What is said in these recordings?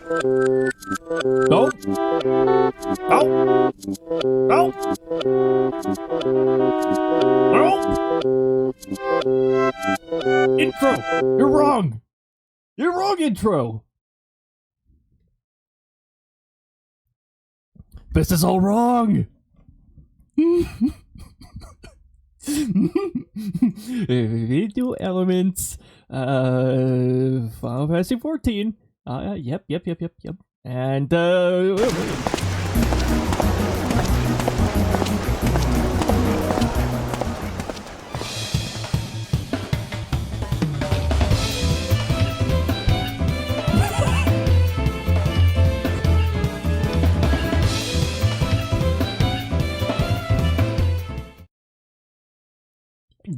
No. No. No. No. Intro. You're wrong. You're wrong, intro. This is all wrong. Video elements. Final Fantasy 14. Yep. And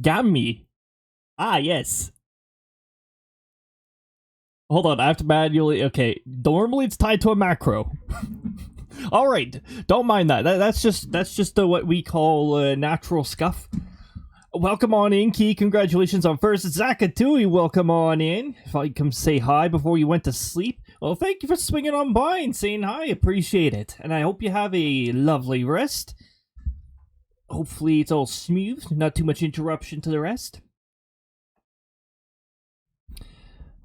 Gammy. Ah, yes. Hold on, I have to manually... Okay, normally it's tied to a macro. Alright, don't mind that. That's just what we call natural scuff. Welcome on in, Key. Congratulations on first. Zakatui, welcome on in. If I come say hi before you went to sleep. Well, thank you for swinging on by and saying hi. Appreciate it. And I hope you have a lovely rest. Hopefully it's all smooth. Not too much interruption to the rest.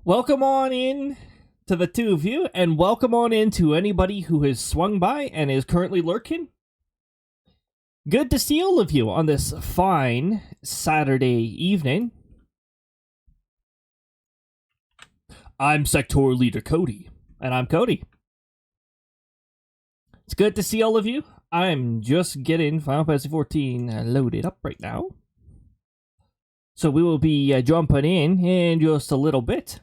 Welcome on in to the two of you, and welcome on in to anybody who has swung by and is currently lurking. Good to see all of you on this fine Saturday evening. I'm sectoral leader Cody, and I'm Cody. It's good to see all of you. I'm just getting Final Fantasy 14 loaded up right now. So we will be jumping in just a little bit.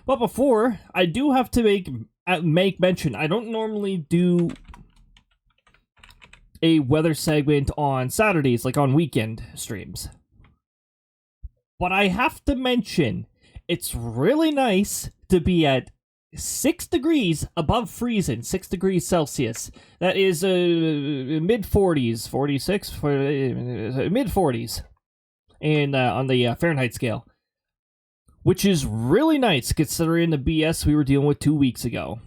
But before, I do have to make mention, I don't normally do a weather segment on Saturdays, like on weekend streams. But I have to mention, it's really nice to be at 6 degrees above freezing, 6 degrees Celsius. That is mid-40s, 46, mid-40s on the Fahrenheit scale. Which is really nice, considering the BS we were dealing with 2 weeks ago.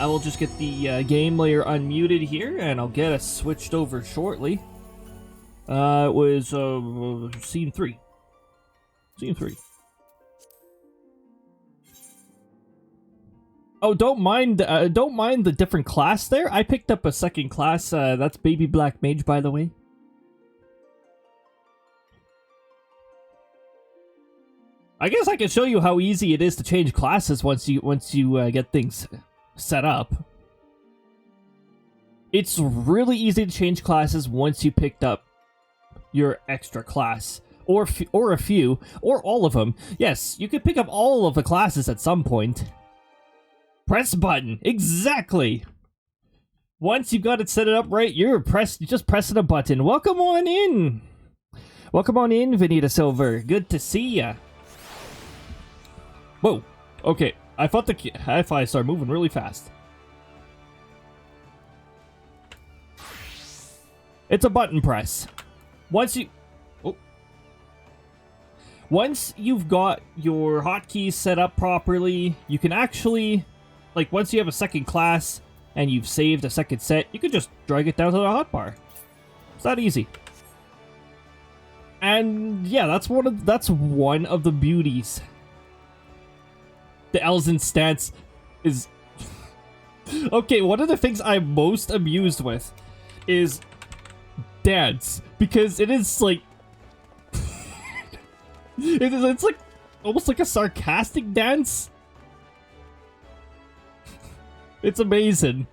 I will just get the game layer unmuted here, and I'll get us switched over shortly. It was scene 3. Scene 3. Oh, don't mind the different class there. I picked up a second class. That's Baby Black Mage, by the way. I guess I can show you how easy it is to change classes once you get things set up. It's really easy to change classes once you picked up your extra class, or a few, or all of them. Yes, you could pick up all of the classes at some point. Press button, exactly. Once you got it set up right, you're just pressing a button. Welcome on in. Welcome on in, Vanita Silver. Good to see ya. Whoa, okay, I thought the hi-fi started moving really fast. It's a button press. Once you've got your hotkeys set up properly, you can actually, like, once you have a second class and you've saved a second set, you can just drag it down to the hotbar. It's that easy. And yeah, that's one of the beauties. The Elzen stance is... Okay, one of the things I'm most amused with is dance. Because it is like... it's like almost like a sarcastic dance. It's amazing.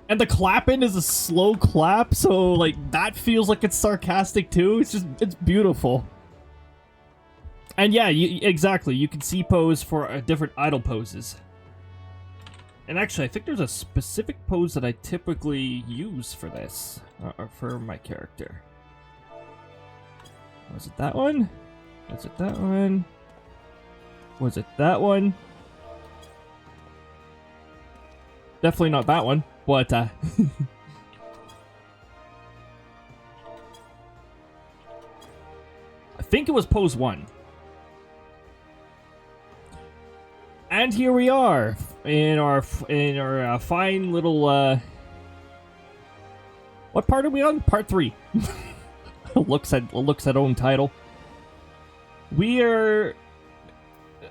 And the clapping is a slow clap, so like that feels like it's sarcastic too. It's beautiful. And yeah, exactly. You can see pose for different idle poses. And actually, I think there's a specific pose that I typically use for this, or for my character. Was it that one? Was it that one? Was it that one? Definitely not that one, but I think it was pose 1. And here we are in our fine little what part are we on? Part 3. looks at own title. We are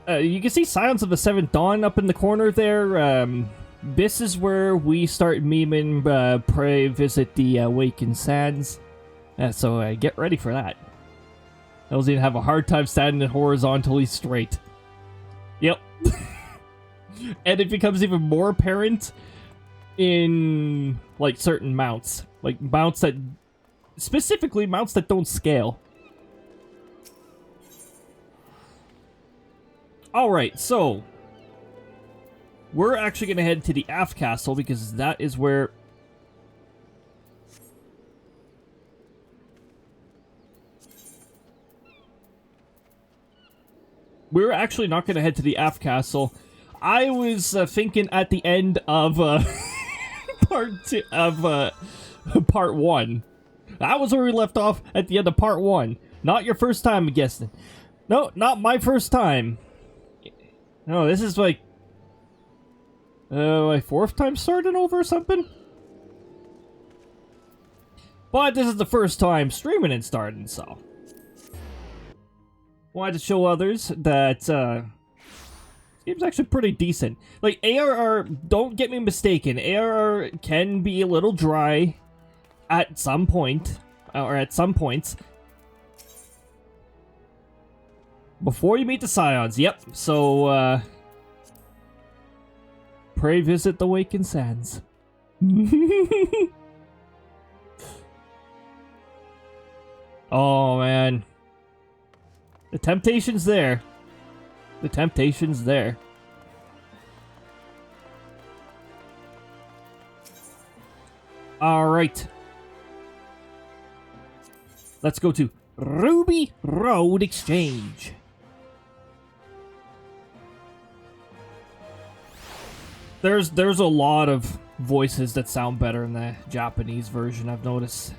you can see Silence of the Seventh Dawn up in the corner there. This is where we start memeing pray visit the Awakened Sands. So get ready for that. I was gonna have a hard time standing horizontally straight. Yep. And it becomes even more apparent in, like, certain mounts. Like, mounts that... Specifically, mounts that don't scale. Alright, so... We're actually gonna head to the aft castle, because that is where... We're actually not gonna head to the aft castle. I was thinking at the end of part 1. That was where we left off at the end of part 1. Not your first time, I'm guessing. No, not my first time. No, this is like my 4th time starting over or something. But this is the first time streaming and starting, so wanted to show others that game's actually pretty decent. Like, ARR, don't get me mistaken, ARR can be a little dry at some point, or at some points. Before you meet the Scions, yep, so, pray visit the Awakened Sands. Oh, man. The temptation's there. The temptation's there. Alright. Let's go to Ruby Road Exchange. There's a lot of voices that sound better in the Japanese version, I've noticed.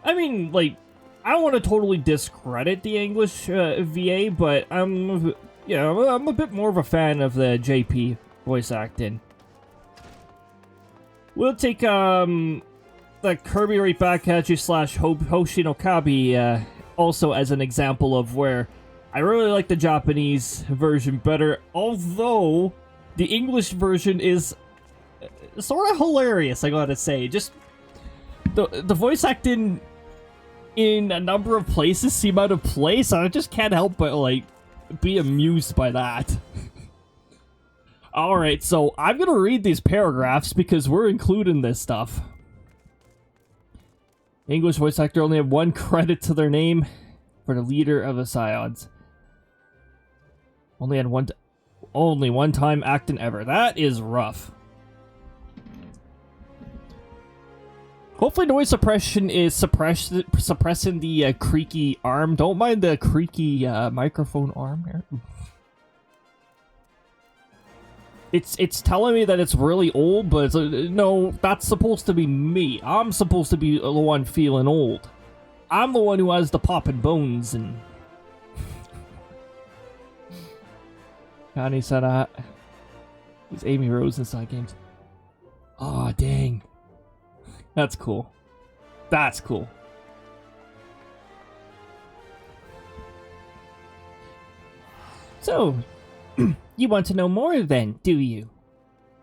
I mean, like, I don't want to totally discredit the English VA, but I'm a bit more of a fan of the JP voice acting. We'll take the Kirby right back at you / Hoshinokabi also as an example of where I really like the Japanese version better, although the English version is sort of hilarious, I gotta say. Just the voice acting in a number of places seem out of place. I just can't help but, like, be amused by that. Alright, so I'm gonna read these paragraphs because we're including this stuff. English voice actor only have 1 credit to their name for the leader of the Scions. Only one time acting ever. That is rough. Hopefully noise suppression is suppressing the creaky arm. Don't mind the creaky microphone arm here. It's telling me that it's really old, but no, that's supposed to be me. I'm supposed to be the one feeling old. I'm the one who has the popping bones and... Connie said, he's Amy Rose inside games. Aw, dang. That's cool. That's cool. So, you want to know more then, do you?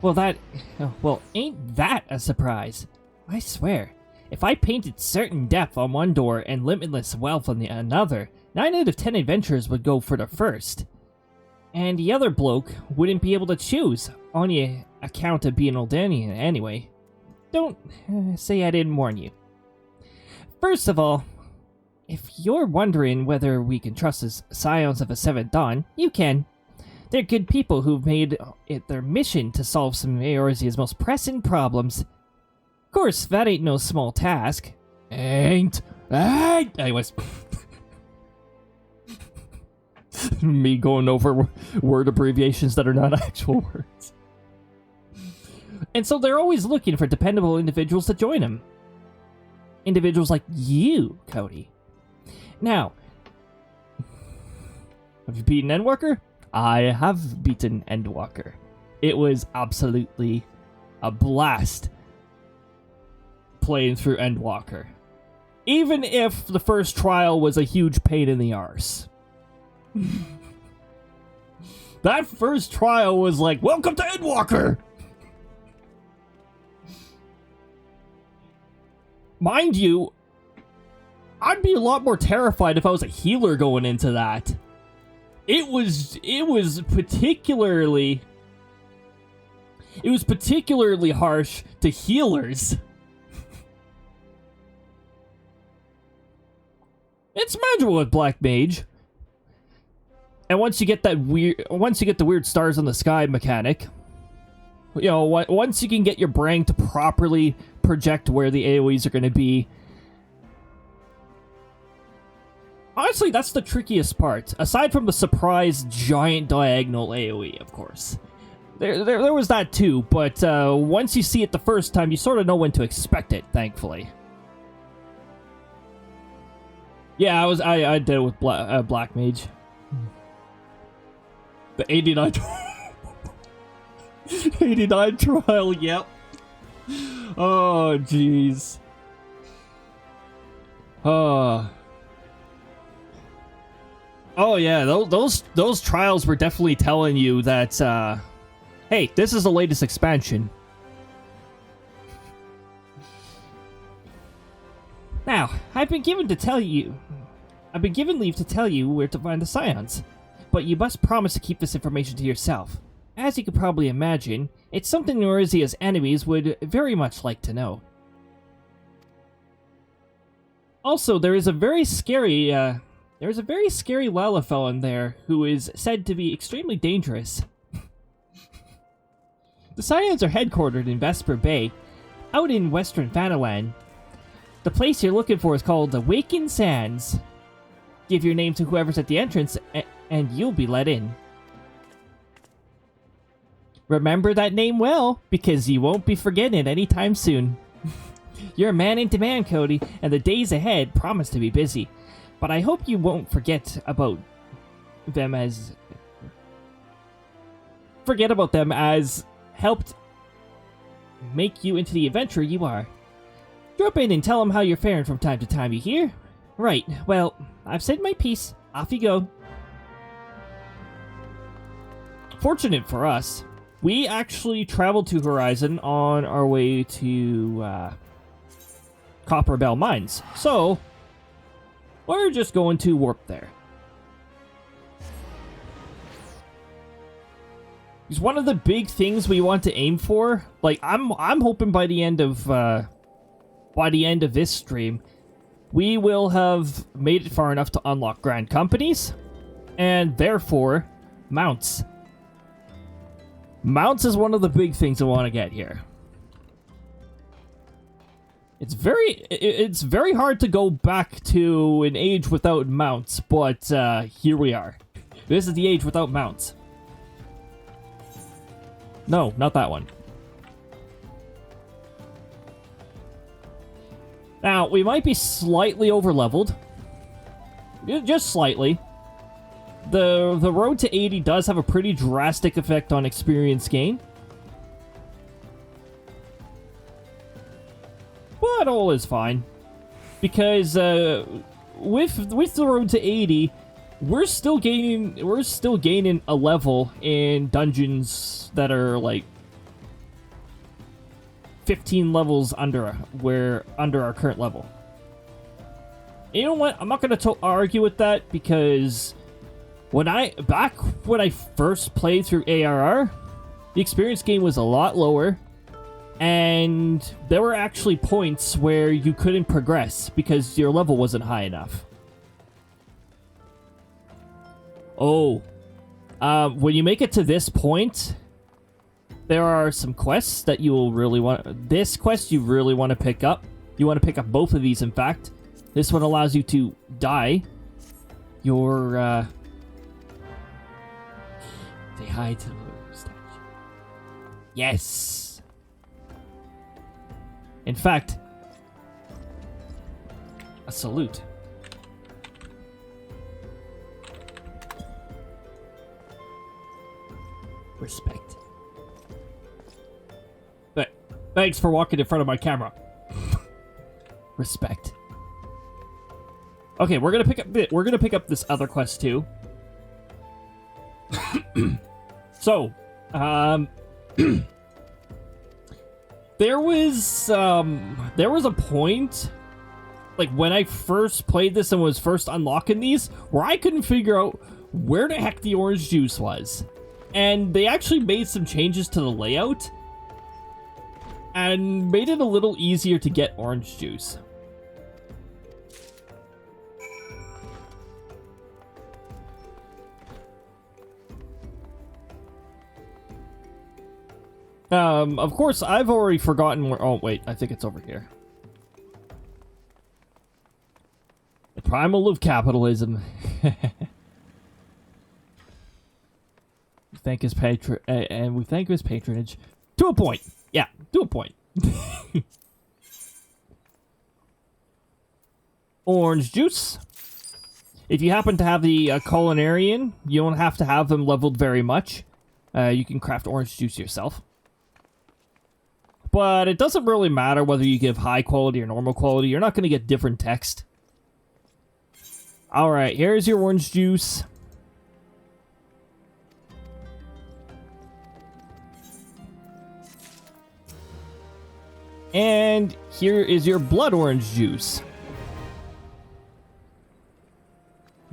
Well, ain't that a surprise? I swear, if I painted certain depth on one door and limitless wealth on the another, 9 out of 10 adventurers would go for the first. And the other bloke wouldn't be able to choose, on the account of being Oldanian anyway. Don't say I didn't warn you. First of all, if you're wondering whether we can trust the Scions of the Seventh Dawn, you can. They're good people who've made it their mission to solve some of Eorzea's most pressing problems. Of course, that ain't no small task. Ain't. Anyways. Me going over word abbreviations that are not actual words. And so they're always looking for dependable individuals to join them. Individuals like you, Cody. Now, have you beaten Endworker? I have beaten Endwalker. It was absolutely a blast playing through Endwalker. Even if the first trial was a huge pain in the arse. That first trial was like, welcome to Endwalker! Mind you, I'd be a lot more terrified if I was a healer going into that. It was particularly harsh to healers. It's manageable with Black Mage. And once you get the weird stars on the sky mechanic, you know, once you can get your brain to properly project where the AoEs are going to be. Honestly, that's the trickiest part. Aside from the surprise giant diagonal AoE, of course. There was that too, but once you see it the first time, you sort of know when to expect it, thankfully. Yeah, I did it with Black Mage. The 89 89 trial, yep. Oh, jeez. Oh yeah, those trials were definitely telling you that, hey, this is the latest expansion. Now, I've been given leave to tell you where to find the Scions, but you must promise to keep this information to yourself. As you could probably imagine, it's something Eorzea's enemies would very much like to know. Also, there is a very scary Lalafell in there who is said to be extremely dangerous. The Scions are headquartered in Vesper Bay, out in western Fanalan. The place you're looking for is called the Waken Sands. Give your name to whoever's at the entrance, and you'll be let in. Remember that name well, because you won't be forgetting it anytime soon. You're a man in demand, Cody, and the days ahead promise to be busy. But I hope you won't forget about them as helped make you into the adventurer you are. Drop in and tell them how you're faring from time to time, you hear? Right, well, I've said my piece. Off you go. Fortunate for us, we actually traveled to Horizon on our way to Copper Bell Mines. So, we're just going to warp there. It's one of the big things we want to aim for. Like, I'm hoping by the end of this stream, we will have made it far enough to unlock Grand Companies, and therefore, mounts. Mounts is one of the big things I want to get here. It's very hard to go back to an age without mounts, but here we are. This is the age without mounts. No, not that one. Now, we might be slightly over-leveled. Just slightly. The road to 80 does have a pretty drastic effect on experience gain. But all is fine. Because with the road to 80, we're still gaining a level in dungeons that are like 15 levels under our current level. You know what? I'm not going to argue with that, because when I first played through ARR, the experience gain was a lot lower, and there were actually points where you couldn't progress because your level wasn't high enough. Oh, when you make it to this point, there are some quests that you will really want. This quest you really want to pick up. You want to pick up both of these, in fact. This one allows you to dye your, say hi to the statue. Yes! In fact, a salute. Thanks for walking in front of my camera. Respect. Okay, we're gonna pick up this other quest too. So, there was a point, like when I first played this and was first unlocking these, where I couldn't figure out where the heck the orange juice was. And they actually made some changes to the layout and made it a little easier to get orange juice. Of course, I've already forgotten where... Oh, wait, I think it's over here. The primal of capitalism. We thank his and we thank his patronage. To a point. Yeah, to a point. Orange juice. If you happen to have the culinarian, you don't have to have them leveled very much. You can craft orange juice yourself. But it doesn't really matter whether you give high quality or normal quality. You're not going to get different text. Alright, here's your orange juice. And here is your blood orange juice.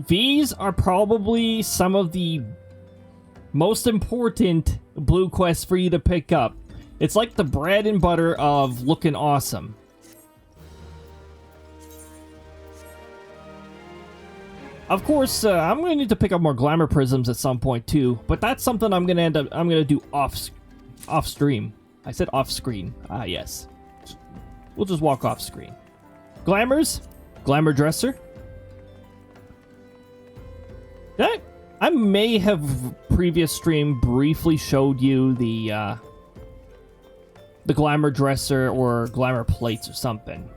These are probably some of the most important blue quests for you to pick up. It's like the bread and butter of looking awesome. Of course, I'm going to need to pick up more glamour prisms at some point too, but that's something I'm going to do off stream. I said off screen. Ah, yes. We'll just walk off screen. Glamours, glamour dresser. That I may have previous stream briefly showed you the glamour dresser or glamour plates or something.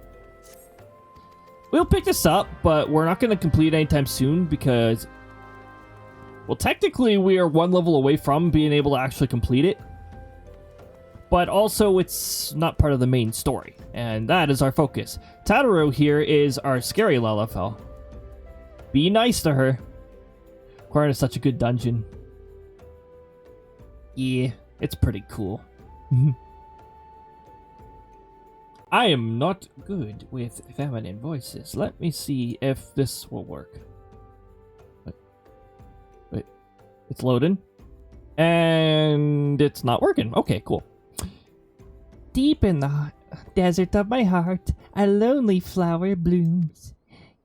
We'll pick this up, but we're not going to complete it anytime soon because, well, technically we are one level away from being able to actually complete it. But also it's not part of the main story, and that is our focus. Tadaro here is our scary Lalafell. Be nice to her. Quart is such a good dungeon. Yeah, it's pretty cool. I am not good with feminine voices. Let me see if this will work. Wait. It's loading. And it's not working. Okay, cool. Deep in the desert of my heart, a lonely flower blooms,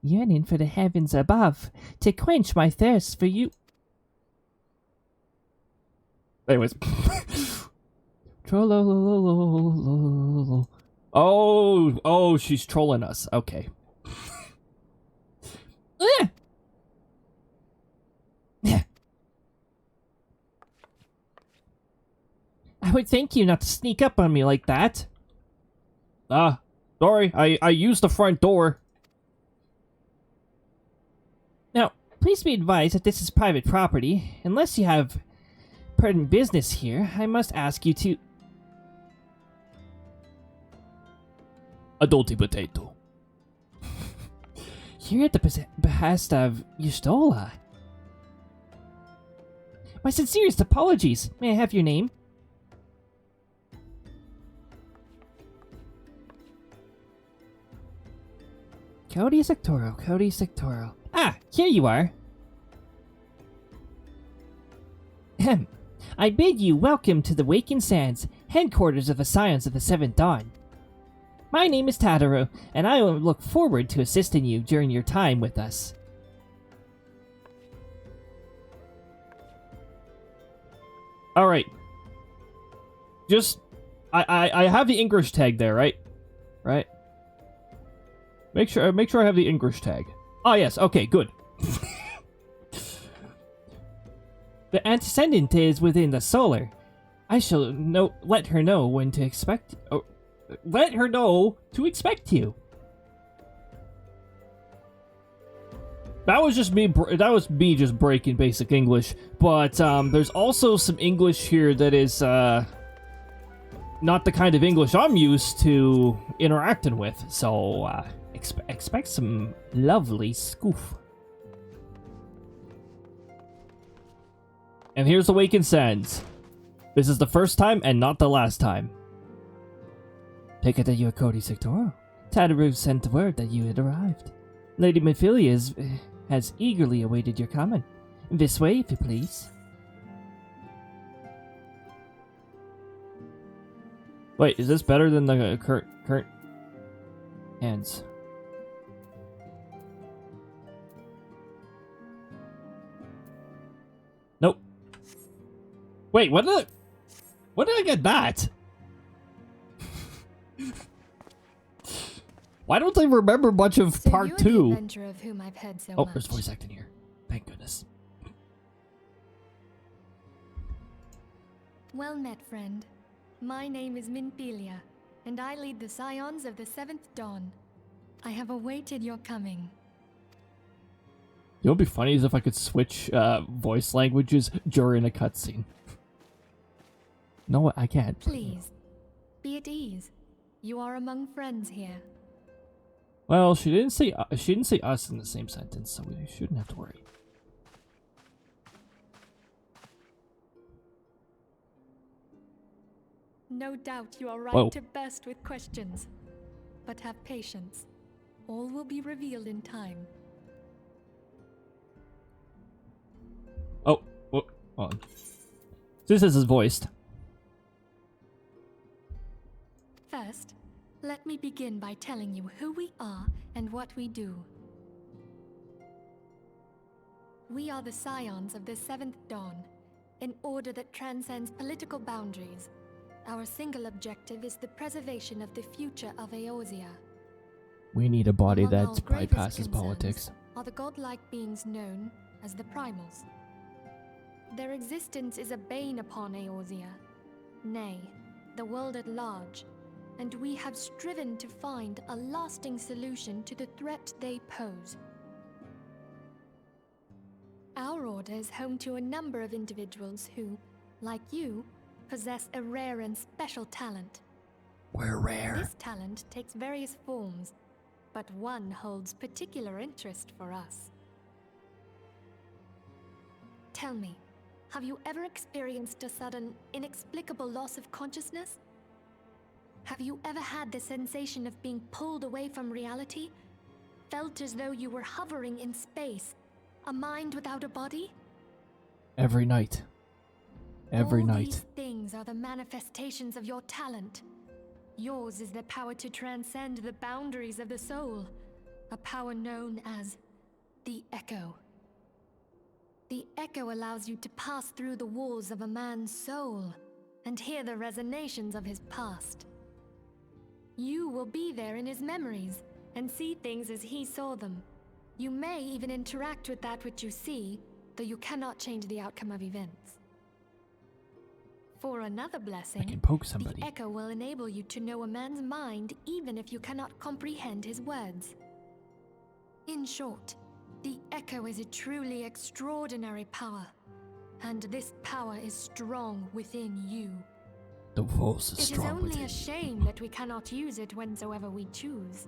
yearning for the heavens above to quench my thirst for you. Anyways. Oh, she's trolling us. Okay. I would thank you not to sneak up on me like that. Sorry, I used the front door. Now, please be advised that this is private property. Unless you have pertinent business here, I must ask you to... Adulty potato. Here at the behest of Yustola. My sincerest apologies. May I have your name? Cody sectoral, Cody sectoral. Ah, here you are. Ahem. I bid you welcome to the Waking Sands, headquarters of the Scions of the Seventh Dawn. My name is Tadaro, and I will look forward to assisting you during your time with us. Alright. Just... I have the English tag there, right? Right? Make sure I have the English tag. Oh, yes. Okay, good. The antecedent is within the solar. I shall let her know when to expect... Oh, let her know to expect you. That was just me. That was me just breaking basic English. But there's also some English here that is not the kind of English I'm used to interacting with, so expect some lovely scoof. And here's the Waken Sands. This is the first time and not the last time. Take it that you are Cody sectoral. Tadaru sent word that you had arrived. Lady Mephilia has eagerly awaited your coming. This way, if you please. Wait, is this better than the current hands? Nope. Wait, when did I get that? Why don't I remember much of part 2? The adventurer of whom I've heard so much. There's voice acting here. Thank goodness. Well met, friend. My name is Minpelia, and I lead the Scions of the 7th Dawn. I have awaited your coming. You know what'd be funny is if I could switch voice languages during a cutscene. No, I can't. Please, be at ease. You are among friends here. Well, she didn't say us in the same sentence, so we shouldn't have to worry. No doubt you are right Whoa. to burst with questions. But have patience. All will be revealed in time. Oh, hold on. This is voiced. First, let me begin by telling you who we are and what we do. We are the Scions of the 7th Dawn, an order that transcends political boundaries. Our single objective is the preservation of the future of Eorzea. We need a body Among that our gravest bypasses concerns politics. are the godlike beings known as the primals. Their existence is a bane upon Eorzea, nay, the world at large, and we have striven to find a lasting solution to the threat they pose. Our order is home to a number of individuals who, like you, possess a rare and special talent. We're rare. This talent takes various forms, but one holds particular interest for us. Tell me, have you ever experienced a sudden, inexplicable loss of consciousness? Have you ever had the sensation of being pulled away from reality? Felt as though you were hovering in space, a mind without a body? Every night. Every All night. these things are the manifestations of your talent. Yours is the power to transcend the boundaries of the soul, a power known as the Echo. The Echo allows you to pass through the walls of a man's soul and hear the resonations of his past. You will be there in his memories and see things as he saw them. You may even interact with that which you see, though you cannot change the outcome of events. For another I blessing, can poke somebody. the Echo will enable you to know a man's mind even if you cannot comprehend his words. In short, the Echo is a truly extraordinary power, and this power is strong within you. The force is It is strong only within a shame that we cannot use it whensoever we choose.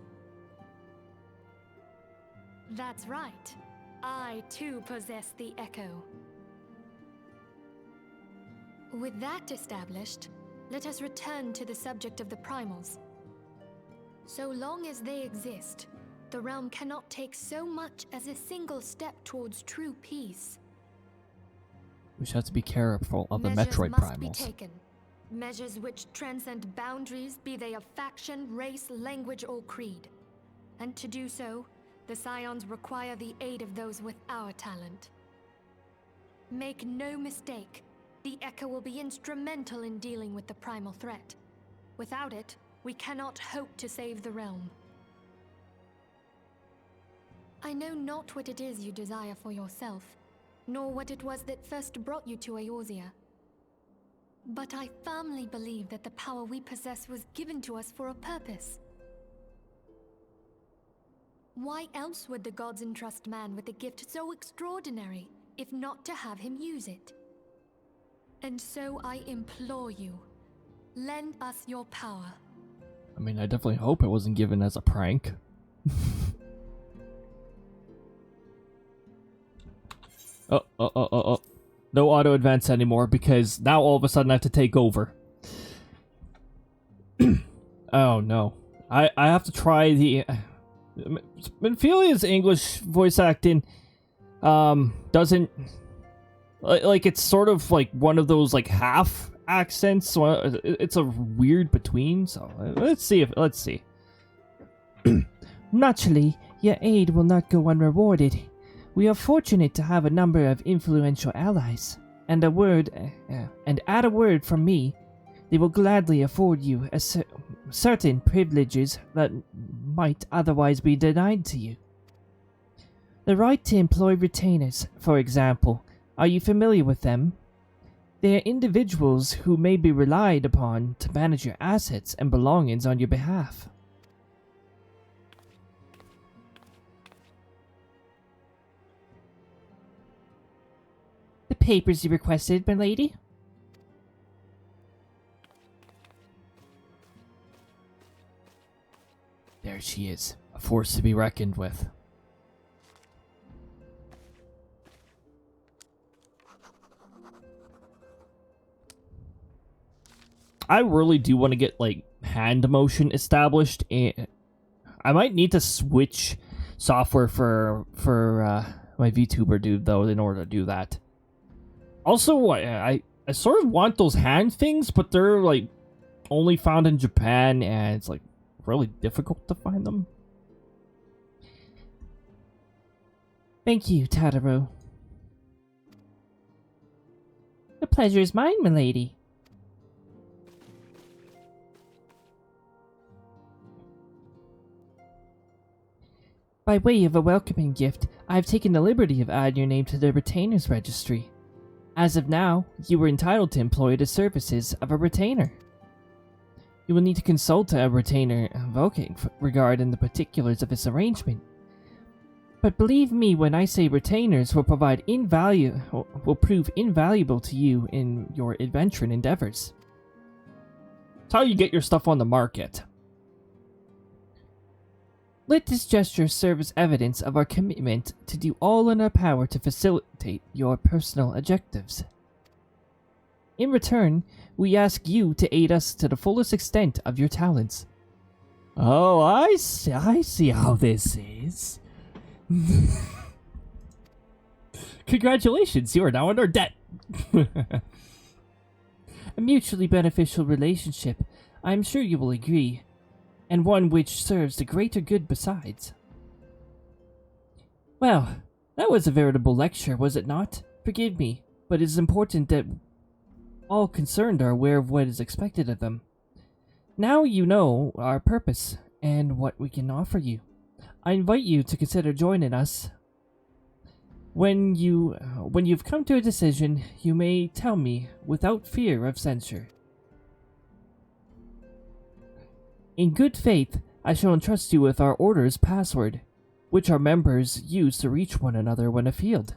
That's right. I too possess the Echo. With that established, let us return to the subject of the primals. So long as they exist, the realm cannot take so much as a single step towards true peace. We should have to be careful of the Measures Metroid must be primals. taken. Measures which transcend boundaries, be they of faction, race, language, or creed. And to do so, the Scions require the aid of those with our talent. Make no mistake, the Echo will be instrumental in dealing with the primal threat. Without it, we cannot hope to save the realm. I know not what it is you desire for yourself, nor what it was that first brought you to Eorzea. But I firmly believe that the power we possess was given to us for a purpose. Why else would the gods entrust man with a gift so extraordinary, if not to have him use it? And so I implore you, Lend us your power. I mean, I definitely hope it wasn't given as a prank. Oh. No auto advance anymore because now all of a sudden I have to take over. Oh no. I have to try the... Minfilia's English voice acting doesn't... Like, it's sort of like one of those like half accents, so it's a weird between, so let's see. Naturally, your aid will not go unrewarded. We are fortunate to have a number of influential allies, and at a word from me, they will gladly afford you certain privileges that might otherwise be denied to you. The right to employ retainers, for example. Are you familiar with them? They are individuals who may be relied upon to manage your assets and belongings on your behalf. The papers you requested, my lady? There she is, a force to be reckoned with. I really do want to get, like, hand motion established, and I might need to switch software for my VTuber dude, though, in order to do that. Also, I sort of want those hand things, but they're, like, only found in Japan, and it's, like, really difficult to find them. Thank you, Tadaro. The pleasure is mine, milady. By way of a welcoming gift, I have taken the liberty of adding your name to the retainers registry. As of now, you were entitled to employ the services of a retainer. You will need to consult a retainer invoking regarding the particulars of this arrangement. But believe me when I say retainers will prove invaluable to you in your adventuring endeavors. It's how you get your stuff on the market. Let this gesture serve as evidence of our commitment to do all in our power to facilitate your personal objectives. In return, we ask you to aid us to the fullest extent of your talents. Oh, I see how this is. Congratulations, you are now under debt. A mutually beneficial relationship, I am sure you will agree, and one which serves the greater good besides. Well, that was a veritable lecture, was it not? Forgive me, but it is important that all concerned are aware of what is expected of them. Now you know our purpose and what we can offer you. I invite you to consider joining us. When you've come to a decision, you may tell me without fear of censure. In good faith, I shall entrust you with our order's password, which our members use to reach one another when afield.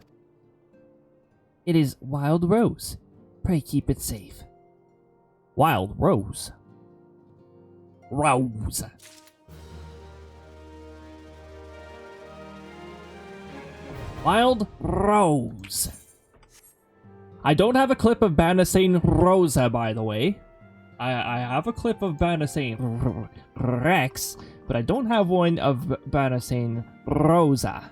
It is Wild Rose. Pray keep it safe. Wild Rose. Rose. Wild Rose. I don't have a clip of Banna saying Rosa, by the way. I have a clip of Banna saying Rex, but I don't have one of Banna saying Rosa.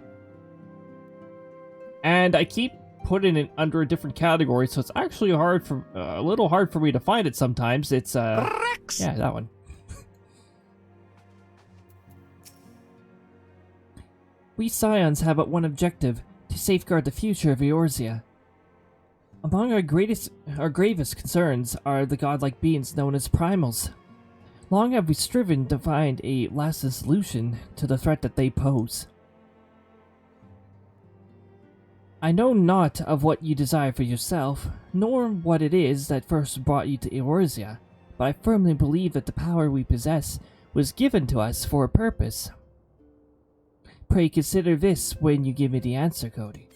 And I keep putting it under a different category, so it's actually a little hard for me to find it sometimes. It's Rex. Yeah, that one. We Scions have but one objective, to safeguard the future of Eorzea. Among our gravest concerns are the godlike beings known as primals. Long have we striven to find a lasting solution to the threat that they pose. I know not of what you desire for yourself, nor what it is that first brought you to Eorzea, but I firmly believe that the power we possess was given to us for a purpose. Pray consider this when you give me the answer, Cody.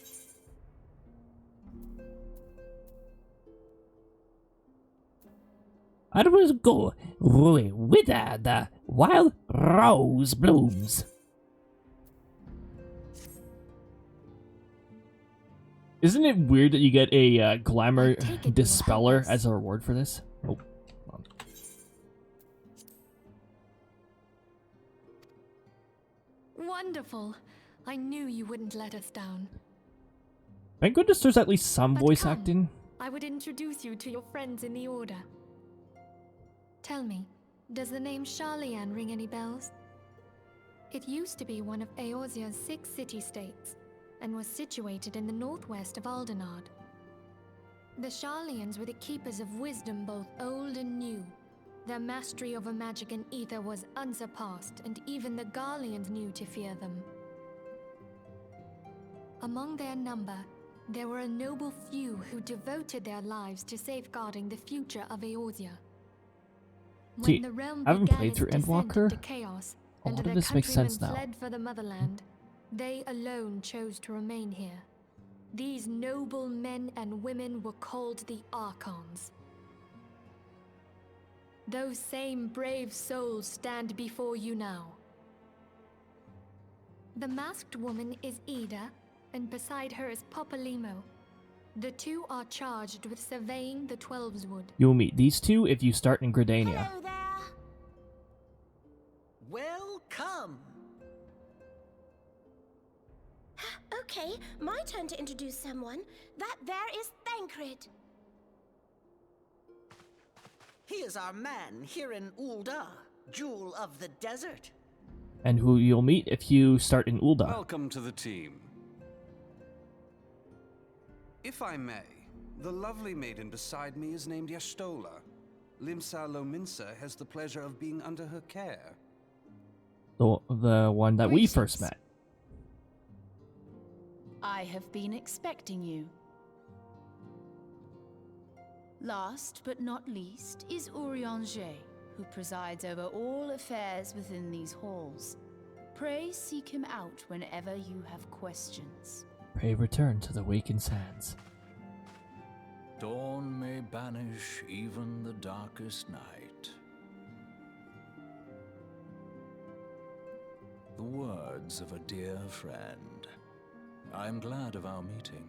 I will go whither the wild rose blooms. Isn't it weird that you get a glamour I take it you will dispeller help us. as a reward for this? Oh, hold on. Wonderful. I knew you wouldn't let us down. Thank goodness there's at least some But voice come. acting. I would introduce you to your friends in the Order. Tell me, does the name Sharlayan ring any bells? It used to be one of Eorzea's 6 city-states, and was situated in the northwest of Aldenard. The Sharlayans were the keepers of wisdom both old and new. Their mastery over magic and ether was unsurpassed, and even the Garleans knew to fear them. Among their number, there were a noble few who devoted their lives to safeguarding the future of Eorzea. When See, the realm I haven't began played its through descent Endwalker. into chaos, A and lot of their this makes countrymen sense now. fled for the motherland, they alone chose to remain here. These noble men and women were called the Archons. Those same brave souls stand before you now. The masked woman is Ida, and beside her is Popalimo. The two are charged with surveying the Twelveswood. You'll meet these two if you start in Gridania. Hello there. Welcome. Okay, my turn to introduce someone. That there is Thancred. He is our man here in Ul'dah, Jewel of the Desert. And who you'll meet if you start in Ul'dah. Welcome to the team. If I may, the lovely maiden beside me is named Y'shtola. Limsa Lominsa has the pleasure of being under her care. The one that we first met. I have been expecting you. Last but not least is Eorzea, who presides over all affairs within these halls. Pray seek him out whenever you have questions. Pray return to the Wakened Sands. Dawn may banish even the darkest night. The words of a dear friend. I'm glad of our meeting.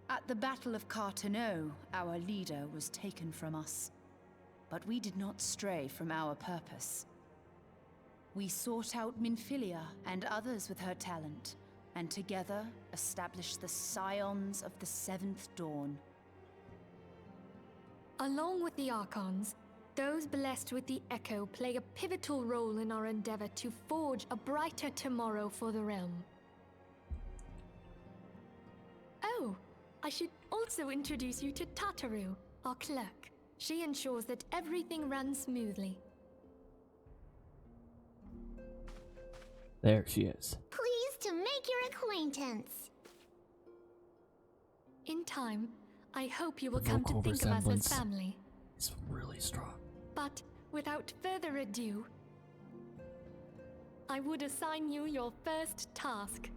At the Battle of Carteneau, our leader was taken from us. But we did not stray from our purpose. We sought out Minfilia and others with her talent, and together established the Scions of the Seventh Dawn. Along with the Archons, those blessed with the Echo play a pivotal role in our endeavor to forge a brighter tomorrow for the realm. Oh, I should also introduce you to Tataru, our clerk. She ensures that everything runs smoothly. There she is. Pleased to make your acquaintance. In time, I hope you will The come to vocal think of us as resemblance. family. It's really strong. But without further ado, I would assign you your first task.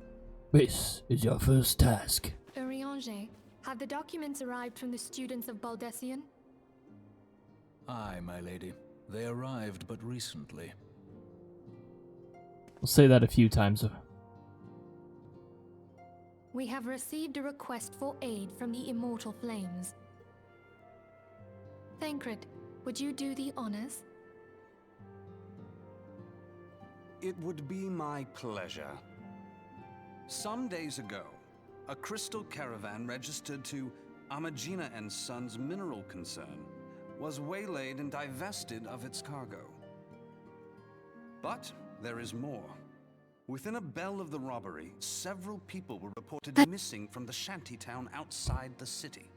This is your first task. Eorzea, have the documents arrived from the students of Baldessian? Aye, my lady. They arrived but recently. We'll say that a few times. We have received a request for aid from the Immortal Flames. Thancred, would you do the honors? It would be my pleasure. Some days ago, a crystal caravan registered to Amagina and Sons mineral concern was waylaid and divested of its cargo. But there is more. Within a bell of the robbery, several people were reported missing from the shantytown outside the city.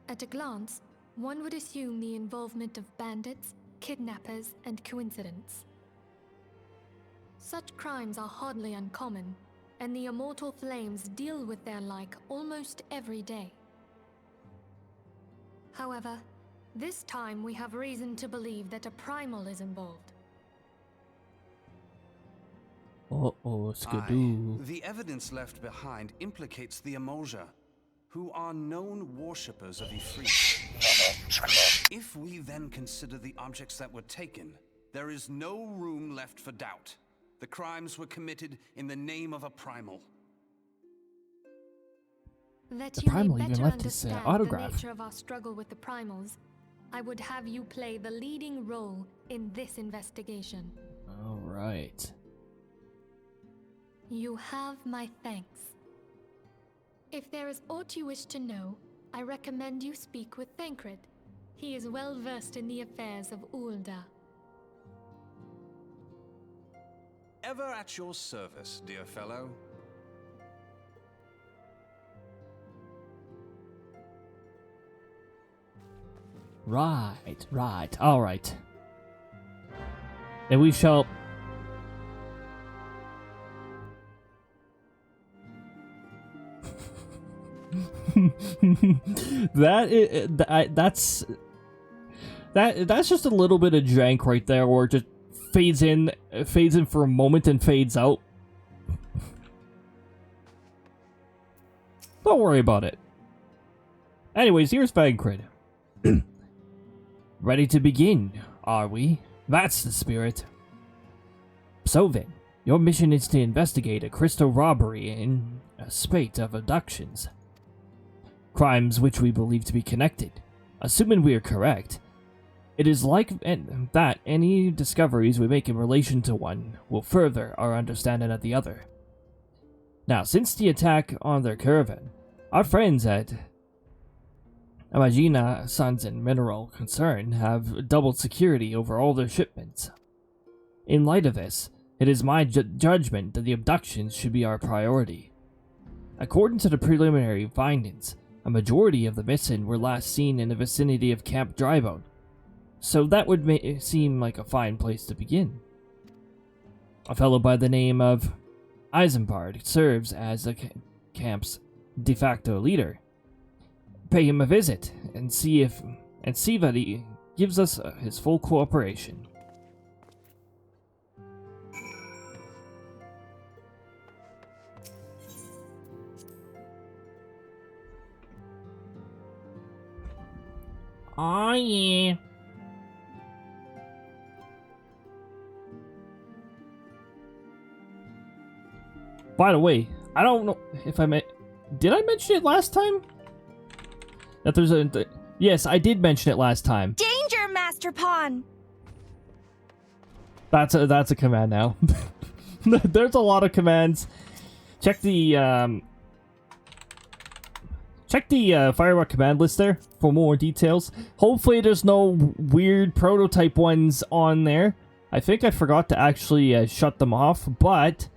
At a glance, one would assume the involvement of bandits, kidnappers, and coincidence. Such crimes are hardly uncommon, and the Immortal Flames deal with their like almost every day. However, this time we have reason to believe that a primal is involved. Uh-oh, Skidoo. The evidence left behind implicates the Eorzea. who are known worshippers of Ifrit. If we then consider the objects that were taken, there is no room left for doubt. The crimes were committed in the name of a primal. That The you primal may even better left his, understand autograph. the nature of our struggle with the primals, I would have you play the leading role in this investigation. All right. You have my thanks. If there is aught you wish to know, I recommend you speak with Thancred. He is well versed in the affairs of Ulda. Ever at your service, dear fellow. Right. All right. Then we shall. That's just a little bit of jank right there, where it just fades in for a moment and fades out. Don't worry about it. Anyways, here's Vangrid. Ready to begin, are we? That's the spirit. So then, your mission is to investigate a crystal robbery and a spate of abductions. Crimes which we believe to be connected. Assuming we are correct, it is like that any discoveries we make in relation to one will further our understanding of the other. Now, since the attack on their caravan, our friends at Amagina Sons and Mineral Concern have doubled security over all their shipments. In light of this, it is my judgment that the abductions should be our priority. According to the preliminary findings, a majority of the missing were last seen in the vicinity of Camp Drybone, so that would seem like a fine place to begin. A fellow by the name of Eisenbard serves as the camp's de facto leader. Pay him a visit and see that he gives us his full cooperation. Oh yeah. By the way, I don't know if did I mention it last time? That there's yes, I did mention it last time. Danger, Master Pawn! That's a command now. There's a lot of commands. Check the Firewalk command list there for more details. Hopefully there's no weird prototype ones on there. I think I forgot to actually shut them off, but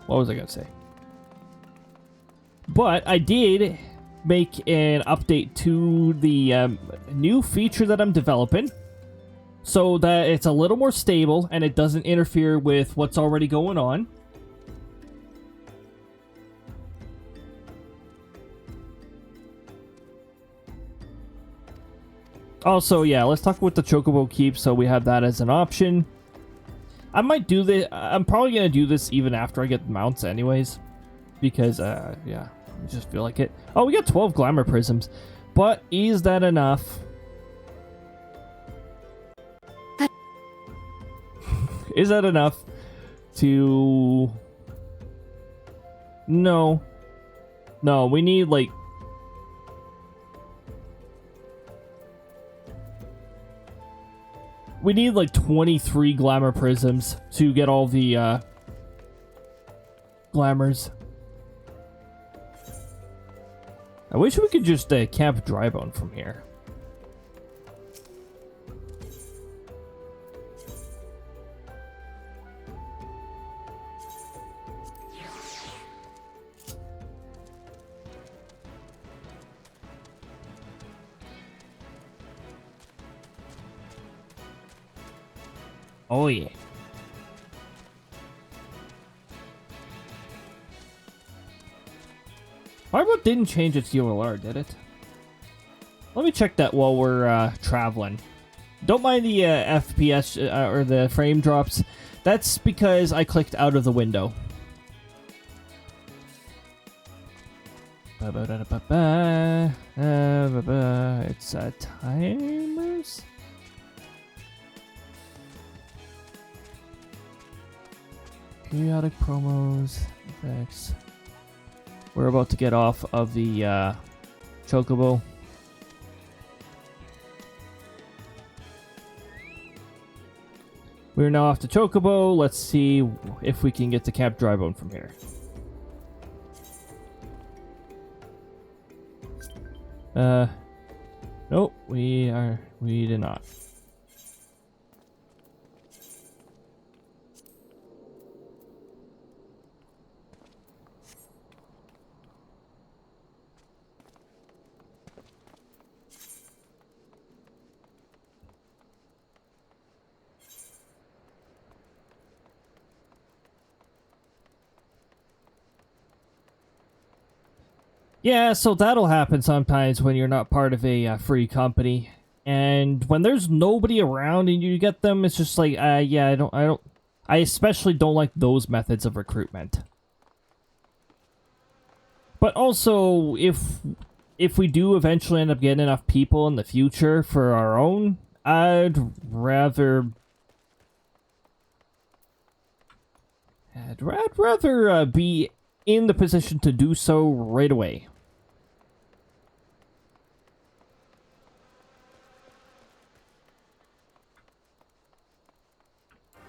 what was I gonna say? But I did make an update to the new feature that I'm developing, so that it's a little more stable and it doesn't interfere with what's already going on. Also, yeah, let's talk with the Chocobo Keep, so we have that as an option. I might do this. I'm probably gonna do this even after I get the mounts, anyways, because yeah, I just feel like it. Oh, we got 12 glamour prisms, but is that enough? Is that enough to? No, we need like. We need like 23 glamour prisms to get all the glamours. I wish we could just camp Drybone from here. Oh yeah. Firewalk didn't change its ULR, did it? Let me check that while we're traveling. Don't mind the FPS or the frame drops. That's because I clicked out of the window. It's timers. Periodic promos, effects. We're about to get off of the chocobo. We're now off to chocobo. Let's see if we can get to Camp Drybone from here. Nope, we did not. Yeah, so that'll happen sometimes when you're not part of a free company, and when there's nobody around and you get them, it's just like, yeah, I especially don't like those methods of recruitment. But also, if we do eventually end up getting enough people in the future for our own, I'd rather be in the position to do so right away.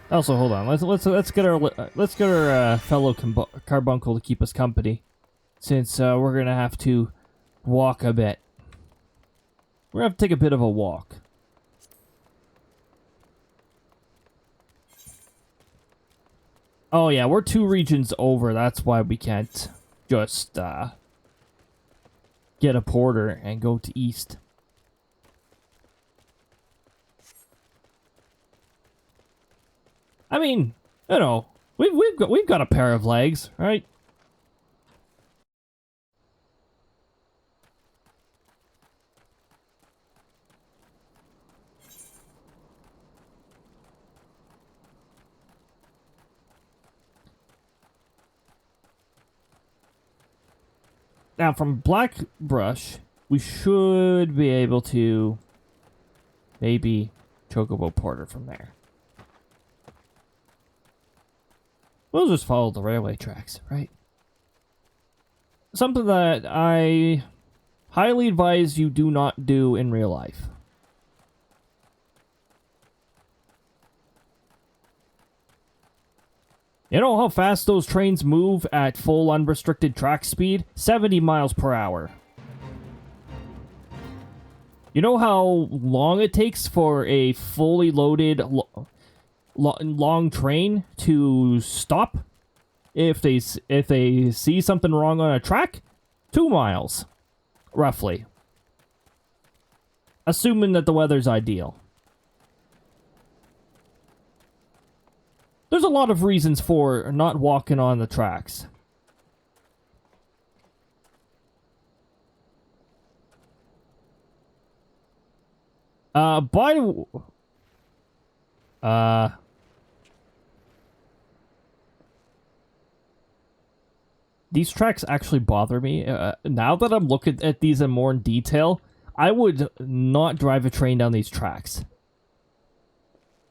Also, hold on. Let's get our fellow carbuncle to keep us company, since we're gonna have to walk a bit. We're gonna have to take a bit of a walk. Oh yeah, we're 2 regions over. That's why we can't just get a porter and go to east. I mean, you know, we've got a pair of legs, right? Now, from Blackbrush, we should be able to maybe Chocobo Porter from there. We'll just follow the railway tracks, right? Something that I highly advise you do not do in real life. You know how fast those trains move at full unrestricted track speed? 70 miles per hour. You know how long it takes for a fully loaded long train to stop if they see something wrong on a track? 2 miles, roughly. Assuming that the weather's ideal. There's a lot of reasons for not walking on the tracks. These tracks actually bother me. Now that I'm looking at these in more detail, I would not drive a train down these tracks.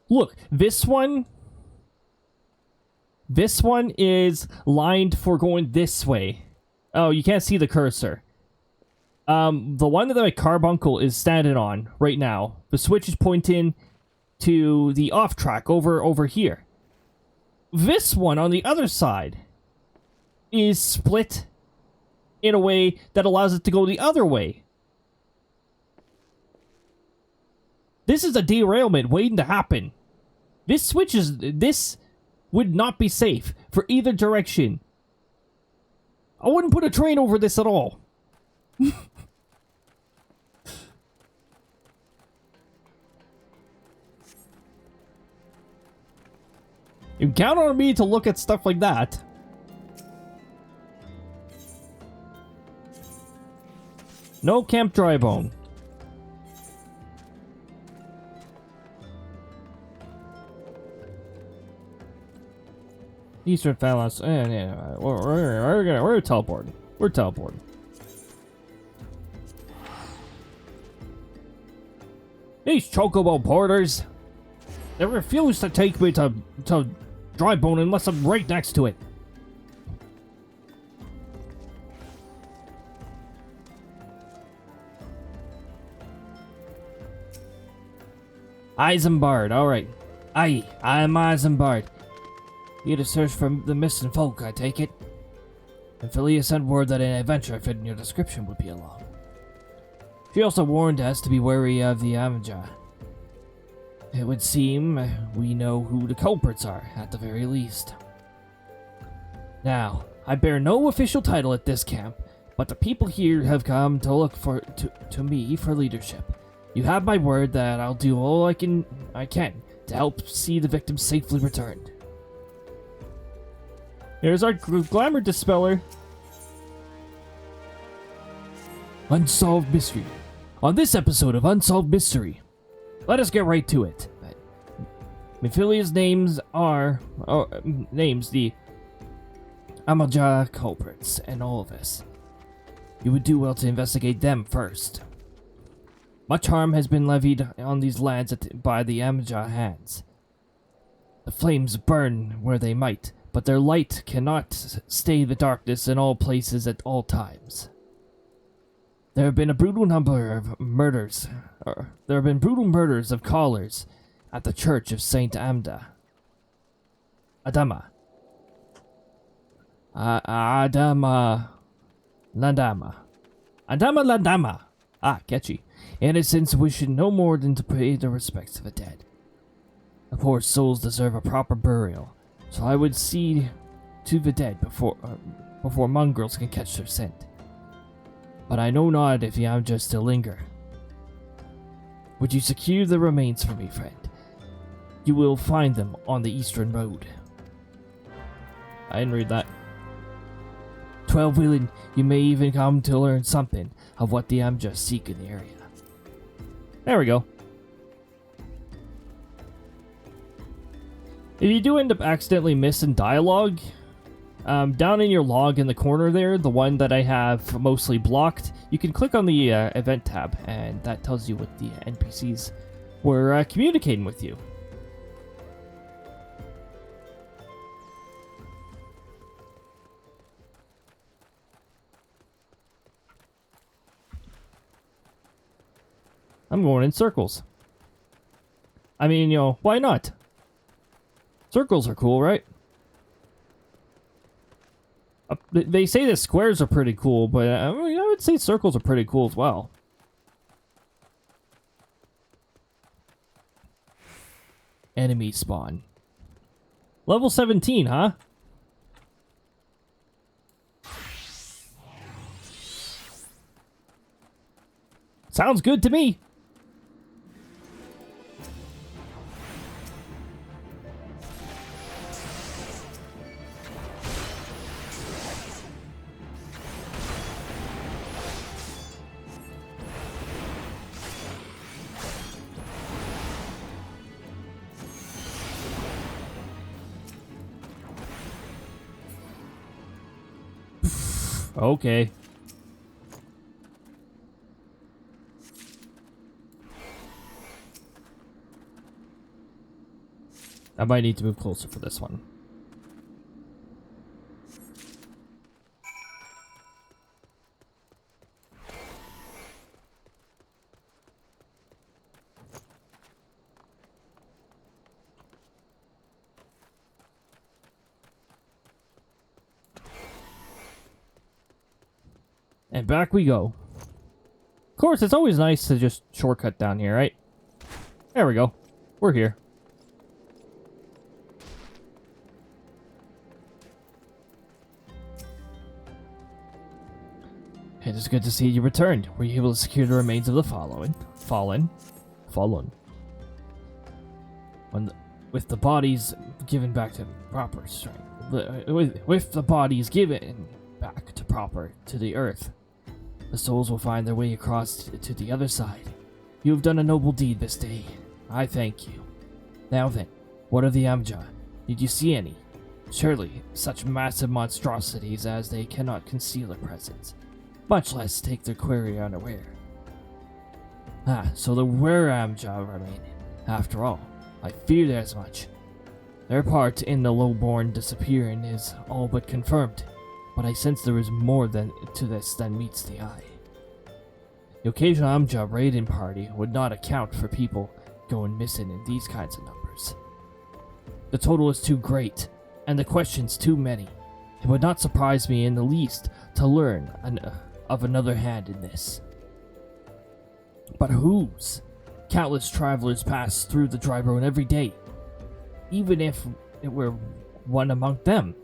Look, this one is lined for going this way. Oh, you can't see the cursor. The one that my carbuncle is standing on right now, the switch is pointing to the off track over here. This one on the other side is split in a way that allows it to go the other way. This is a derailment waiting to happen. This would not be safe for either direction. I wouldn't put a train over this at all. You count on me to look at stuff like that. No Camp Drybone. Eastern Phalanx. We're teleporting. We're teleporting. These chocobo porters. They refuse to take me to Drybone unless I'm right next to it. Isambard, alright. Aye, I'm Isambard. You to search for the missing folk, I take it. And Philia sent word that an adventure fitting your description would be along. She also warned us to be wary of the Amja. It would seem we know who the culprits are, at the very least. Now, I bear no official title at this camp, but the people here have come to look to me for leadership. You have my word that I'll do all I can to help see the victims safely returned. Here's our glamour dispeller. Unsolved Mystery. On this episode of Unsolved Mystery, let us get right to it. Minfilia's names the Amaja culprits and all of us. You would do well to investigate them first. Much harm has been levied on these lands by the Amaja hands. The flames burn where they might, but their light cannot stay the darkness in all places at all times. There have been a brutal number of murders. There have been brutal murders of callers at the Church of Saint Adama. Landama. Ah, catchy. Innocents wishing no more than to pay the respects of the dead. The poor souls deserve a proper burial, so I would see to the dead before mongrels can catch their scent. But I know not if the Amja still linger. Would you secure the remains for me, friend? You will find them on the eastern road. I didn't read that. 12 willing, you may even come to learn something of what the Amja seek in the area. There we go. If you do end up accidentally missing dialogue, down in your log in the corner there, the one that I have mostly blocked, you can click on the event tab, and that tells you what the NPCs were communicating with you. I'm going in circles. I mean, you know, why not? Circles are cool, right? They say that squares are pretty cool, but I would say circles are pretty cool as well. Enemy spawn. Level 17, huh? Sounds good to me. Okay. I might need to move closer for this one. And back we go. Of course, it's always nice to just shortcut down here, right? There we go. We're here. It is good to see you returned. Were you able to secure the remains of the fallen? With the bodies given back to proper strength. With the bodies given back to the earth, the souls will find their way across to the other side. You have done a noble deed this day. I thank you. Now then, what of the Amja? Did you see any? Surely, such massive monstrosities as they cannot conceal a presence, much less take their quarry unaware. Ah, so the Weramja remain. After all, I feared as much. Their part in the lowborn disappearing is all but confirmed, but I sense there is more to this than meets the eye. The occasional Amja raiding party would not account for people going missing in these kinds of numbers. The total is too great, and the questions too many. It would not surprise me in the least to learn of another hand in this. But whose? Countless travelers pass through the dry road every day. Even if it were one among them,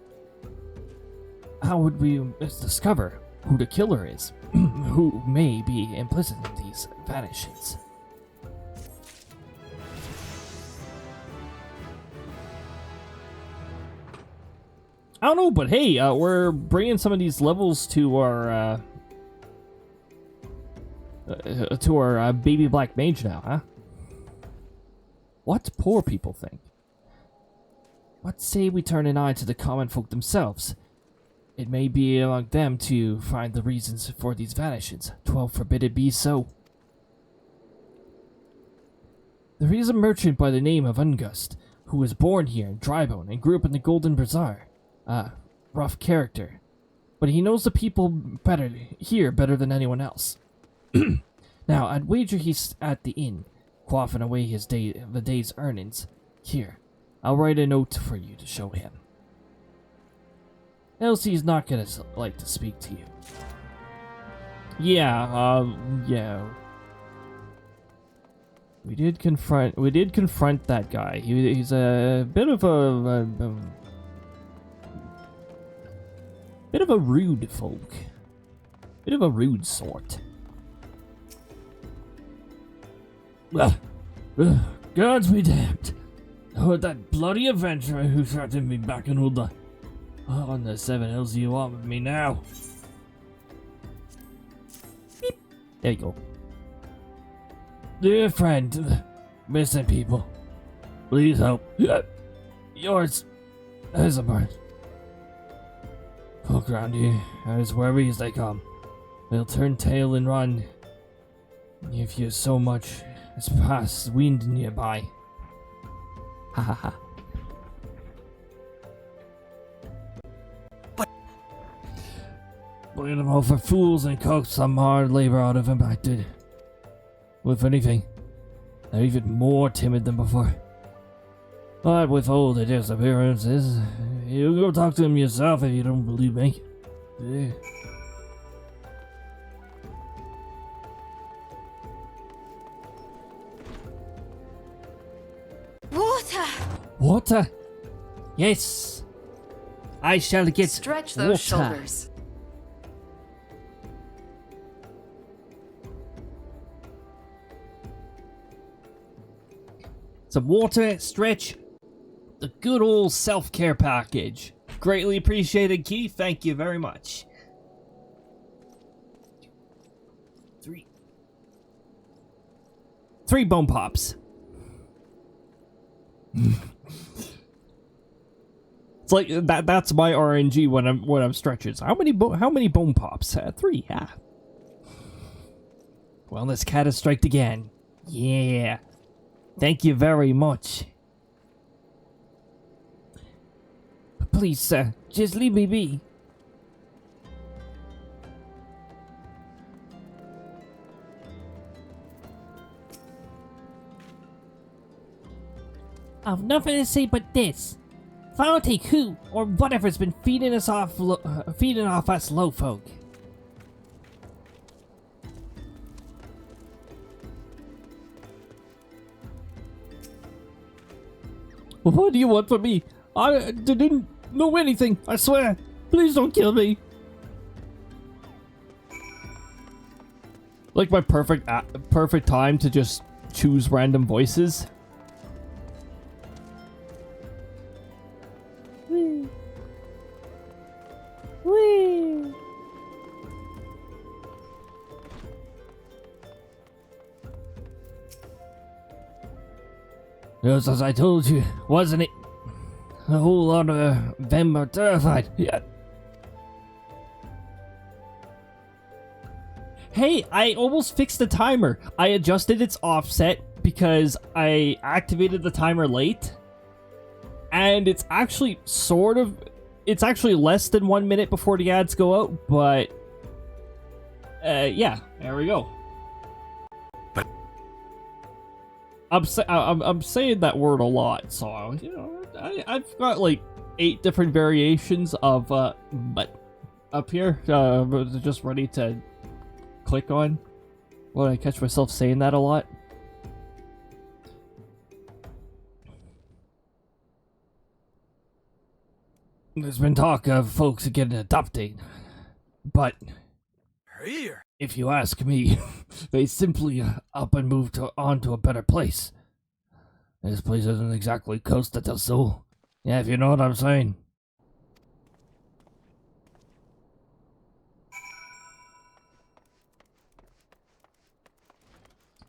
how would we discover who the killer is? Who may be implicit in these vanishings? I don't know, but hey, we're bringing some of these levels to our baby black mage now, huh? What poor people think? What say we turn an eye to the common folk themselves? It may be among them to find the reasons for these vanishings. 12 forbid it be so. There is a merchant by the name of Ungust, who was born here in Drybone and grew up in the Golden Bazaar. Rough character, but he knows the people better than anyone else. Now, I'd wager he's at the inn, quaffing away the day's earnings. Here, I'll write a note for you to show him. Else he's not gonna like to speak to you. Yeah. We did confront that guy. He's a bit of a rude folk. Bit of a rude sort. Gods be damned. Oh, that bloody adventurer who threatened me back in Ulda. Oh, on the 7 hills you want with me now. Beep. There you go. Dear friend, missing people, please help. Yours, Isambard. Folk around here, as wary as they come, they'll turn tail and run if you so much as pass wind nearby. Ha ha ha. Blame them all for fools and coax some hard labor out of them. I did. Well, if anything, they're even more timid than before. But with all the disappearances, you go talk to them yourself if you don't believe me. Yeah. Water! Water? Yes. I shall get Stretch water. those shoulders. Some water, stretch. The good old self-care package. Greatly appreciated, Keith. Thank you very much. 3 bone pops. It's like that's my RNG when I'm stretching. So how many bone pops? 3. Yeah. Wellness cat has striked again. Yeah. Thank you very much. Please, sir, just leave me be. I've nothing to say but this. If I don't take who or whatever's been feeding off us low folk. What do you want from me? I didn't know anything, I swear. Please don't kill me. Like my perfect time to just choose random voices. Wee. Wee. It was as I told you, wasn't it? A whole lot of them are terrified. Yeah. Hey, I almost fixed the timer. I adjusted its offset because I activated the timer late. And it's actually it's actually less than 1 minute before the ads go out, but yeah, there we go. But I'm saying that word a lot, so you know, I've got like 8 different variations of but up here, just ready to click on when I catch myself saying that a lot. There's been talk of folks getting adopted, but here. if you ask me, they simply up and moved on to a better place. This place isn't exactly Costa del Sol. Yeah, if you know what I'm saying.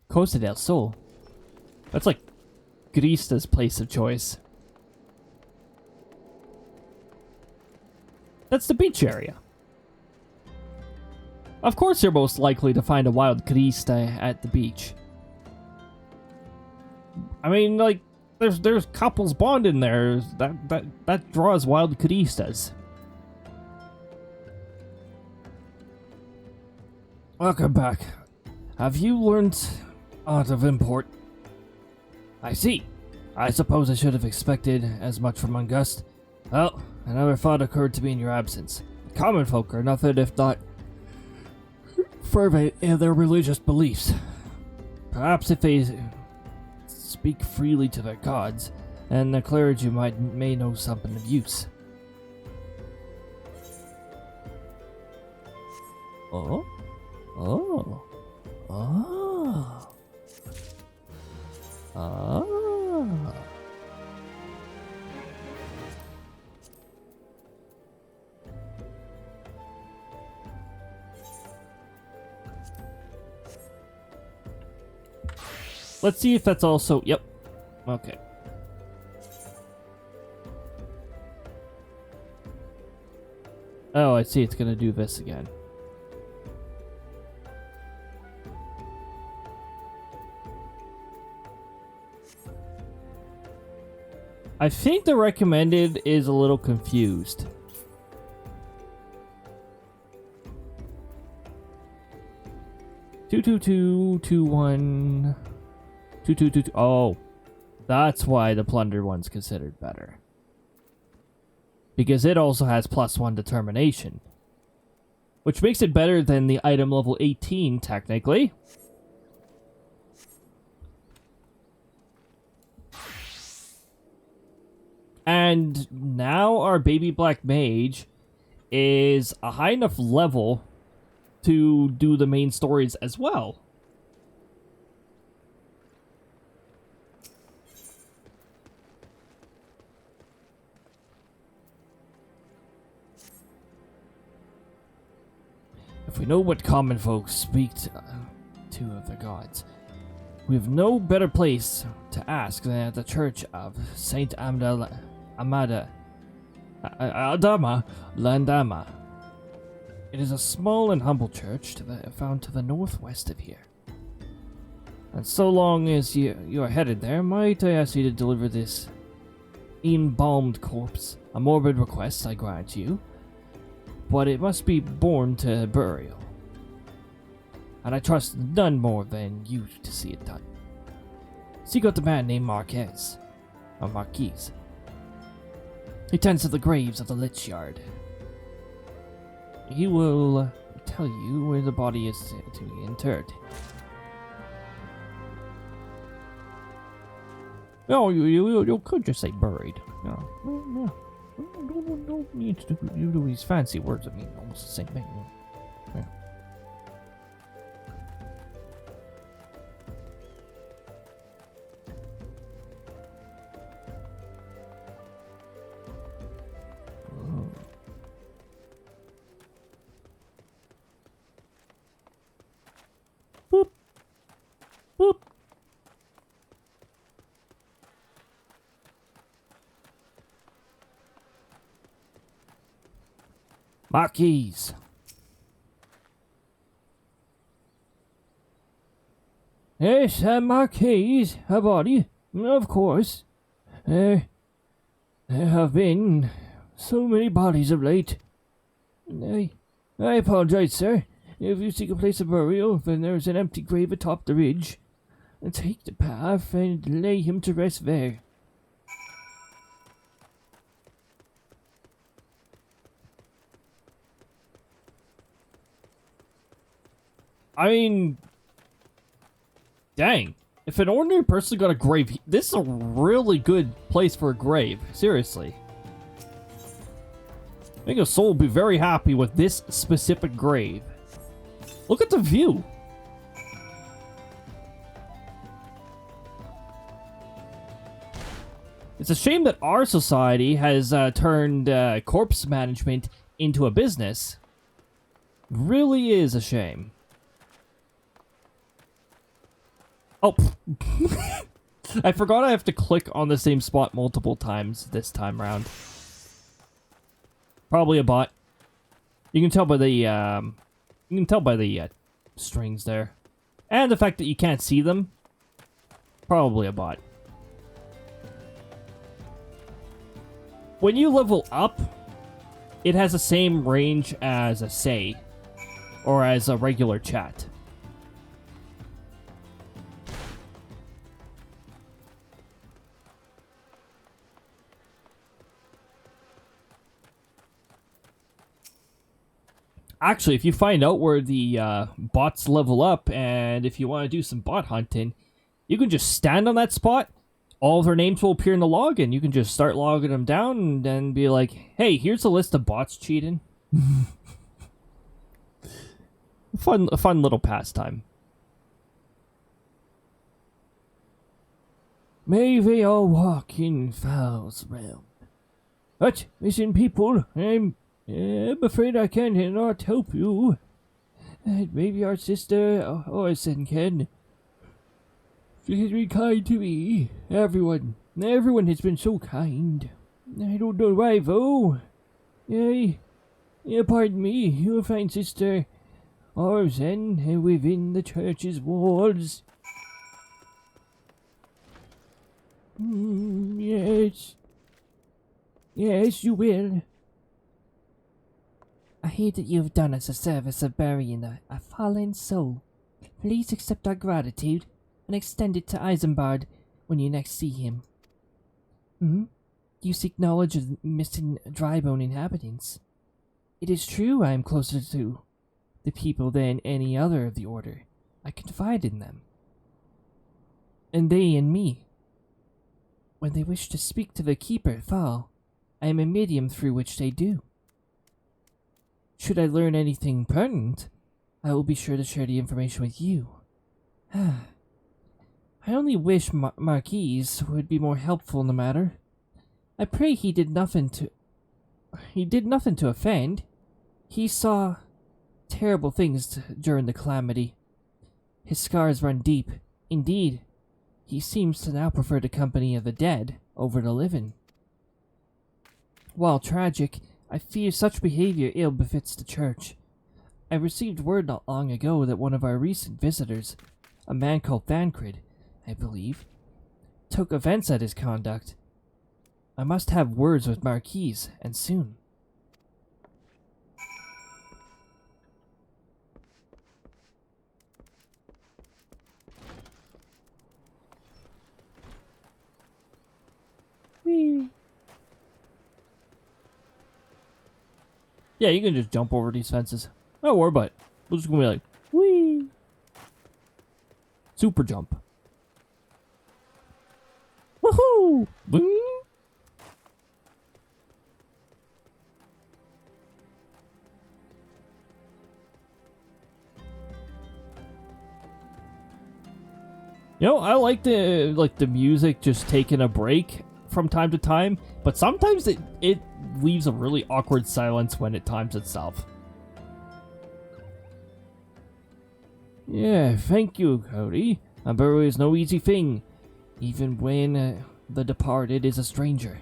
Costa del Sol. That's like Grista's place of choice. That's the beach area. Of course you're most likely to find a wild Grista at the beach. I mean, like, there's couples bonding there. That draws wild Gristas. Welcome back. Have you learned aught of import? I see. I suppose I should have expected as much from Ungust. Well, another thought occurred to me in your absence. Common folk are nothing if not fervent in their religious beliefs. Perhaps if they speak freely to their gods, and the clergy may know something of use. Oh? Oh. Oh. Oh. Let's see if that's also... Yep. Okay. Oh, I see. It's gonna do this again. I think the recommended is a little confused. Two, 2, 1... 2. Oh, that's why the plunder one's considered better. Because it also has +1 determination. Which makes it better than the item level 18, technically. And now our baby black mage is a high enough level to do the main stories as well. If we know what common folks speak to of the gods, we have no better place to ask than at the church of Saint Adama Landama. It is a small and humble church found to the northwest of here. And so long as you are headed there, might I ask you to deliver this embalmed corpse? A morbid request, I grant you, but it must be borne to burial. And I trust none more than you to see it done. Seek out the man named Marquez, or Marquise. He tends to the graves of the Lich Yard. He will tell you where the body is to be interred. Oh, you could just say buried. No, no. Don't need to do these fancy words. I mean, almost the same thing. Yeah. Boop. Boop. Marquise. Yes, Marquise, a body, of course. There have been so many bodies of late. I apologize, sir. If you seek a place of burial, then there's an empty grave atop the ridge. Take the path and lay him to rest there. I mean, dang. If an ordinary person got a grave, this is a really good place for a grave. Seriously. I think a soul will be very happy with this specific grave. Look at the view. It's a shame that our society has turned corpse management into a business. Really is a shame. Oh, I forgot I have to click on the same spot multiple times this time around. Probably a bot. You can tell by the strings there, and the fact that you can't see them. Probably a bot. When you level up, it has the same range as a say, or as a regular chat. Actually, if you find out where the bots level up, and if you want to do some bot hunting, you can just stand on that spot. All of their names will appear in the log, and you can just start logging them down, and then be like, "Hey, here's a list of bots cheating." A fun little pastime. May they all walk in Foul's realm. But, missing people, I'm afraid I cannot help you. Maybe our sister Orson can. She has been kind to me. Everyone has been so kind. I don't know why though. Pardon me, you'll find Sister Orson within the church's walls. Yes. Yes, you will. I hear that you have done us a service of burying a fallen soul. Please accept our gratitude and extend it to Isambard when you next see him. You seek knowledge of missing drybone inhabitants. It is true I am closer to the people than any other of the Order. I confide in them. And they in me. When they wish to speak to the Keeper, Thal, I am a medium through which they do. Should I learn anything pertinent, I will be sure to share the information with you. I only wish Marquise would be more helpful in the matter. I pray he did nothing to offend. He saw terrible things during the calamity. His scars run deep. Indeed, he seems to now prefer the company of the dead over the living. While tragic, I fear such behavior ill befits the church. I received word not long ago that one of our recent visitors, a man called Thancred, I believe, took offense at his conduct. I must have words with Marquise, and soon. Whee. Yeah, you can just jump over these fences. Don't worry about it. We're just gonna be like, whee! Super jump. Woohoo! Whee! You know, I like the music just taking a break from time to time, but sometimes it leaves a really awkward silence when it times itself. Yeah, thank you, Cody. A burial is no easy thing, even when the departed is a stranger.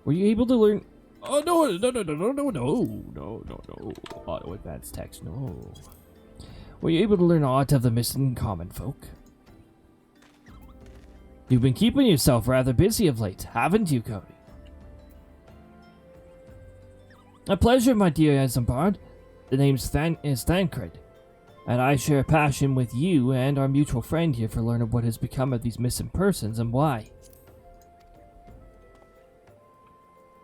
Were you able to learn... Oh, no. Auto advanced text, no. Were you able to learn aught of the missing common folk? You've been keeping yourself rather busy of late, haven't you, Cody? A pleasure, my dear Isambard. The name's Thancred, and I share a passion with you and our mutual friend here for learning what has become of these missing persons and why.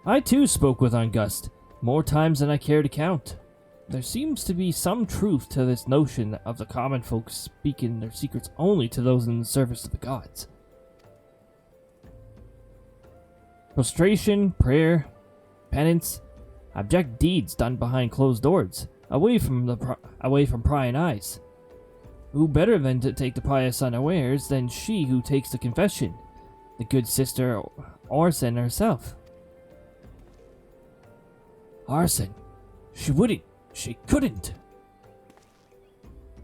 I too spoke with August, more times than I care to count. There seems to be some truth to this notion of the common folk speaking their secrets only to those in the service of the gods. Prostration, prayer, penance, abject deeds done behind closed doors, away from prying eyes. Who better than to take the pious unawares than she who takes the confession, the good sister Orson herself? Arson, she wouldn't, she couldn't.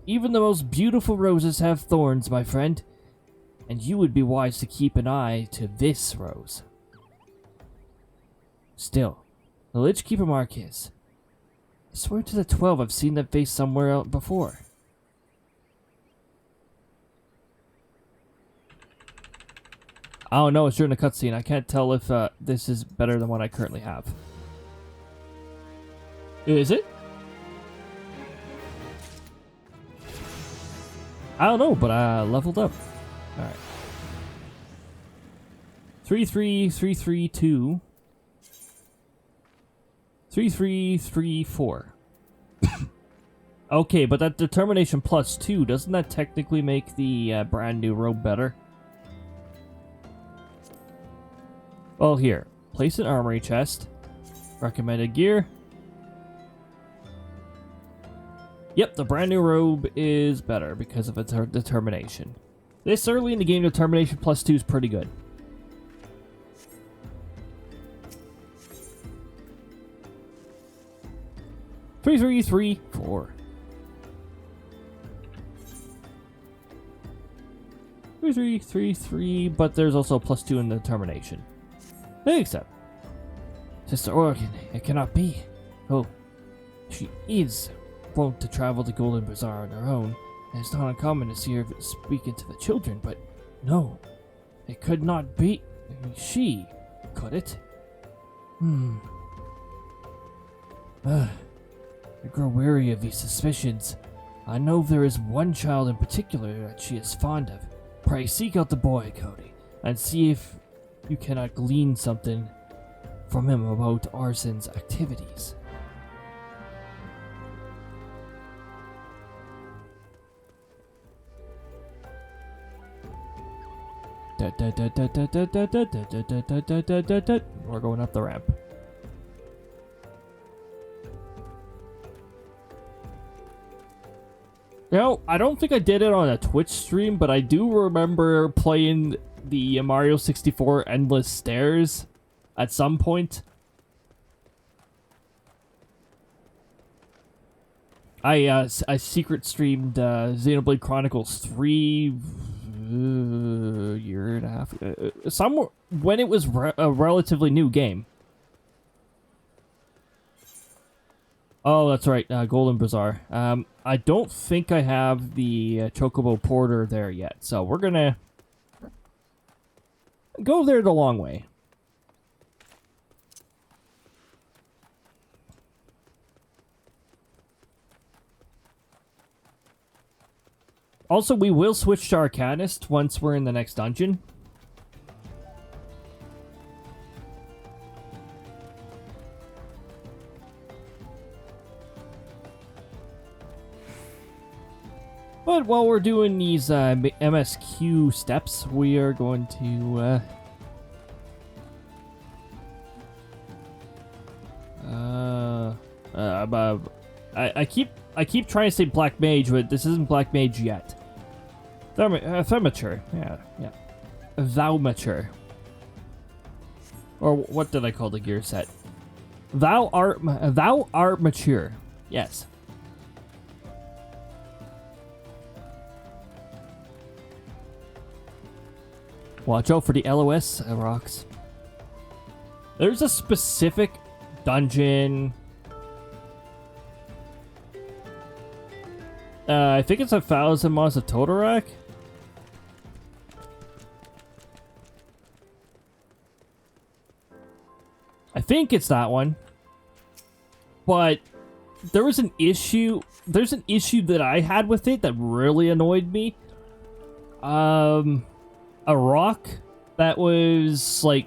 Even the most beautiful roses have thorns, my friend, and you would be wise to keep an eye to this rose. Still, the Lich Keeper Marquez. I swear to the 12 I've seen that face somewhere else before. I don't know, it's during the cutscene. I can't tell if this is better than what I currently have. Is it? I don't know, but I leveled up. Alright. 33332. 3334. Okay, but that determination +2, doesn't that technically make the brand new robe better? Well, here. Place an armory chest. Recommended gear. Yep, the brand new robe is better because of its determination. This early in the game, determination +2 is pretty good. Three, 4. 3, but there's also +2 in the determination. Except, Sister Oregon, it cannot be. Oh, she is wont to travel to Golden Bazaar on her own, and it's not uncommon to see her speaking to the children, but no, it could not be she, could it? I grow weary of these suspicions. I know there is one child in particular that she is fond of. Pray seek out the boy, Cody, and see if you cannot glean something from him about Arson's activities. We're going up the ramp. You know, I don't think I did it on a Twitch stream, but I do remember playing the Mario 64 Endless Stairs at some point. I secret streamed Xenoblade Chronicles 3 year and a half somewhere when it was a relatively new game. Oh, that's right, Golden Bazaar. I don't think I have the Chocobo Porter there yet, so we're gonna go there the long way. Also, we will switch to Arcanist once we're in the next dungeon. But while we're doing these MSQ steps, we are going to I keep trying to say Black Mage, but this isn't Black Mage yet. Thaumaturge, yeah. Thaumaturge. Or what did I call the gear set? Thou art mature. Yes. Watch out for the LOS rocks. There's a specific dungeon. I think it's 1,000 miles of Totorak. I think it's that one. But there was an issue. There's an issue that I had with it that really annoyed me. A rock that was like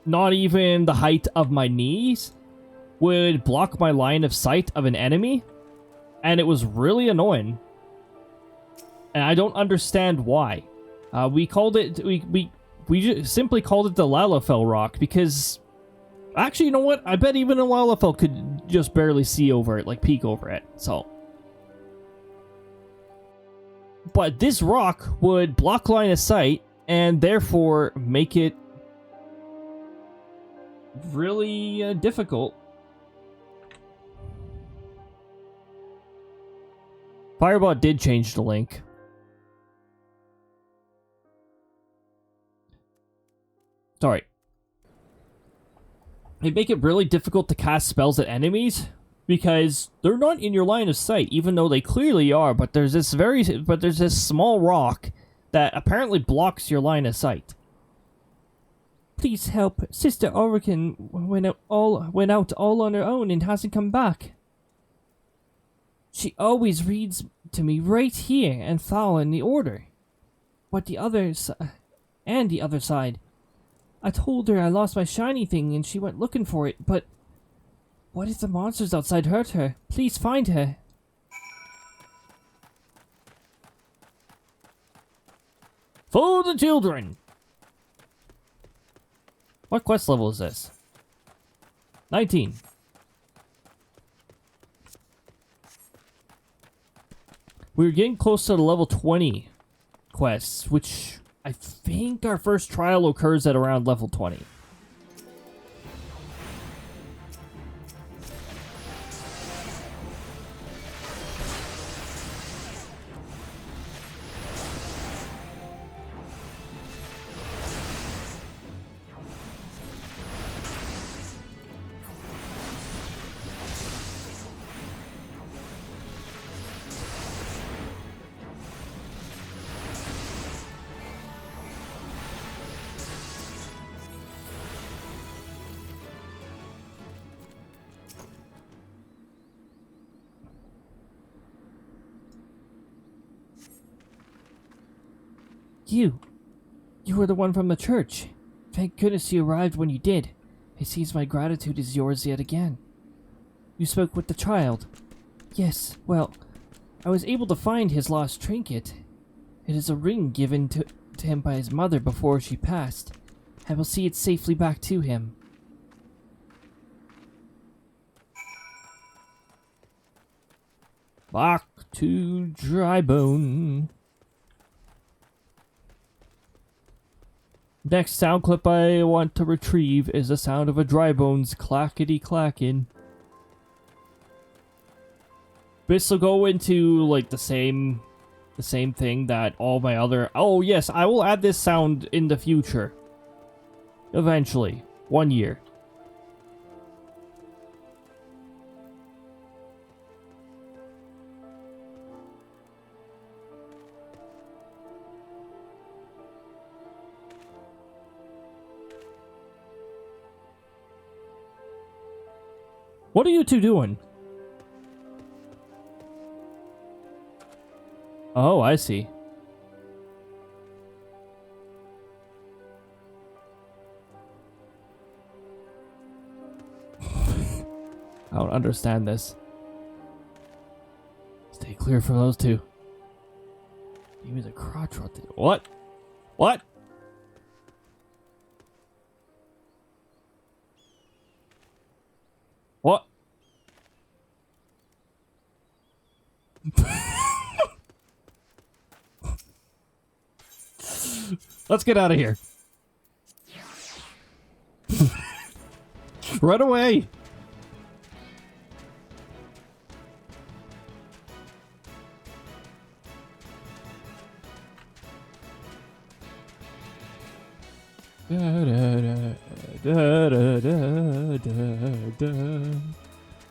not even the height of my knees would block my line of sight of an enemy, and it was really annoying. And I don't understand why. We called it we just simply called it the Lalafell rock because actually, you know what? I bet even a Lalafell could just barely see over it, like peek over it. So, but this rock would block line of sight and therefore make it really difficult. Firebot did change the link. Sorry. They make it really difficult to cast spells at enemies because they're not in your line of sight, even though they clearly are. But there's this small rock that apparently blocks your line of sight. Please help. Sister Orican went out all on her own and hasn't come back. She always reads to me right here and Thal in the order. But the other side. I told her I lost my shiny thing and she went looking for it, but what if the monsters outside hurt her? Please find her. For the children! What quest level is this? 19. We're getting close to the level 20 quests, which I think our first trial occurs at around level 20. You were the one from the church. Thank goodness you arrived when you did. It seems my gratitude is yours yet again. You spoke with the child. Yes, well, I was able to find his lost trinket. It is a ring given to him by his mother before she passed. I will see it safely back to him. Back to Drybone. Next sound clip I want to retrieve is the sound of a Drybones clackety-clacking. This will go into like the same thing that all my other... Oh yes, I will add this sound in the future. Eventually. 1 year. What are you two doing? Oh, I see. I don't understand this. Stay clear from those two. Give me the crotch rot. What? What? What? Let's get out of here. Run away. Da, da, da, da, da.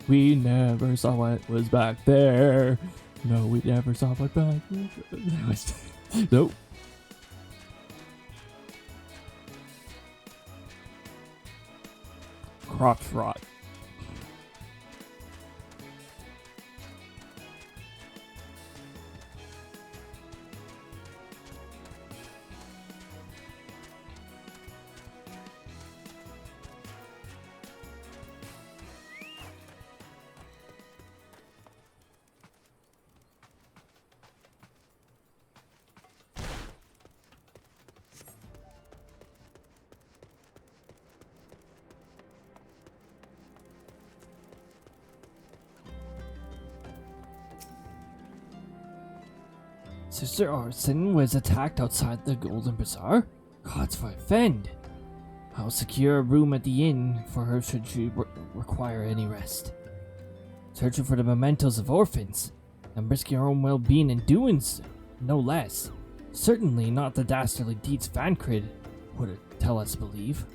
We never saw what was back there. No, we never saw what back there. Nope. Crotch rot. Sister Arson was attacked outside the Golden Bazaar? Gods forfend! I'll secure a room at the inn for her should she require any rest. Searching for the mementos of orphans, and risking her own well-being in doing so, no less. Certainly not the dastardly deeds Vancrid would tell us believe.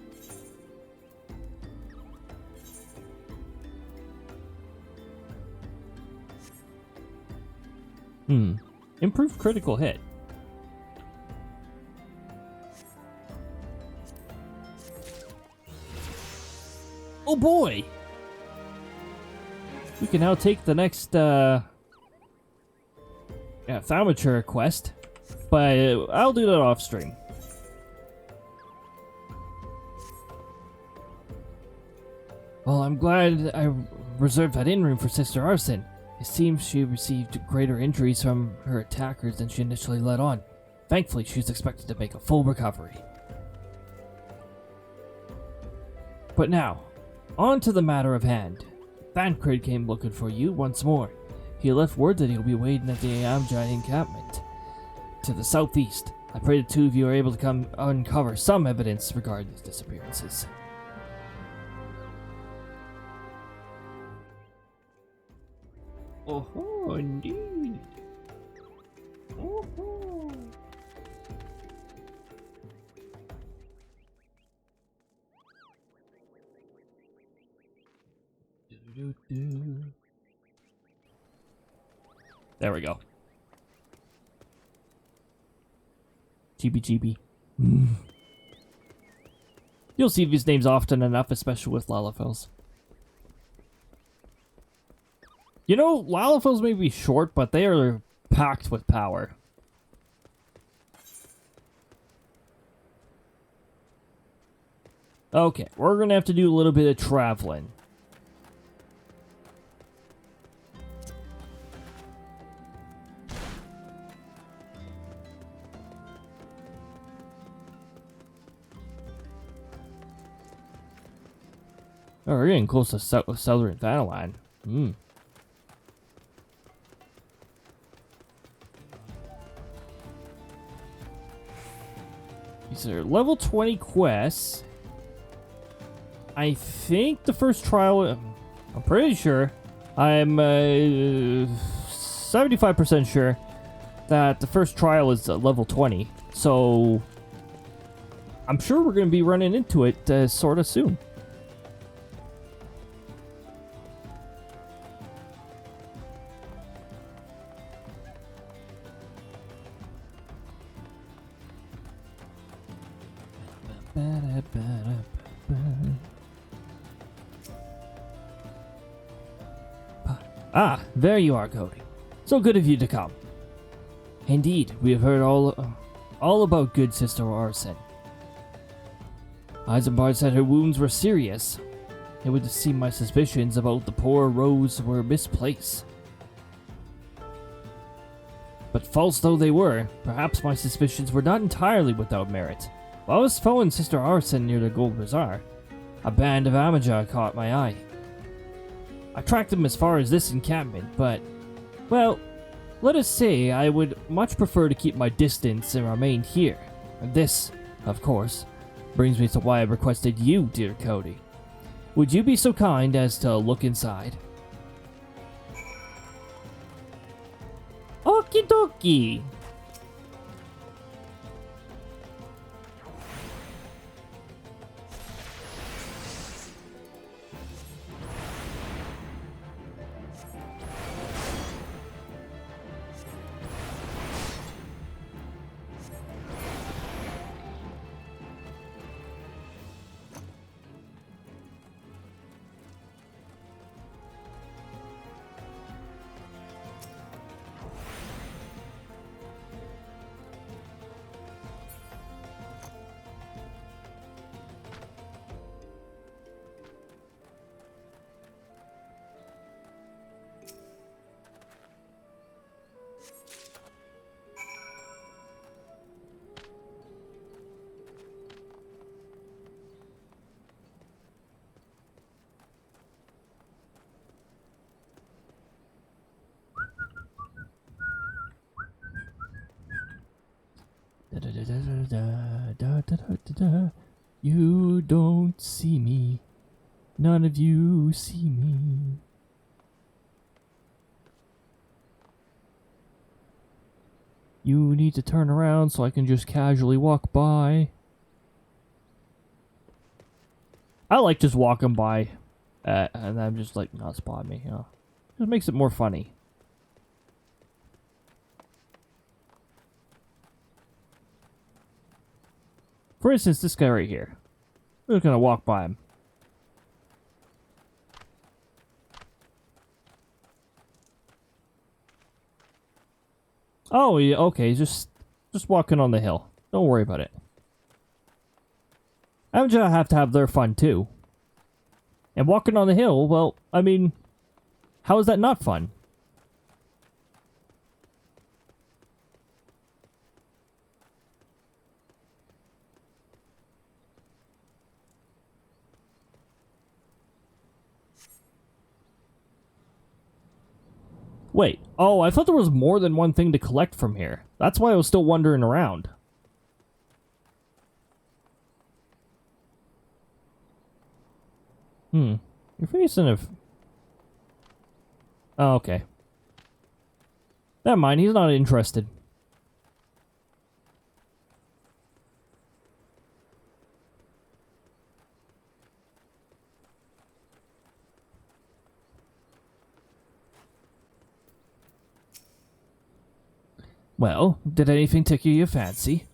Improved critical hit. Oh boy! We can now take the next, Thaumaturge quest, but I'll do that off stream. Well, I'm glad I reserved that inn room for Sister Arson. It seems she received greater injuries from her attackers than she initially let on. Thankfully, she's expected to make a full recovery. But now, on to the matter of hand. Vancrid came looking for you once more. He left word that he'll be waiting at the Amjad encampment to the southeast. I pray the two of you are able to come uncover some evidence regarding these disappearances. Oh, indeed. Oh. There we go. GB. You'll see these names often enough, especially with Lalafels. You know, Lalafels may be short, but they are packed with power. Okay, we're gonna have to do a little bit of traveling. Oh, we're getting close to Southern Thanalan. These are level 20 quests. I think the first trial, I'm pretty sure, I'm 75% sure that the first trial is level 20. So I'm sure we're going to be running into it sort of soon. Ah, there you are, Cody. So good of you to come. Indeed, we have heard all about good Sister Arson. Eisenbart said her wounds were serious. It would seem my suspicions about the poor Rose were misplaced. But false though they were, perhaps my suspicions were not entirely without merit. While I was following Sister Arson near the Gold Bazaar, a band of Amajah caught my eye. I tracked them as far as this encampment, but, well, let us say I would much prefer to keep my distance and remain here. And this, of course, brings me to why I requested you, dear Cody. Would you be so kind as to look inside? Okie dokie! You don't see me. None of you see me. You need to turn around so I can just casually walk by. I like just walking by, and I'm just like, not spot me, you know. Just makes it more funny. For instance, this guy right here. We're just gonna walk by him. Oh, yeah, okay, just walking on the hill. Don't worry about it. Amaja have to have their fun too. And walking on the hill, well, I mean, how is that not fun? Wait, oh, I thought there was more than one thing to collect from here. That's why I was still wandering around. You're facing a... Oh, okay. Never mind, he's not interested. Well, did anything tickle your fancy?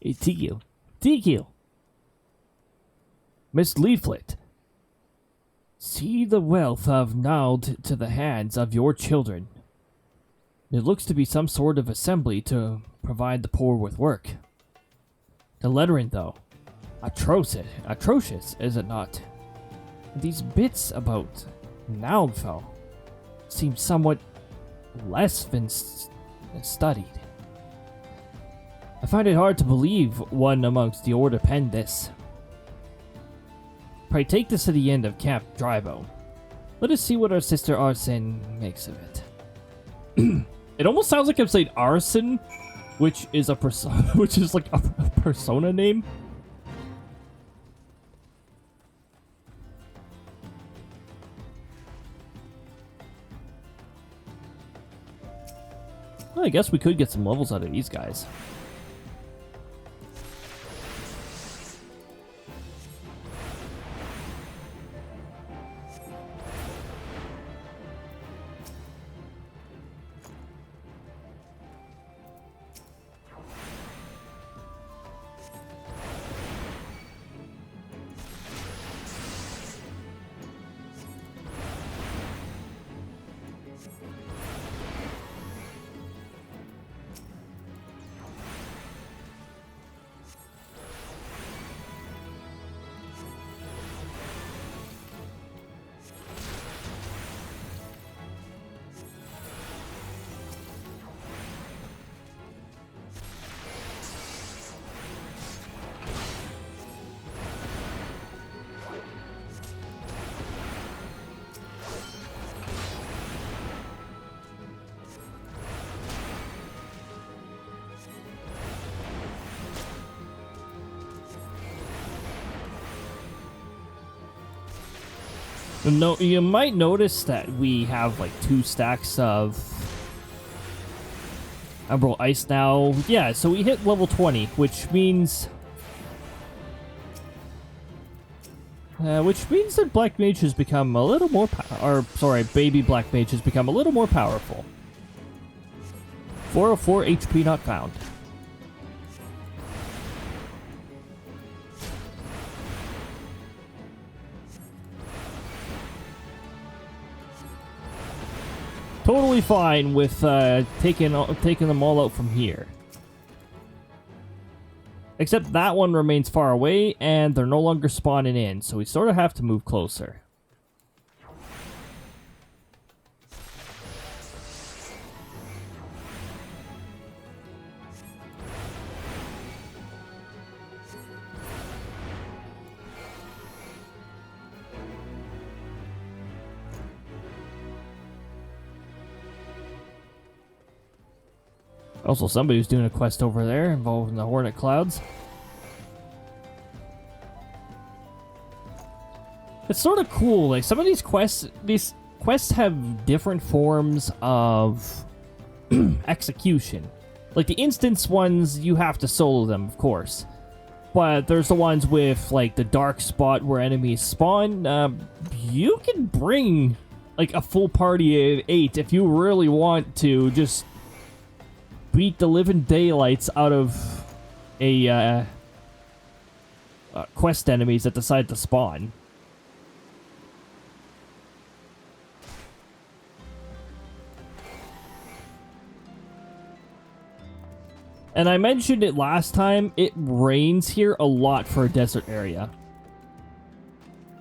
Tickle. Miss Leaflet, see the wealth I've gnawed to the hands of your children. It looks to be some sort of assembly to provide the poor with work. The lettering, though, atrocious, is it not? These bits about Naugfell seem somewhat less than studied. I find it hard to believe one amongst the Order penned this. Pray take this to the end of Camp Drybone. Let us see what our sister Arson makes of it. It almost sounds like I'm saying arson, which is a persona, which is like a persona name. Well, I guess we could get some levels out of these guys. No, you might notice that we have like 2 stacks of Emerald Ice now. Yeah, so we hit level 20, which means that Black Mage has become a little more baby Black Mage has become a little more powerful. 404 HP not found. Totally fine with taking them all out from here. Except that one remains far away, and they're no longer spawning in, so we sort of have to move closer. Also, somebody who's doing a quest over there involving the Hornet Clouds. It's sort of cool. Like, some of these quests have different forms of execution. Like, the instance ones, you have to solo them, of course. But there's the ones with, like, the dark spot where enemies spawn. You can bring, like, a full party of 8 if you really want to just beat the living daylights out of a quest enemies that decide to spawn. And I mentioned it last time, it rains here a lot for a desert area.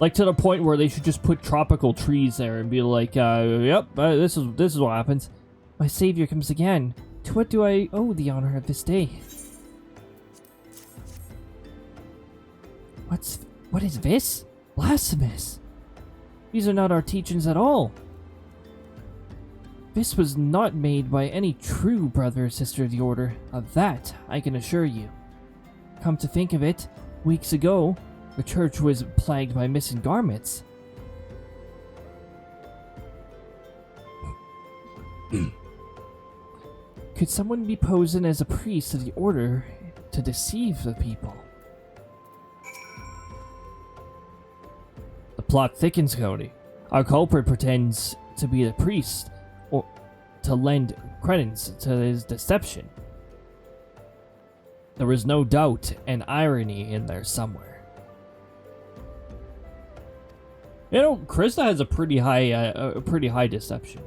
Like, to the point where they should just put tropical trees there and be like, yep, this is what happens. My savior comes again. To what do I owe the honor of this day? What is this? Blasphemous. These are not our teachings at all. This was not made by any true brother or sister of the Order. Of that, I can assure you. Come to think of it, weeks ago, the church was plagued by missing garments. Could someone be posing as a priest of the Order to deceive the people? The plot thickens, Cody. Our culprit pretends to be the priest, or to lend credence to his deception. There is no doubt and irony in there somewhere. You know, Krista has a pretty high deception.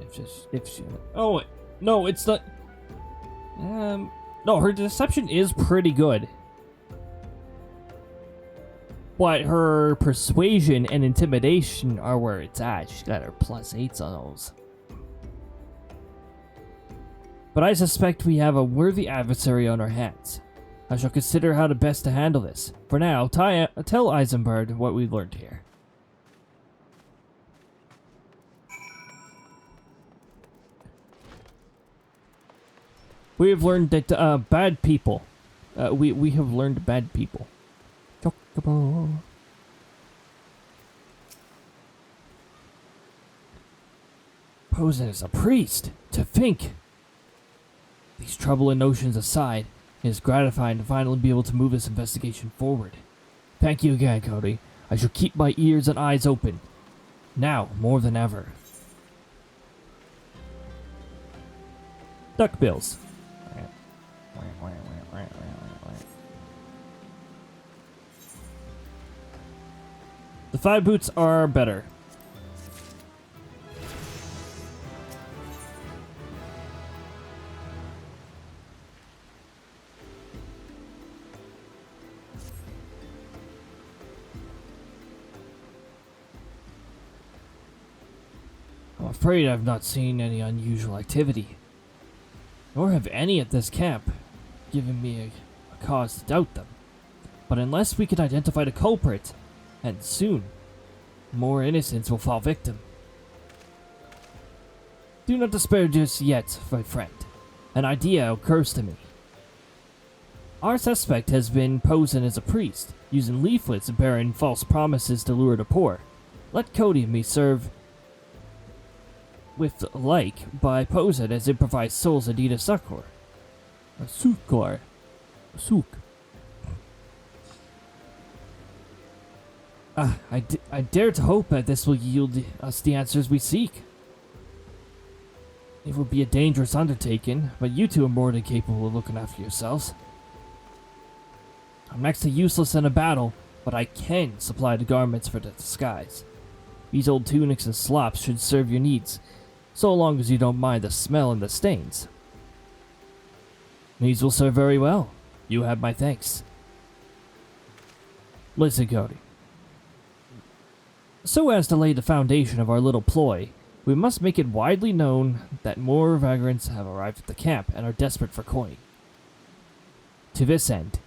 If she. Oh no, it's not. No, her deception is pretty good. But her persuasion and intimidation are where it's at. She's got her +8s on those. But I suspect we have a worthy adversary on our hands. I shall consider how to best to handle this. For now, tell Eisenberg what we learned here. We have learned that bad people. We have learned bad people. Chocobo. Posing as a priest. To think. These troubling notions aside, it is gratifying to finally be able to move this investigation forward. Thank you again, Cody. I shall keep my ears and eyes open. Now, more than ever. Duckbills. The 5 boots are better. I'm afraid I've not seen any unusual activity, nor have any at this camp given me a cause to doubt them. But unless we can identify the culprit, and soon, more innocents will fall victim. Do not despair just yet, my friend. An idea occurs to me. Our suspect has been posing as a priest, using leaflets bearing false promises to lure the poor. Let Cody and me serve with like by posing as improvised souls in need of succor. A succor. A souk. I dare to hope that this will yield us the answers we seek. It will be a dangerous undertaking, but you two are more than capable of looking after yourselves. I'm next to useless in a battle, but I can supply the garments for the disguise. These old tunics and slops should serve your needs, so long as you don't mind the smell and the stains. These will serve very well. You have my thanks. Listen, Cody. So as to lay the foundation of our little ploy, we must make it widely known that more vagrants have arrived at the camp and are desperate for coin. To this end,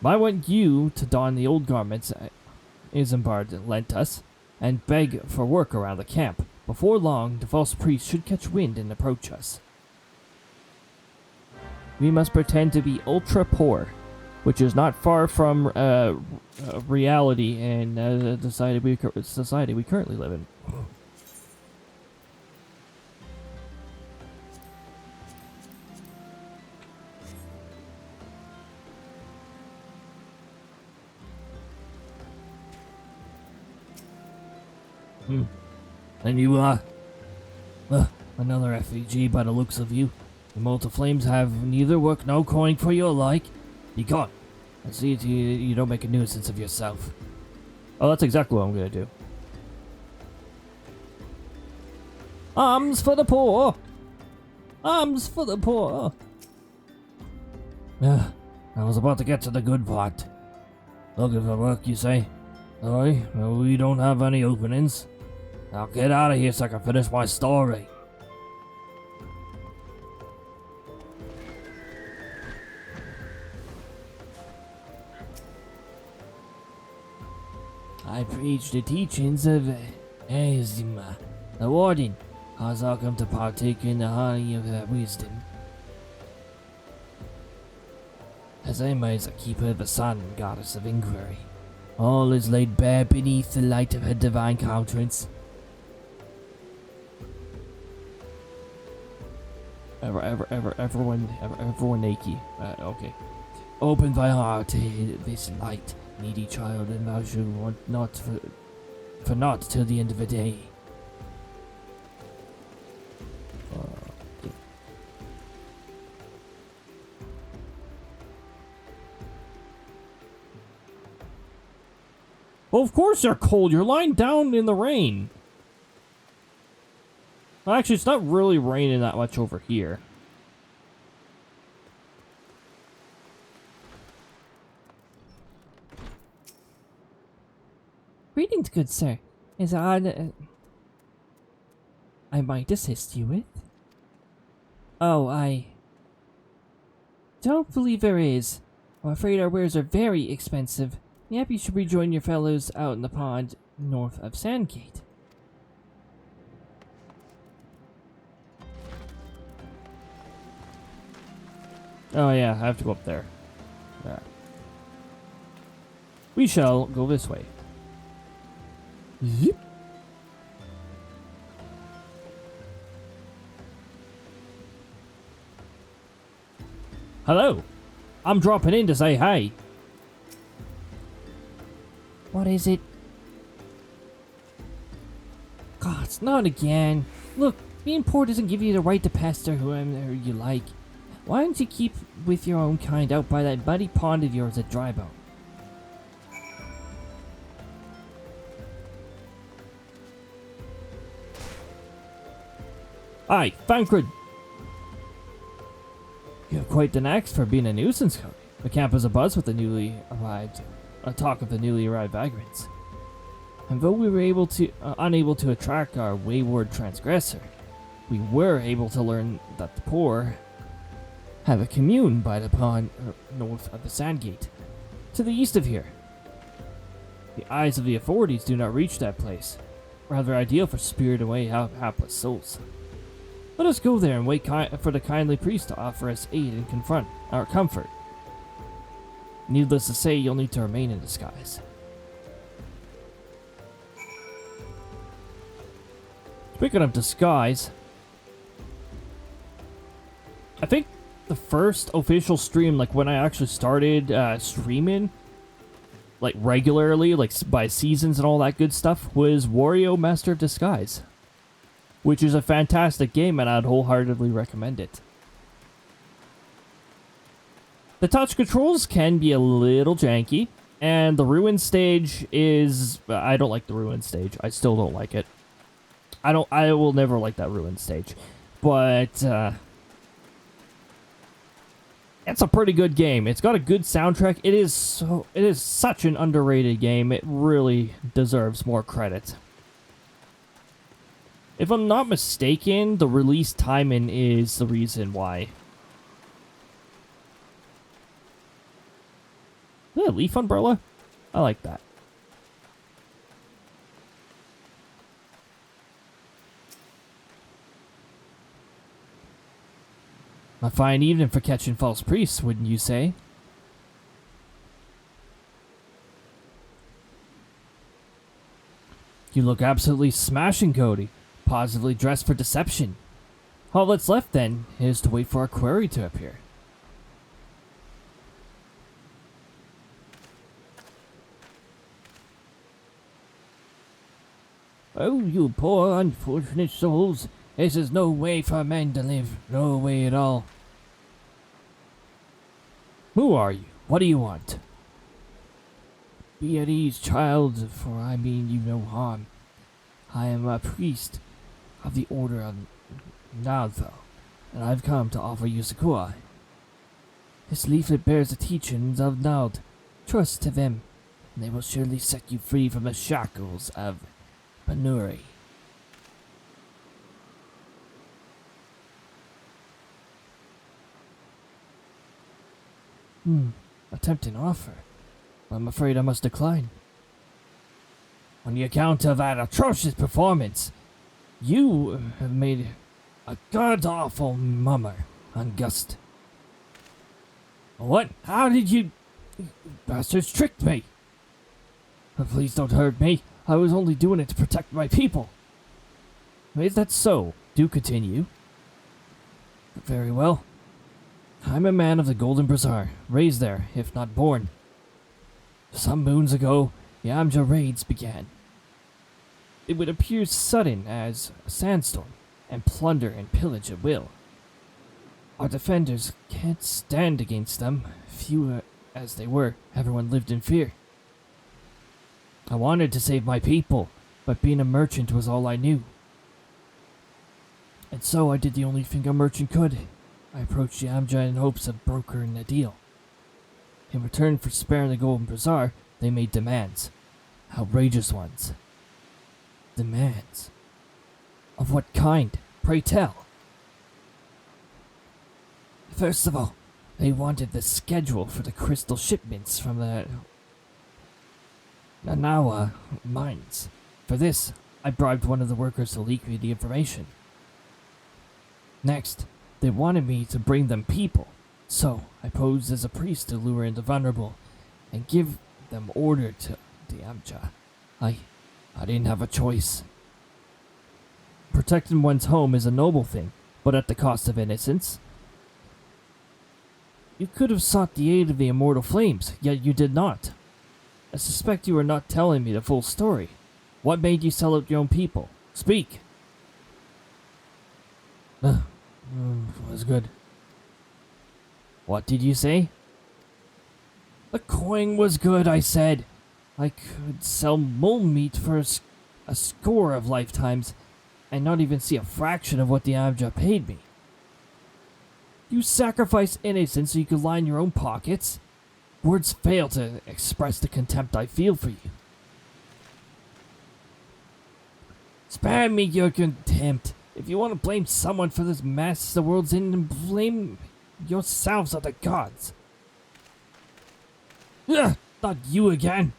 I want you to don the old garments Isambard lent us and beg for work around the camp. Before long, the false priest should catch wind and approach us. we must pretend to be ultra poor, which is not far from reality in the society we currently live in. And you are another FEG by the looks of you. The Molten Flames have neither work nor coin for your like. Be gone. And see to you don't make a nuisance of yourself. Oh, that's exactly what I'm gonna do. Arms for the poor! Arms for the poor! I was about to get to the good part. Looking for work, you say? Sorry, we don't have any openings. Now get out of here so I can finish my story. I preach the teachings of Eorzea, the warden, has I come to partake in the honey of her wisdom. Eorzea is a keeper of the sun, goddess of inquiry. All is laid bare beneath the light of her divine countenance. Everyone, Nakey. Okay. Open thy heart to this light, needy child, and thou shalt want not for naught till the end of the day. Well, of course you're cold. You're lying down in the rain. Well, actually, it's not really raining that much over here. Greetings, good sir. Is I might assist you with? Oh, I don't believe there is. I'm afraid our wares are very expensive. Yep, you should rejoin your fellows out in the pond north of Sandgate. Oh yeah, I have to go up there. There. We shall go this way. Zip. Hello. I'm dropping in to say hey. What is it? God, it's not again. Look, being poor doesn't give you the right to pester whoever you like. Why don't you keep with your own kind out by that muddy pond of yours at Drybone? Aye, Thancred. You have quite the knack for being a nuisance, Cody. The camp is abuzz with the newly arrived, talk of the newly arrived vagrants. And though we were unable to attract our wayward transgressor, we were able to learn that the poor have a commune by the pond north of the Sandgate, to the east of here. The eyes of the authorities do not reach that place, rather ideal for spirited away hapless souls. Let us go there and wait for the kindly priest to offer us aid and confront our comfort. Needless to say, you'll need to remain in disguise. Speaking of disguise, I think the first official stream, like when I actually started streaming, like regularly, like by seasons and all that good stuff, was Wario Master of Disguise, which is a fantastic game and I'd wholeheartedly recommend it. The touch controls can be a little janky, and the ruin stage is... I don't like the ruin stage. I still don't like it. I will never like that ruin stage. But, it's a pretty good game. It's got a good soundtrack. It is such an underrated game. It really deserves more credit. If I'm not mistaken, the release timing is the reason why. Yeah, leaf umbrella? I like that. A fine evening for catching false priests, wouldn't you say? You look absolutely smashing, Cody. Positively dressed for deception. All that's left, then, is to wait for our query to appear. Oh, you poor unfortunate souls. This is no way for men to live. No way at all. Who are you? What do you want? Be at ease, child, for I mean you no harm. I am a priest of the Order of Nautho, and I've come to offer you succor. This leaflet bears the teachings of Naud. Trust to them, and they will surely set you free from the shackles of Panuri. A tempting offer, but I'm afraid I must decline. On the account of that atrocious performance, you have made a god-awful mummer, Ungust. What? How did you bastards tricked me? Oh, please don't hurt me. I was only doing it to protect my people. Is that so? Do continue. Very well. I'm a man of the Golden Bazaar, raised there, if not born. Some moons ago, the Amja raids began. It would appear sudden as a sandstorm, and plunder and pillage at will. Our defenders can't stand against them. Few as they were, everyone lived in fear. I wanted to save my people, but being a merchant was all I knew. And so I did the only thing a merchant could. I approached the Amja in hopes of brokering a deal. In return for sparing the Golden Bazaar, they made demands. Outrageous ones. Demands? Of what kind? Pray tell. First of all, they wanted the schedule for the crystal shipments from the Nanawa mines. For this, I bribed one of the workers to leak me the information. Next, they wanted me to bring them people, so I posed as a priest to lure in the vulnerable and give them order to the Amja. I didn't have a choice. Protecting one's home is a noble thing, but at the cost of innocence. You could have sought the aid of the immortal flames, yet you did not. I suspect you are not telling me the full story. What made you sell out your own people? Speak! Was good. What did you say? The coin was good, I said. I could sell mole meat for a score of lifetimes and not even see a fraction of what the Amja paid me. You sacrificed innocence so you could line your own pockets? Words fail to express the contempt I feel for you. Spare me your contempt. If you want to blame someone for this mess the world's in, then blame yourselves or the gods. Ugh, not you again.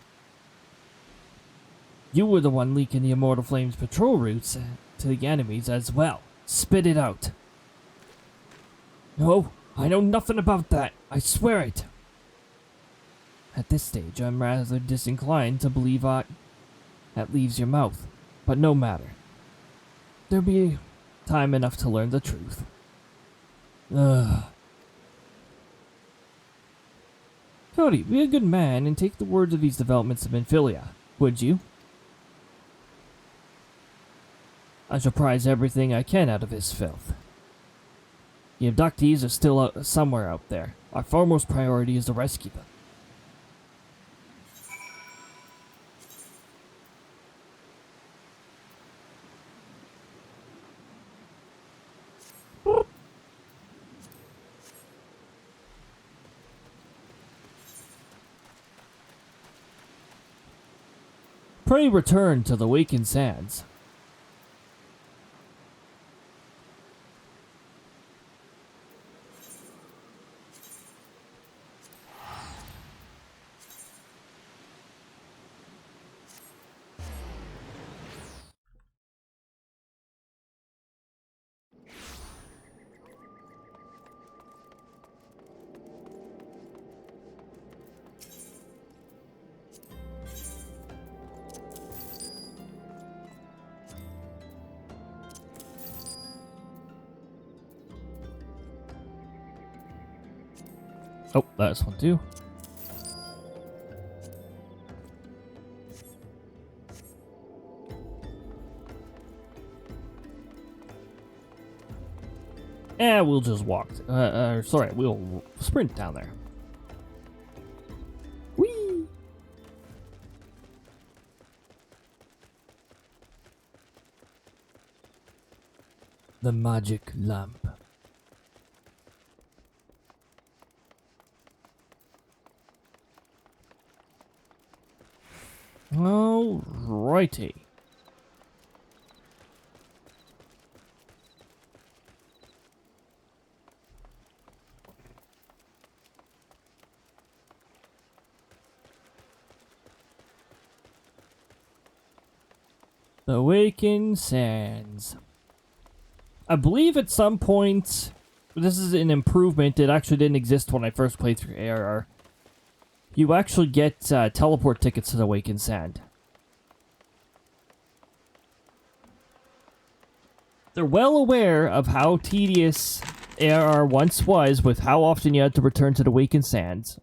You were the one leaking the Immortal Flames patrol routes to the enemies as well. Spit it out. No, I know nothing about that. I swear it. At this stage, I'm rather disinclined to believe that leaves your mouth, but no matter. There'll be time enough to learn the truth. Ugh. Cody, be a good man and take the words of these developments of Minfilia, would you? I shall prize everything I can out of this filth. The abductees are still somewhere out there. Our foremost priority is to rescue them. Pray return to the Wakened Sands. That's one too. We'll just walk. Sorry, we'll sprint down there. Whee! The magic lamp. Alrighty. The Awakened Sands. I believe at some point, this is an improvement. It actually didn't exist when I first played through ARR. You actually get teleport tickets to the Awakened Sand. They're well aware of how tedious ARR once was with how often you had to return to the Awakened Sands.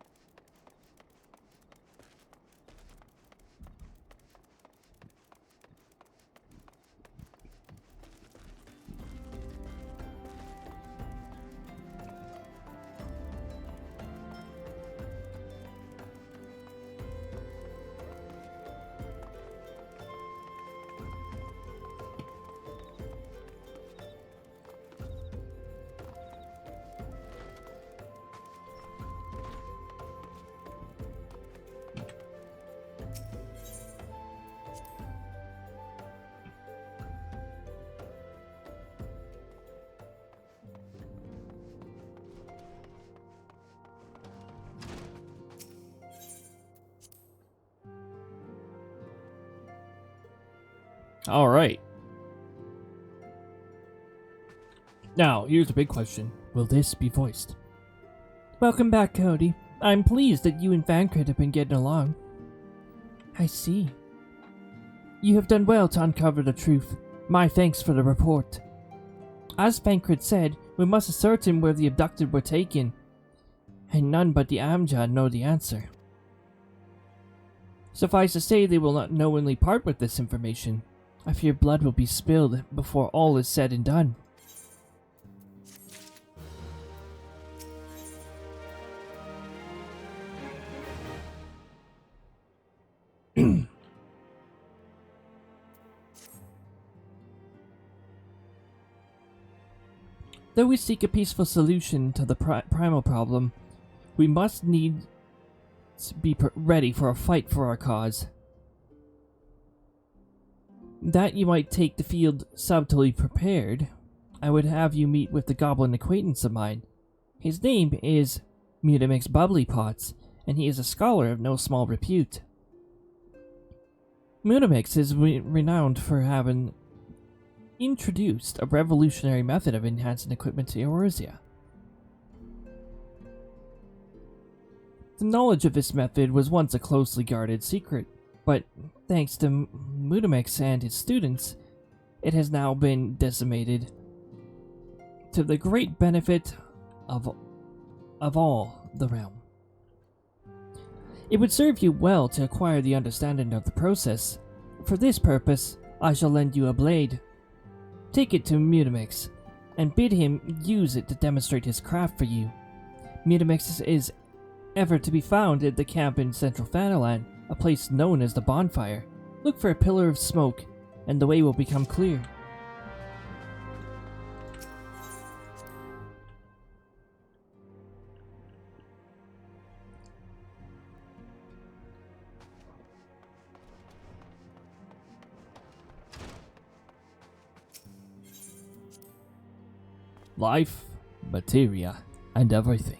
Alright. Now, here's the big question. Will this be voiced? Welcome back, Cody. I'm pleased that you and Vancred have been getting along. I see. You have done well to uncover the truth. My thanks for the report. As Vancred said, we must ascertain where the abducted were taken, and none but the Amjad know the answer. Suffice to say, they will not knowingly part with this information. I fear blood will be spilled before all is said and done. Though we seek a peaceful solution to the primal problem, we must need to be ready for a fight for our cause. That you might take the field subtly prepared, I would have you meet with the goblin acquaintance of mine. His name is Mutamix Bubblypots, and he is a scholar of no small repute. Mutamix is renowned for having introduced a revolutionary method of enhancing equipment to Eorzea. The knowledge of this method was once a closely guarded secret, but thanks to Mutamix and his students, it has now been decimated to the great benefit of all the realm. It would serve you well to acquire the understanding of the process. For this purpose, I shall lend you a blade. Take it to Mutamix, and bid him use it to demonstrate his craft for you. Mutamix is ever to be found at the camp in Central Fanaland, a place known as the Bonfire. Look for a pillar of smoke, and the way will become clear. Life, materia, and everything.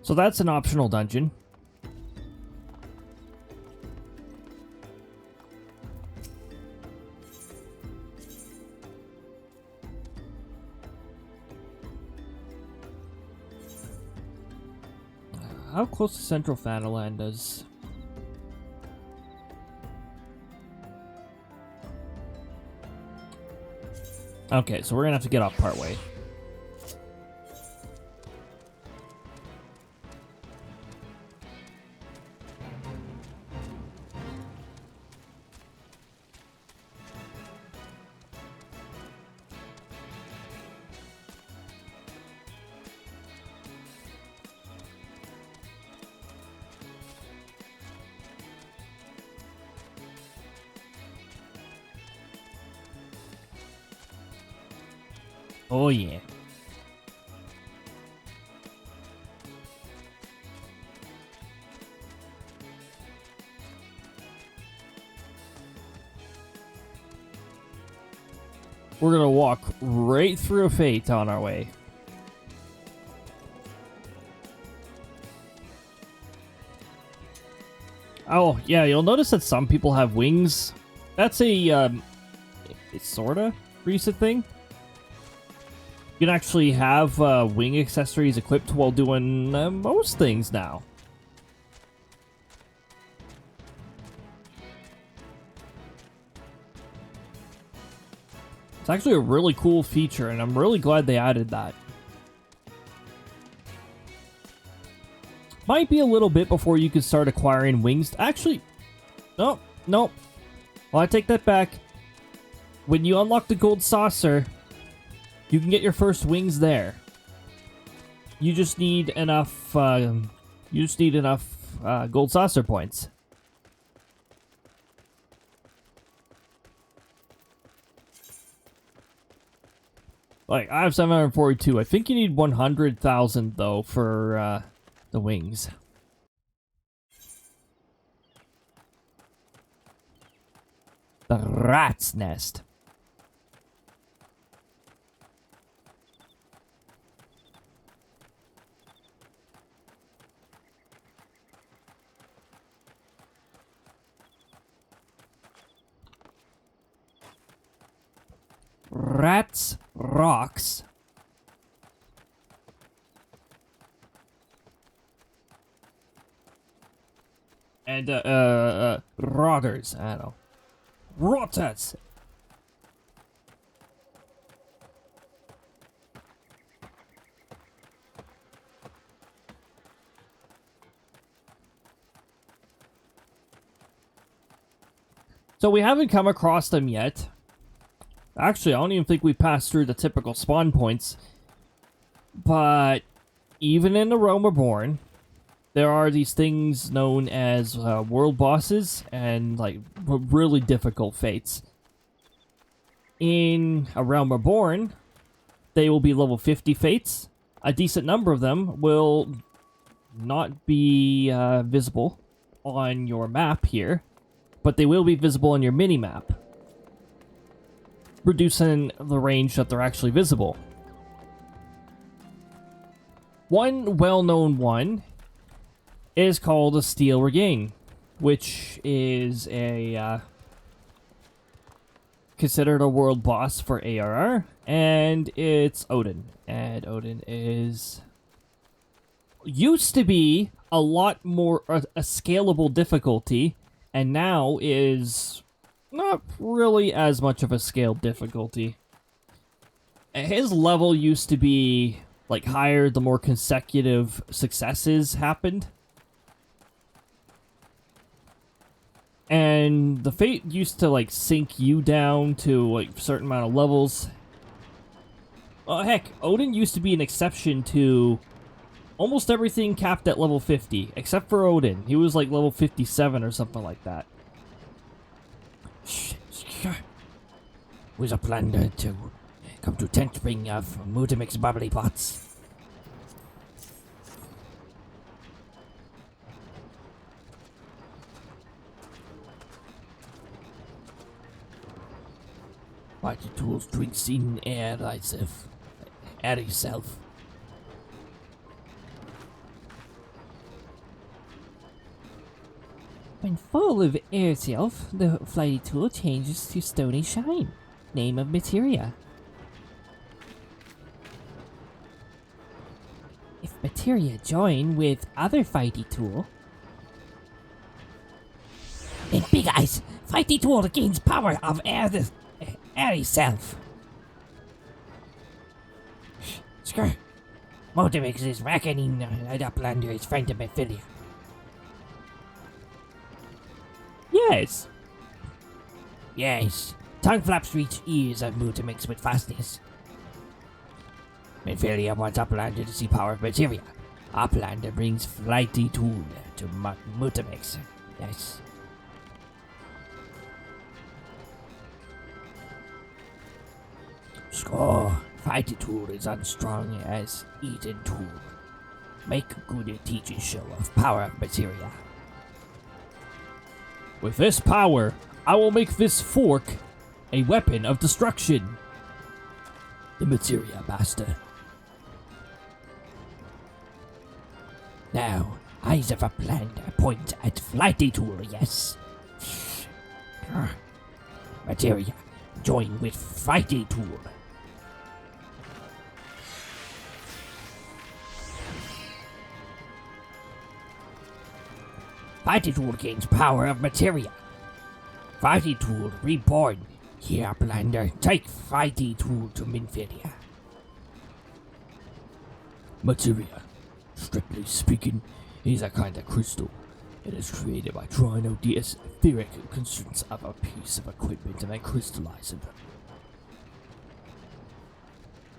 So that's an optional dungeon. How close to Central Fanaland is... Okay, so we're gonna have to get off partway. Oh yeah. We're gonna walk right through a fate on our way. Oh, yeah, you'll notice that some people have wings. That's a, it's sorta recent thing. You can actually have wing accessories equipped while doing most things now. It's actually a really cool feature, and I'm really glad they added that. Might be a little bit before you can start acquiring wings. Actually, no. Well, I take that back. When you unlock the gold saucer, you can get your first wings there. You just need enough. Gold saucer points. Like, I have 742. I think you need 100,000 though for the wings. The rat's nest. Rats, rocks. And, rotters, I don't know. Rotters! So we haven't come across them yet. Actually, I don't even think we passed through the typical spawn points. But even in the Realm Reborn, there are these things known as world bosses and like really difficult fates. In a Realm Reborn, they will be level 50 fates. A decent number of them will not be visible on your map here, but they will be visible on your mini-map, reducing the range that they're actually visible. One well-known one is called a Steel Regain, which is a considered a world boss for ARR, and it's Odin. And Odin used to be a lot more a scalable difficulty, and now is not really as much of a scaled difficulty. His level used to be like higher the more consecutive successes happened. And the fate used to like sink you down to like a certain amount of levels. Well, heck, Odin used to be an exception to almost everything capped at level 50, except for Odin. He was like level 57 or something like that. Was a plan to come to tent bring of Mutimix bubbly pots. Mighty tools drinks in air thyself. Air yourself. When full of air itself, the flighty tool changes to stony shine. Name of materia. If materia join with other fighty tool, In big eyes, fighty tool gains power of air itself. Skrr. Motivix is reckoning Uplander is friend of Mephilia. Yes. Yes, tongue flaps reach ears of Mutamix with fastness. Mephilia wants Uplander to see power of materia. Uplander brings flighty tool to Mutamix. Yes. Score. Fighty tool is unstrung as eaten tool. Make good teaching show of power of materia. With this power, I will make this fork a weapon of destruction. The materia master. Now, eyes of Uplander point at flighty tool, yes. Materia, join with fighty tool. Fighty tool gains power of materia. Fighty tool reborn. Here, Uplander, take fighty tool to Minfilia. materia, strictly speaking, is a kind of crystal. It is created by drawing out the etheric constraints of a piece of equipment and then crystallizing them.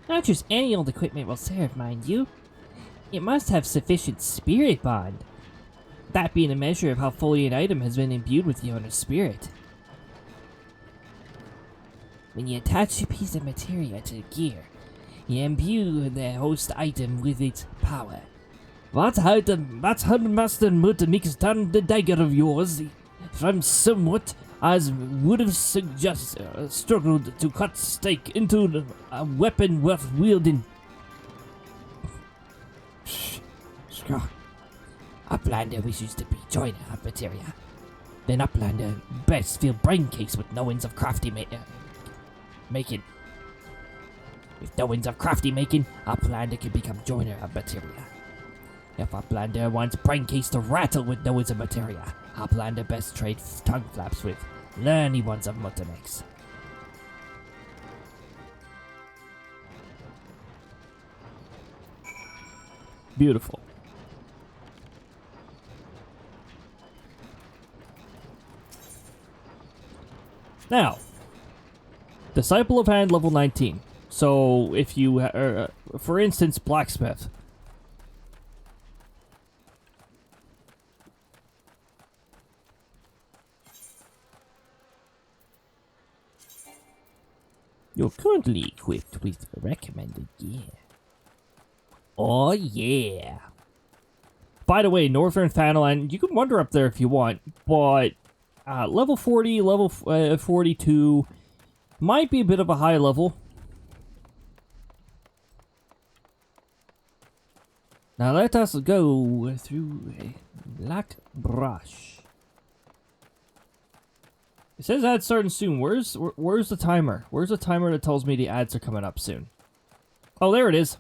Not just any old equipment will serve, mind you. It must have sufficient spirit bond. That being a measure of how fully an item has been imbued with the owner's spirit. When you attach a piece of materia to gear, you imbue the host item with its power. That's how Master Mutamix turned the dagger of yours from somewhat as would have struggled to cut stake into a weapon worth wielding. Scott. Uplander wishes to be joiner of materia. Then Uplander best feel brain case with knowings of crafty making. With knowings of crafty making, Uplander can become joiner of materia. If Uplander wants brain case to rattle with knowings of materia, Uplander best trade tongue flaps with learny ones of Mutamix. Beautiful. Now, Disciple of Hand level 19. So, if you, for instance, Blacksmith. You're currently equipped with recommended gear. Oh yeah! By the way, Northern Thanalan, you can wander up there if you want, but level 40, level 42 might be a bit of a high level. Now let us go through a black brush. It says ads starting soon. Where's the timer? Where's the timer that tells me the ads are coming up soon? Oh, there it is.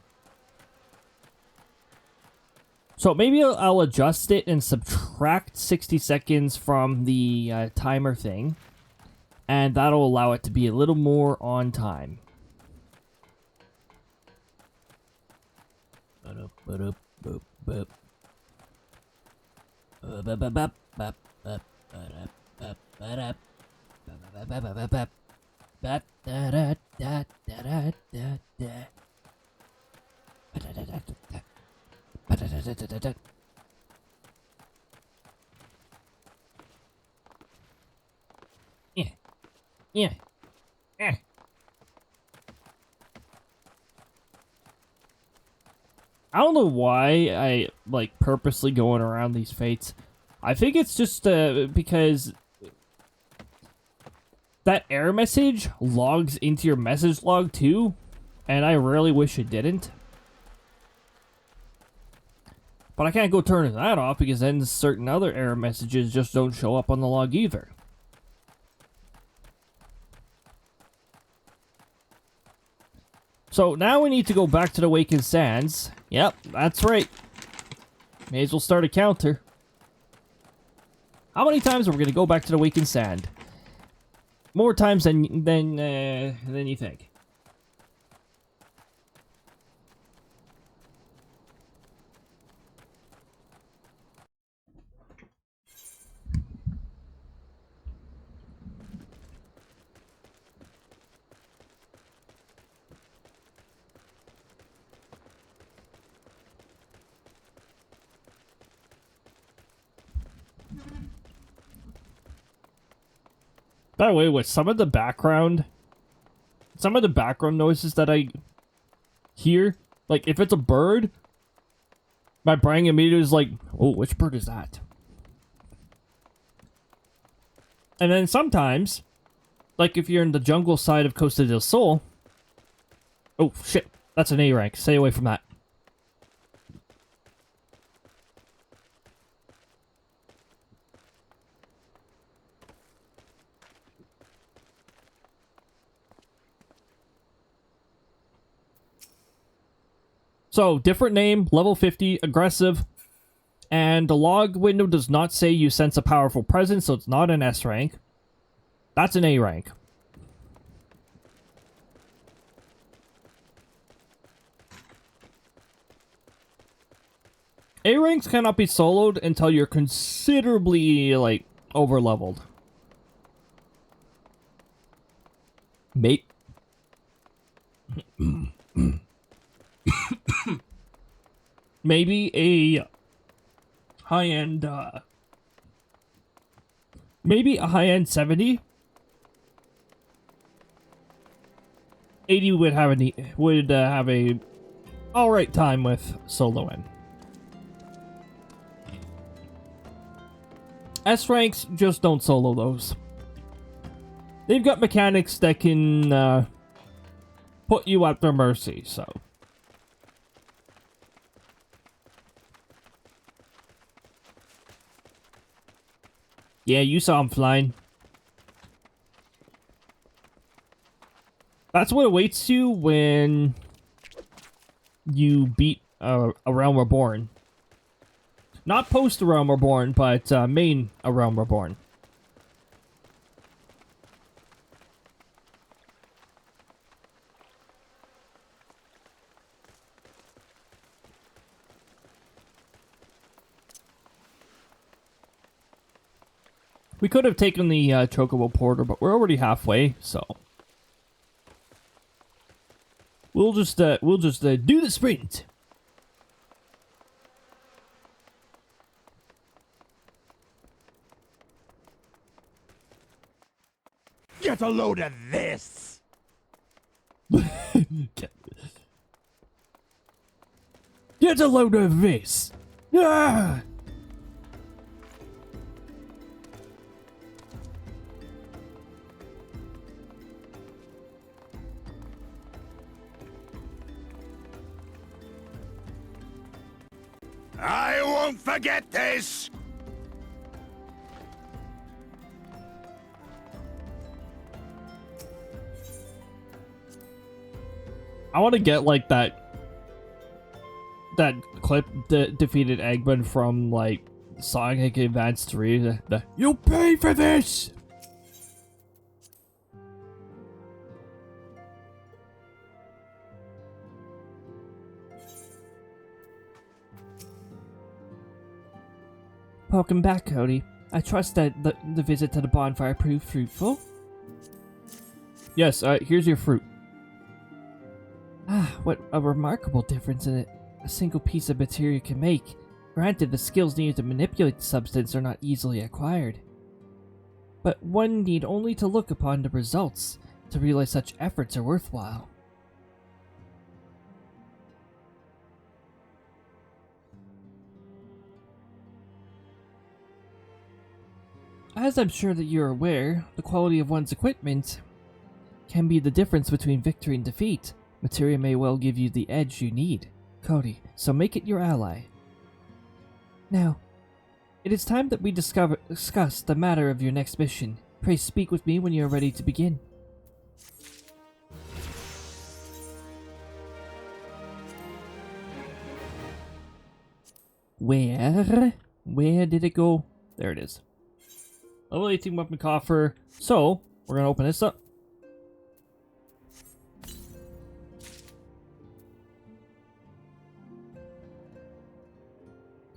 So maybe I'll adjust it and subtract 60 seconds from the timer thing. And that'll allow it to be a little more on time. Yeah. I don't know why I like purposely going around these fates. I think it's just because that error message logs into your message log too, and I really wish it didn't. But I can't go turning that off because then certain other error messages just don't show up on the log either. So now we need to go back to the Awakened Sands. Yep, that's right. May as well start a counter. How many times are we going to go back to the Awakened Sand? More times than you think. By the way, with some of the background noises that I hear, like if it's a bird, my brain immediately is like, oh, which bird is that? And then sometimes, like if you're in the jungle side of Costa del Sol, oh shit, that's an A rank, stay away from that. So, different name, level 50, aggressive, and the log window does not say you sense a powerful presence, so it's not an S rank. That's an A rank. A ranks cannot be soloed until you're considerably, like, over-leveled. Mate. Maybe a high-end, maybe a high-end 70. 80 would have a alright time with soloing. S ranks just don't solo those. They've got mechanics that can put you at their mercy, so. Yeah, you saw him flying. That's what awaits you when you beat A Realm Reborn. Not post A Realm Reborn, but main A Realm Reborn. We could have taken the Chocobo Porter, but we're already halfway, so we'll just do the sprint. Get a load of this. Get a load of this. Ah! I won't forget this! I want to get like that clip that defeated Eggman from like Sonic Advance 3. The "You pay for this!" Welcome back, Cody. I trust that the visit to the bonfire proved fruitful. Yes, here's your fruit. Ah, what a remarkable difference in it a single piece of materia can make. Granted, the skills needed to manipulate the substance are not easily acquired. But one need only to look upon the results to realize such efforts are worthwhile. As I'm sure that you're aware, the quality of one's equipment can be the difference between victory and defeat. Materia may well give you the edge you need, Cody, so make it your ally. Now, it is time that we discuss the matter of your next mission. Pray speak with me when you are ready to begin. Where did it go? There it is. Level 18 weapon coffer. So, we're gonna open this up.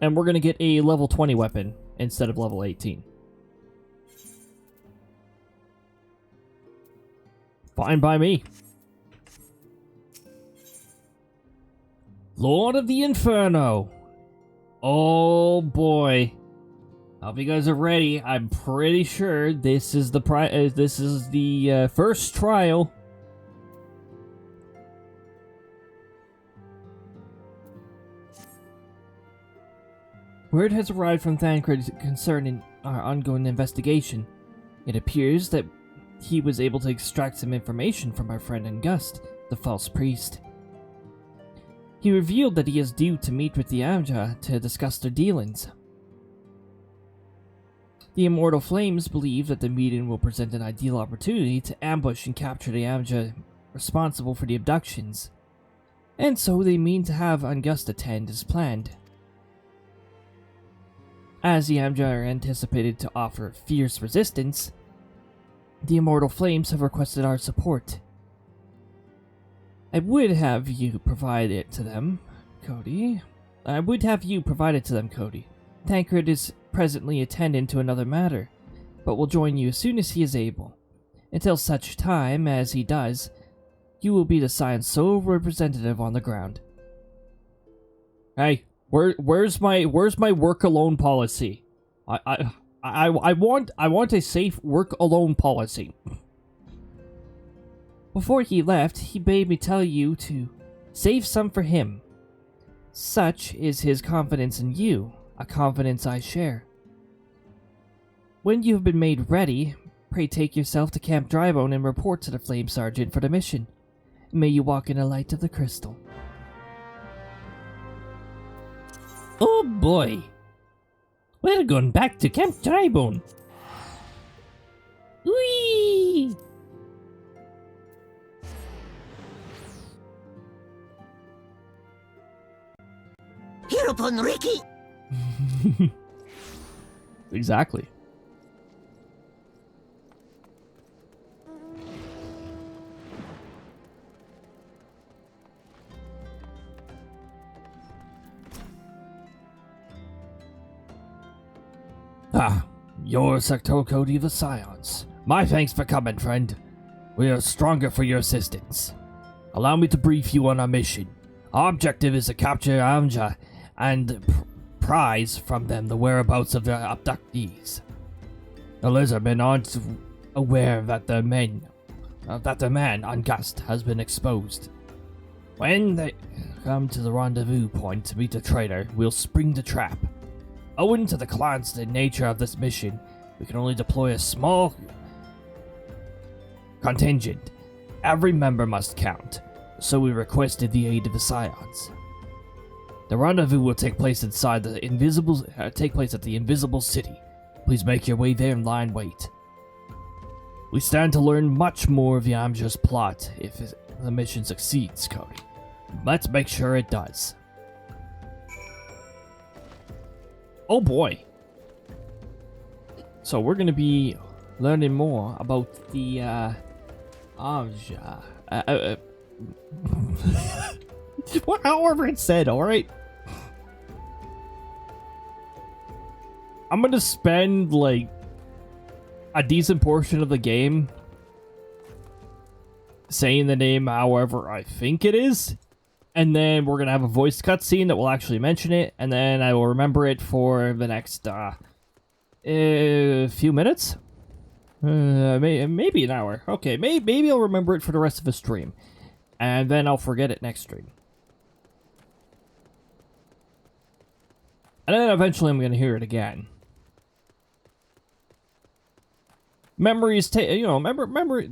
And we're gonna get a level 20 weapon instead of level 18. Fine by me. Lord of the Inferno. Oh boy. Hope you guys are ready. I'm pretty sure this is the first trial. Word has arrived from Thancred concerning our ongoing investigation. It appears that he was able to extract some information from our friend August, the false priest. He revealed that he is due to meet with the Amja to discuss their dealings. The Immortal Flames believe that the meeting will present an ideal opportunity to ambush and capture the Amja responsible for the abductions, and so they mean to have August attend as planned. As the Amja are anticipated to offer fierce resistance, the Immortal Flames have requested our support. I would have you provide it to them, Cody. Thancred is presently attending to another matter, but will join you as soon as he is able. Until such time as he does, you will be the Science sole representative on the ground. Hey, where's my work alone policy? I want a safe work alone policy. Before he left, he bade me tell you to save some for him. Such is his confidence in you, a confidence I share. When you have been made ready, pray take yourself to Camp Drybone and report to the Flame Sergeant for the mission. May you walk in the light of the crystal. Oh boy. We're going back to Camp Drybone. Whee! Hereupon, Ricky! Exactly. Ah, your sectoral Cody the Scions. My thanks for coming, friend. We are stronger for your assistance. Allow me to brief you on our mission. Our objective is to capture Amja and prize from them the whereabouts of their abductees. The lizardmen aren't aware that the man August has been exposed. When they come to the rendezvous point to meet the traitor, we'll spring the trap. Owing to the constant nature of this mission, we can only deploy a small contingent. Every member must count, so we requested the aid of the Scions. The rendezvous will take place at the invisible city. Please make your way there and lie in wait. We stand to learn much more of the Amja's plot if the mission succeeds, Cody. Let's make sure it does. Oh boy. So we're gonna be learning more about the Amja. However it's said, alright? I'm gonna spend like a decent portion of the game saying the name however I think it is, and then we're gonna have a voice cutscene that will actually mention it, and then I will remember it for the next few minutes, maybe an hour. Okay, maybe I'll remember it for the rest of the stream, and then I'll forget it next stream, and then eventually I'm gonna hear it again. Memories, memory.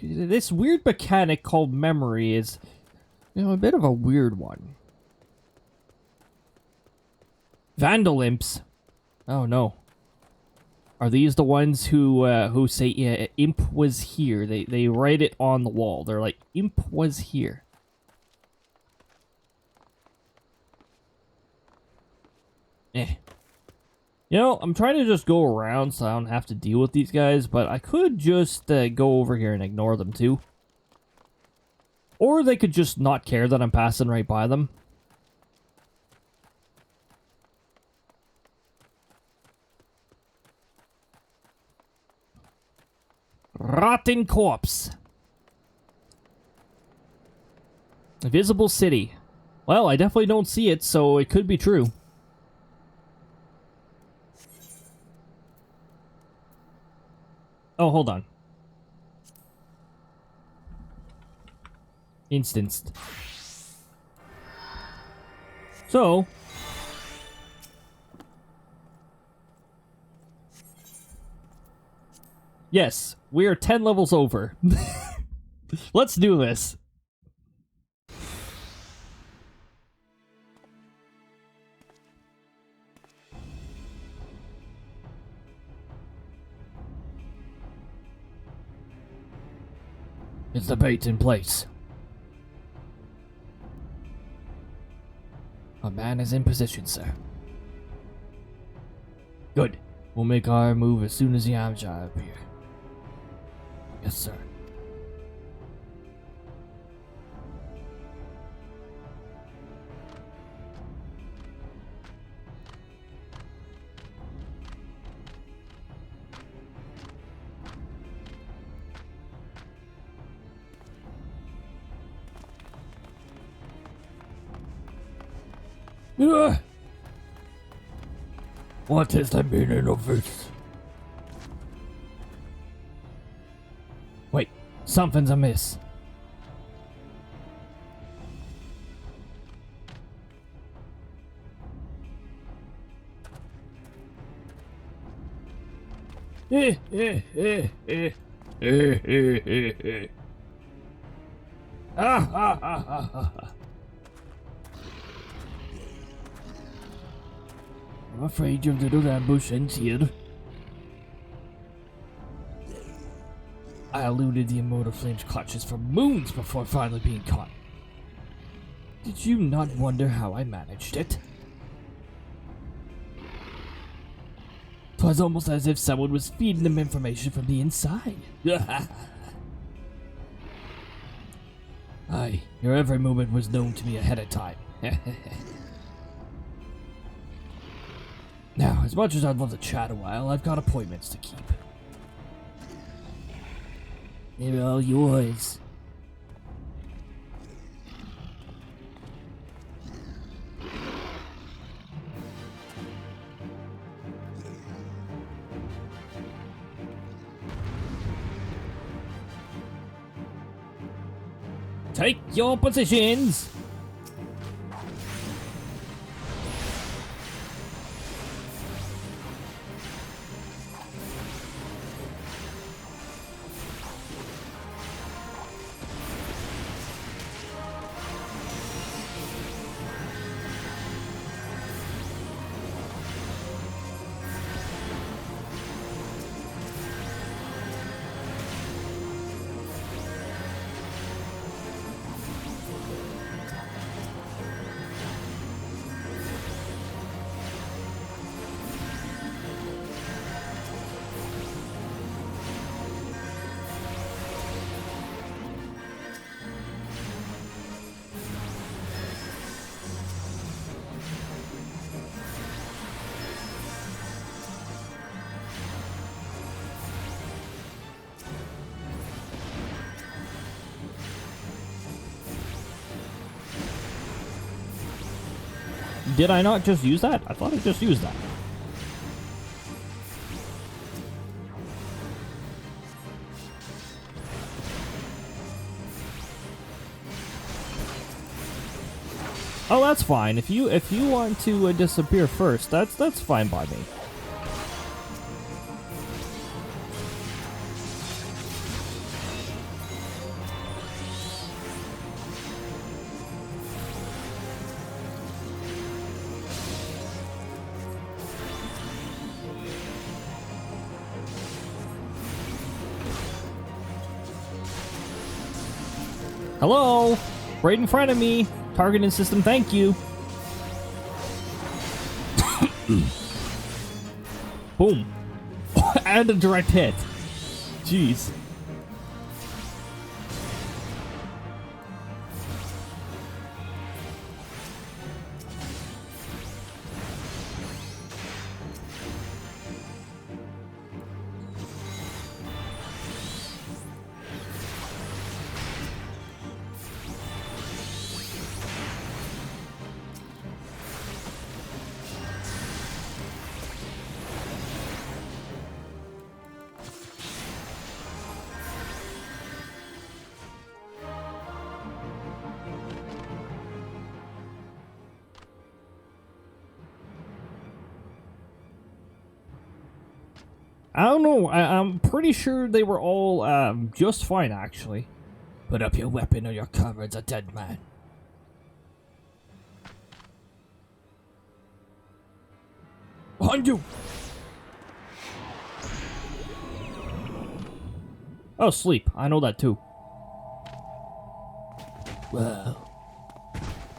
This weird mechanic called memory is, a bit of a weird one. Vandal imps. Oh no. Are these the ones who say, yeah, imp was here? They write it on the wall. They're like, imp was here. You know, I'm trying to just go around so I don't have to deal with these guys, but I could just go over here and ignore them too. Or they could just not care that I'm passing right by them. Rotten corpse. Invisible city. Well, I definitely don't see it, so it could be true. Oh, hold on. Instanced. So... yes, we are 10 levels over. Let's do this. Is the bait in place? A man is in position, sir. Good. We'll make our move as soon as the Amja appear. Yes, sir. What is the meaning of this? Wait, something's amiss. I'm afraid your little ambush ends here. I eluded the immortal flame's clutches for moons before finally being caught. Did you not wonder how I managed it? 'Twas almost as if someone was feeding them information from the inside. Aye, your every movement was known to me ahead of time. Now, as much as I'd love to chat a while, I've got appointments to keep. They're all yours. Take your positions! Did I not just use that? I thought I just used that. Oh, that's fine. If you want to disappear first, that's fine by me. Hello? Right in front of me. Targeting system, thank you. Boom. And a direct hit. Jeez. I don't know. I'm pretty sure they were all just fine, actually. Put up your weapon or your comrade's a dead man. Behind you! Oh, sleep. I know that too. Whoa.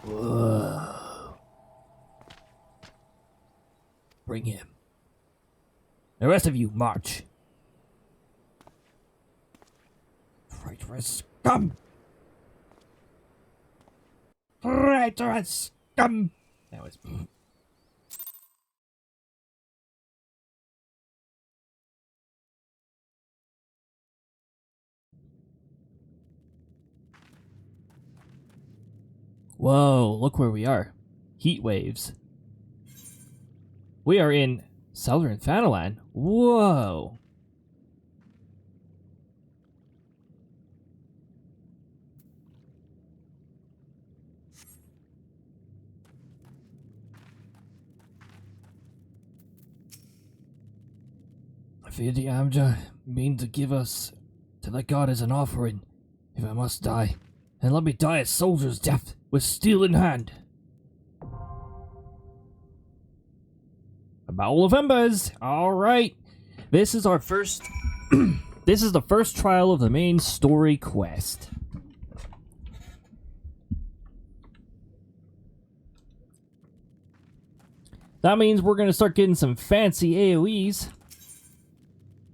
Whoa. Bring him. The rest of you, march. Traitorous scum! Traitorous scum! That was... Whoa, look where we are. Heat waves. We are in Southern Fanaland. Whoa. I fear the Amja mean to give us to the god as an offering, if I must die. And let me die a soldier's death, with steel in hand. A Battle of Embers. Alright. This is our first... this is the first trial of the main story quest. That means we're going to start getting some fancy AoEs.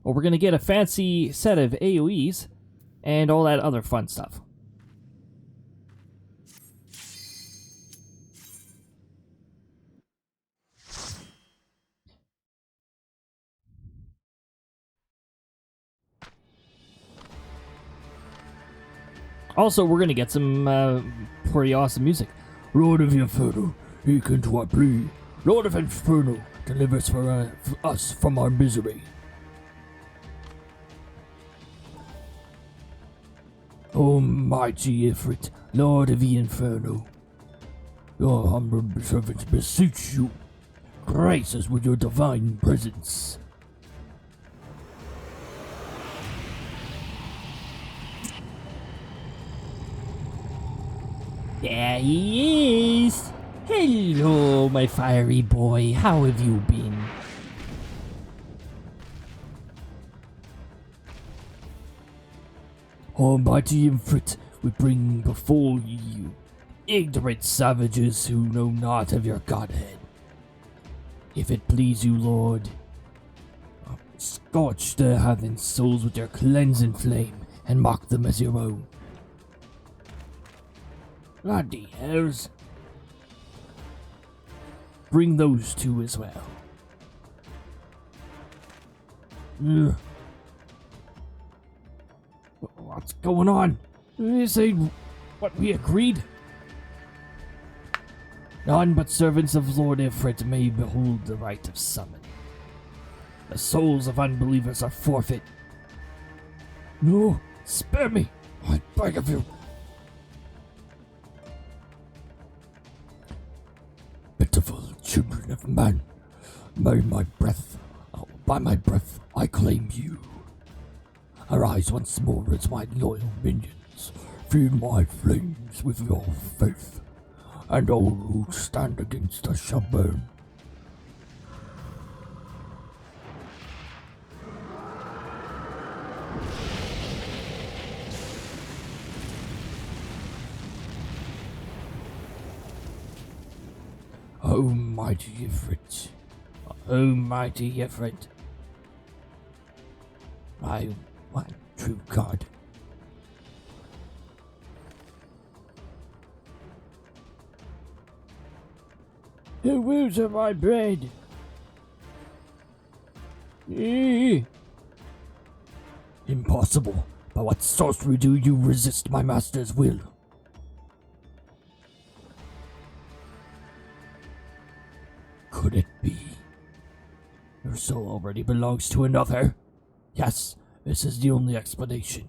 Or we're going to get a fancy set of AoEs. And all that other fun stuff. Also, we're gonna get some pretty awesome music. Lord of Inferno, hearken to our plea. Lord of Inferno, deliver us for us from our misery. O mighty Ifrit, Lord of the Inferno, your humble servants beseech you, grace us with your divine presence. There he is! Hello, my fiery boy. How have you been? Almighty Infrit, we bring before you ignorant savages who know not of your godhead. If it please you, Lord, scorch their heathen souls with your cleansing flame and mock them as your own. Bloody hells. Bring those two as well. Ugh. What's going on? This ain't what we agreed. None but servants of Lord Ifrit may behold the rite of summon. The souls of unbelievers are forfeit. No, spare me, I beg of you. Pitiful children of man, by my breath, I claim you. Arise once more as my loyal minions, feed my flames with your faith, and all who stand against us shall burn. Oh, mighty Ifrit. Oh, mighty Ifrit. My one true god. The wounds of my bread. Impossible. By what sorcery do you resist my master's will? Could it be? Your soul already belongs to another? Yes, this is the only explanation.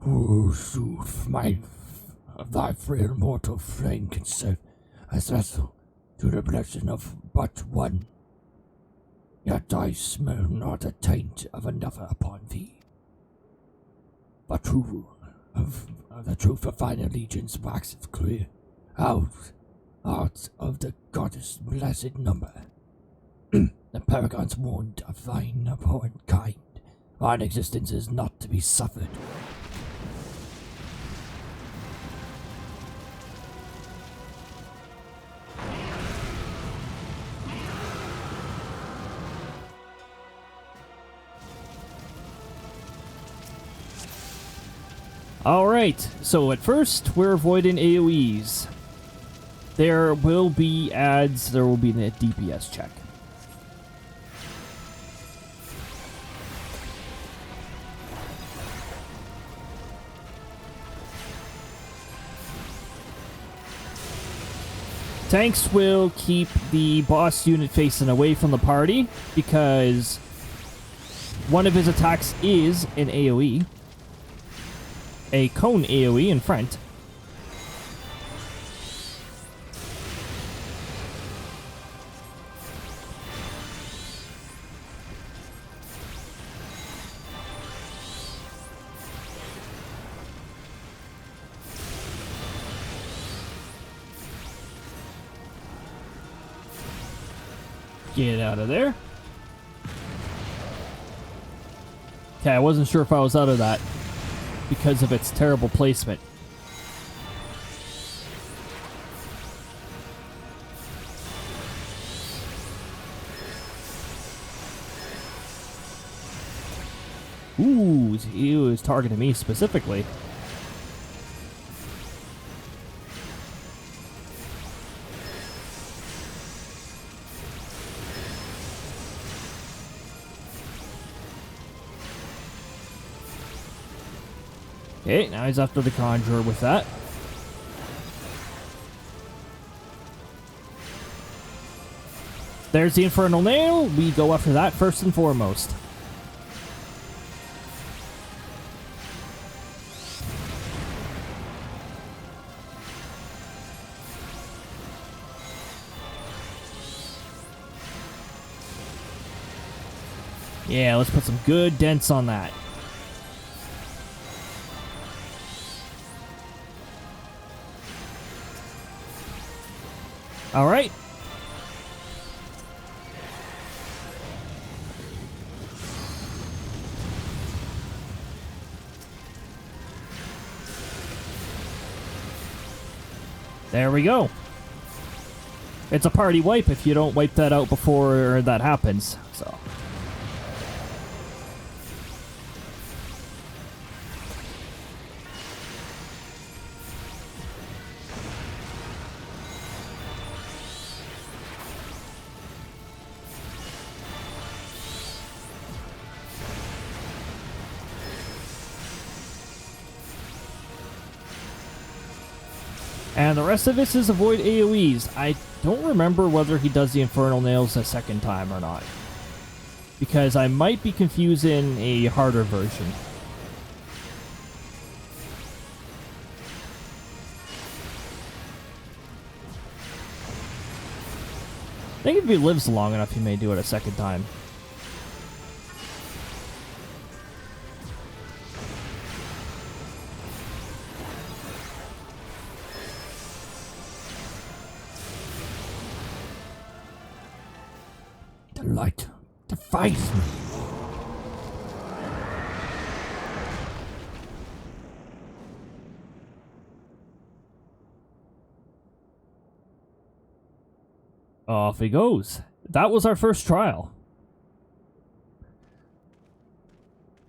Oh, sooth, thy frail mortal frame can serve as vessel to the blessing of but one. Yet I smell not a taint of another upon thee. But the truth of thine allegiance waxeth clear, out of the goddess' blessed number. The paragons warned of thine abhorrent kind. Thine existence is not to be suffered. Alright, so at first we're avoiding AoEs. There will be ads, there will be a DPS check. Tanks will keep the boss unit facing away from the party because one of his attacks is an AoE. A cone AoE in front. Get out of there. Okay, I wasn't sure if I was out of that because of its terrible placement. Ooh, he was targeting me specifically. Okay, now he's after the Conjurer with that. There's the Infernal Nail. We go after that first and foremost. Yeah, let's put some good dents on that. All right. There we go. It's a party wipe if you don't wipe that out before that happens. So. And the rest of this is avoid AoEs. I don't remember whether he does the Infernal Nails a second time or not, because I might be confusing a harder version. I think if he lives long enough, he may do it a second time. face me. Off he goes. That was our first trial.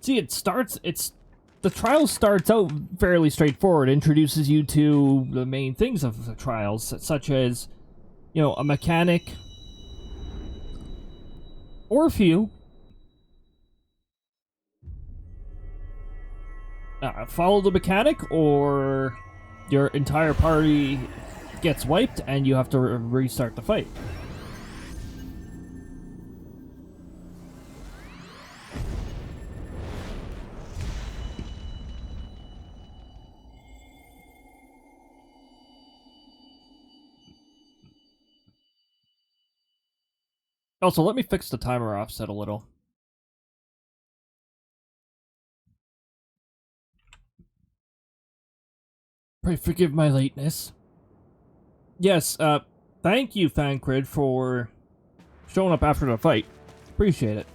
See, the trial starts out fairly straightforward, introduces you to the main things of the trials, such as, you know, a mechanic, or a few. Follow the mechanic, or your entire party gets wiped and you have to restart the fight. Also, let me fix the timer offset a little. Pray forgive my lateness. Yes, thank you, Thancred, for showing up after the fight. Appreciate it.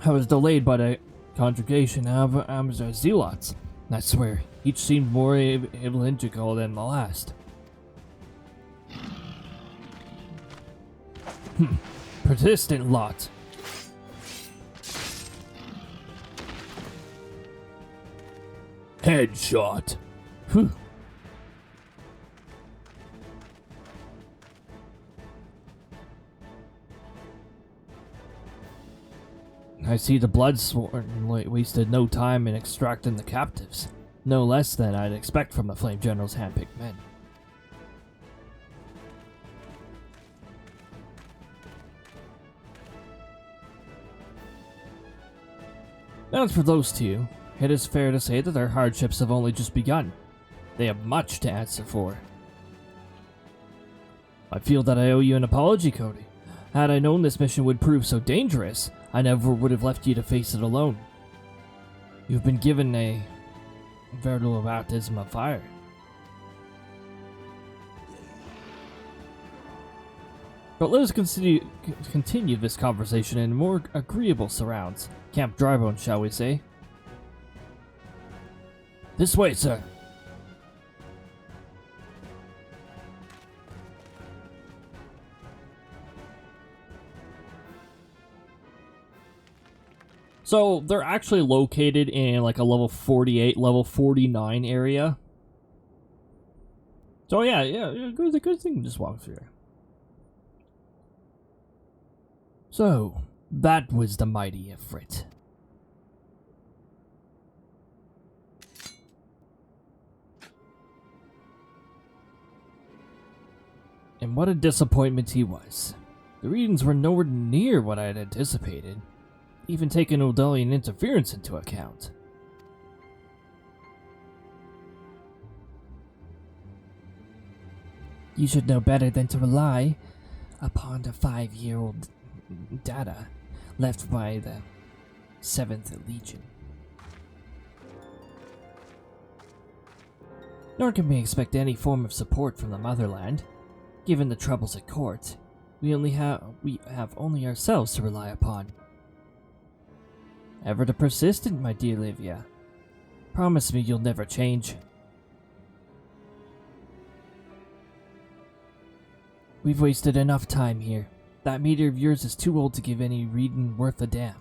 I was delayed by the conjugation of Amazar zealots. I swear, each seemed more evangelical than the last. Persistent lot. Headshot. Whew. I see the Bloodsworn wasted no time in extracting the captives. No less than I'd expect from the Flame General's handpicked men. As for those two, it is fair to say that their hardships have only just begun. They have much to answer for. I feel that I owe you an apology, Cody. Had I known this mission would prove so dangerous, I never would have left you to face it alone. You've been given a veritable baptism of fire. But let us continue this conversation in more agreeable surrounds. Camp Drybone, shall we say? This way, sir. So, they're actually located in like a level 48, level 49 area. So yeah, good thing to just walk through. So, that was the mighty Ifrit. And what a disappointment he was. The readings were nowhere near what I had anticipated, even taking Oldelian interference into account. You should know better than to rely upon the 5-year-old data left by the 7th Legion. Nor can we expect any form of support from the motherland. Given the troubles at court, we have only ourselves to rely upon. Ever the persistent, my dear Livia. Promise me you'll never change. We've wasted enough time here. That meter of yours is too old to give any reading worth a damn.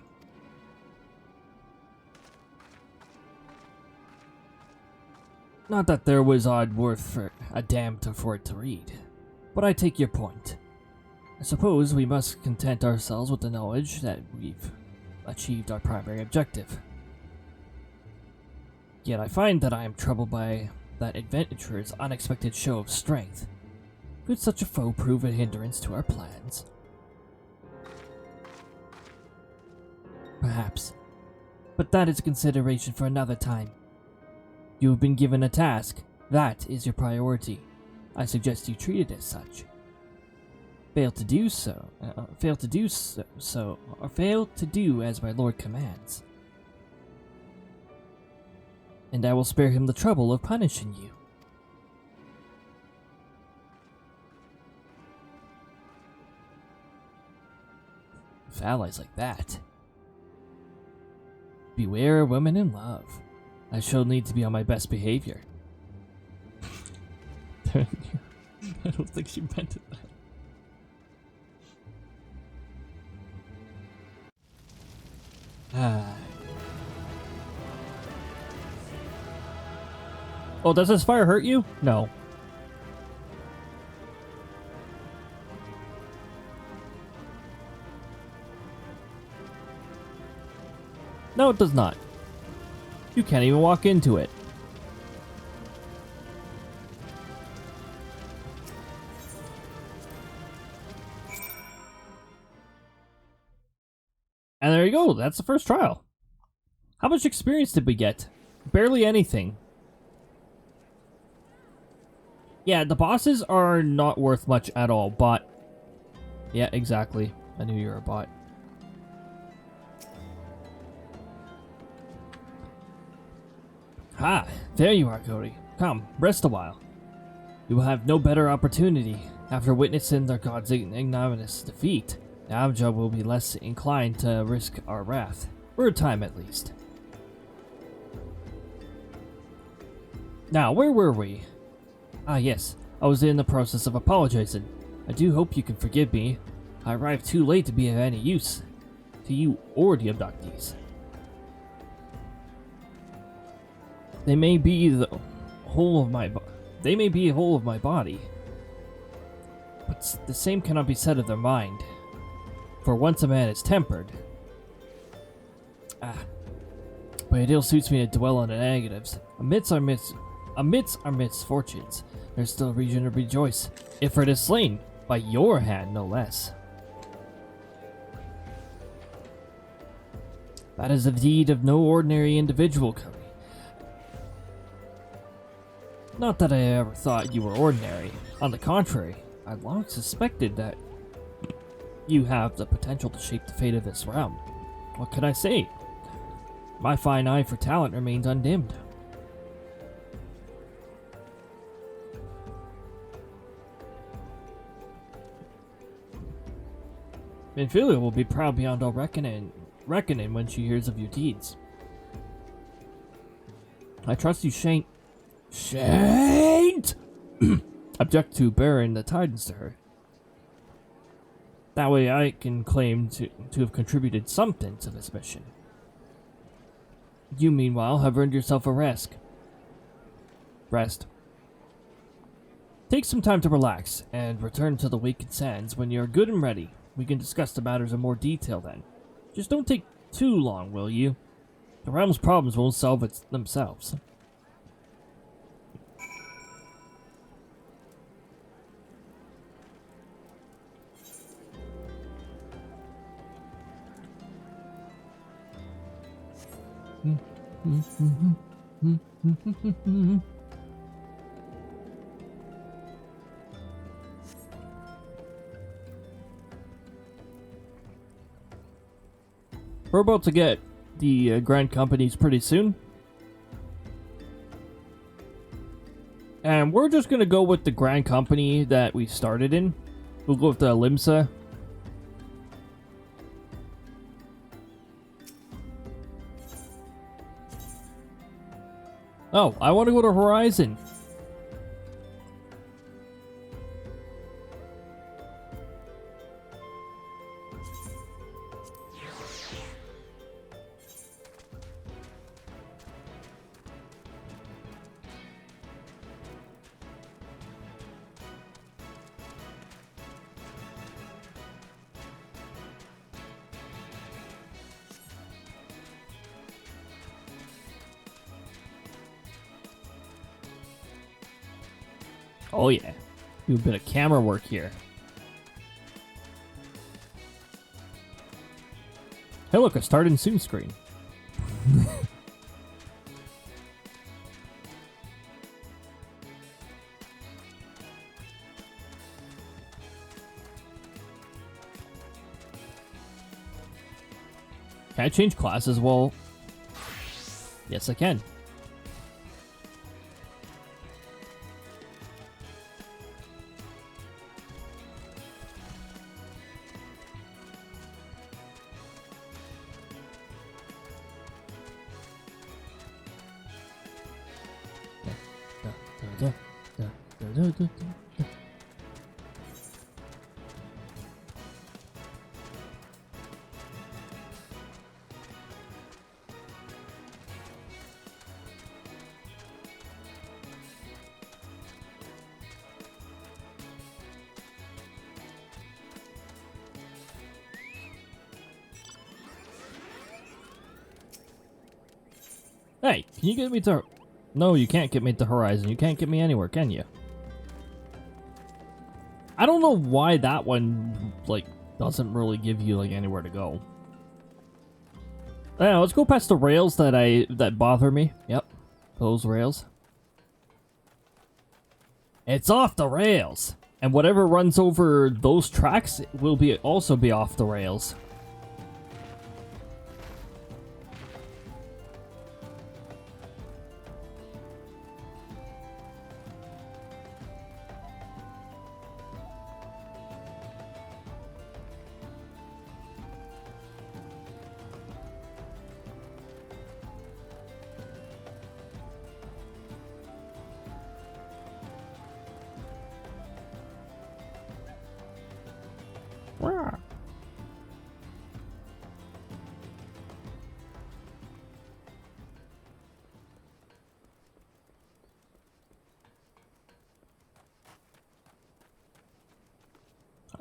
Not that there was odd worth for a damn for it to read, but I take your point. I suppose we must content ourselves with the knowledge that we've achieved our primary objective. Yet I find that I am troubled by that adventurer's unexpected show of strength. Could such a foe prove a hindrance to our plans? Perhaps. But that is a consideration for another time. You have been given a task. That is your priority. I suggest you treat it as such. Fail to do as my lord commands, and I will spare him the trouble of punishing you. With allies like that. Beware women in love. I shall need to be on my best behavior. I don't think she meant it that. Oh, does this fire hurt you? No. No, it does not. You can't even walk into it. And there you go. That's the first trial. How much experience did we get? Barely anything. Yeah, the bosses are not worth much at all, but... Yeah, exactly. I knew you were a bot. Ah, there you are, Cody. Come, rest a while. You will have no better opportunity. After witnessing their god's ignominious defeat, Abja will be less inclined to risk our wrath. For a time, at least. Now, where were we? Ah, yes. I was in the process of apologizing. I do hope you can forgive me. I arrived too late to be of any use to you or the abductees. They may be the whole of my body, but the same cannot be said of their mind. For once a man is tempered. But it ill suits me to dwell on the negatives. Amidst our misfortunes, there's still reason to rejoice. Ifrit is slain, by your hand no less. That is the deed of no ordinary individual, Cody. Not that I ever thought you were ordinary. On the contrary, I long suspected that you have the potential to shape the fate of this realm. What could I say? My fine eye for talent remains undimmed. Minfilia will be proud beyond all reckoning when she hears of your deeds. I trust you shan't object to bearing the tidings to her. That way I can claim to have contributed something to this mission. You, meanwhile, have earned yourself a rest. Take some time to relax, and return to the Wakened Sands when you're good and ready. We can discuss the matters in more detail then. Just don't take too long, will you? The realm's problems won't solve themselves. We're about to get the Grand Companies pretty soon. And we're just going to go with the Grand Company that we started in. We'll go with the Limsa. Oh, I want to go to Horizon. Oh yeah, do a bit of camera work here. Hey look, a start in soon screen. Can I change classes? Well, yes I can. Hey, can you get me to... No, you can't get me to Horizon. You can't get me anywhere, can you? I don't know why that one, like, doesn't really give you, like, anywhere to go. Yeah, let's go past the rails that bother me. Yep, those rails. It's off the rails! And whatever runs over those tracks will also be off the rails.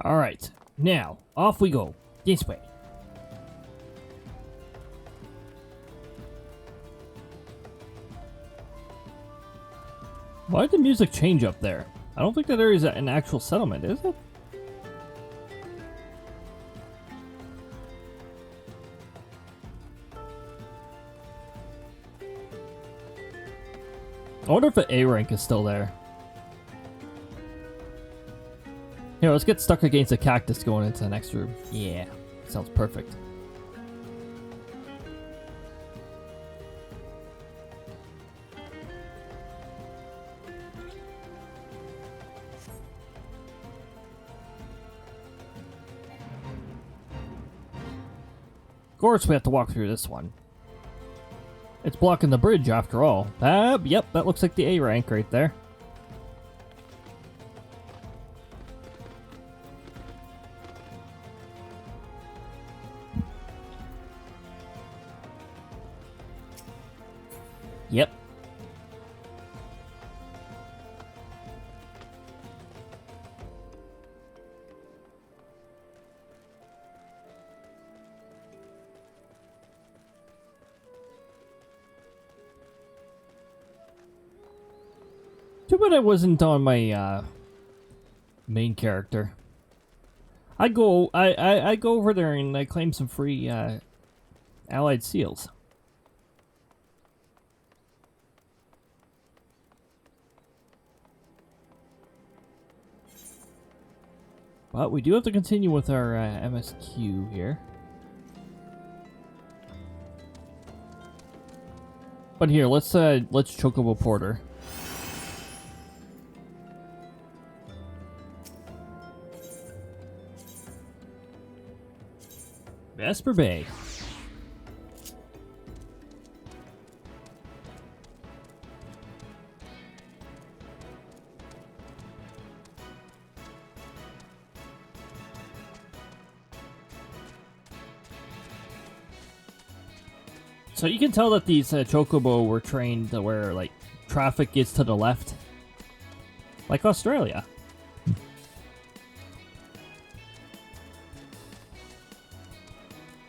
Alright, now, off we go. This way. Why did the music change up there? I don't think that there is an actual settlement, is it? I wonder if the A rank is still there. Here, let's get stuck against a cactus going into the next room. Yeah, sounds perfect. Of course we have to walk through this one. It's blocking the bridge after all. Yep, that looks like the A rank right there. Yep. Too bad I wasn't on my main character. I go over there and I claim some free allied seals. But we do have to continue with our MSQ here. But here, let's Chocobo Porter. Vesper Bay. So you can tell that these Chocobo were trained to where, like, traffic is to the left. Like Australia.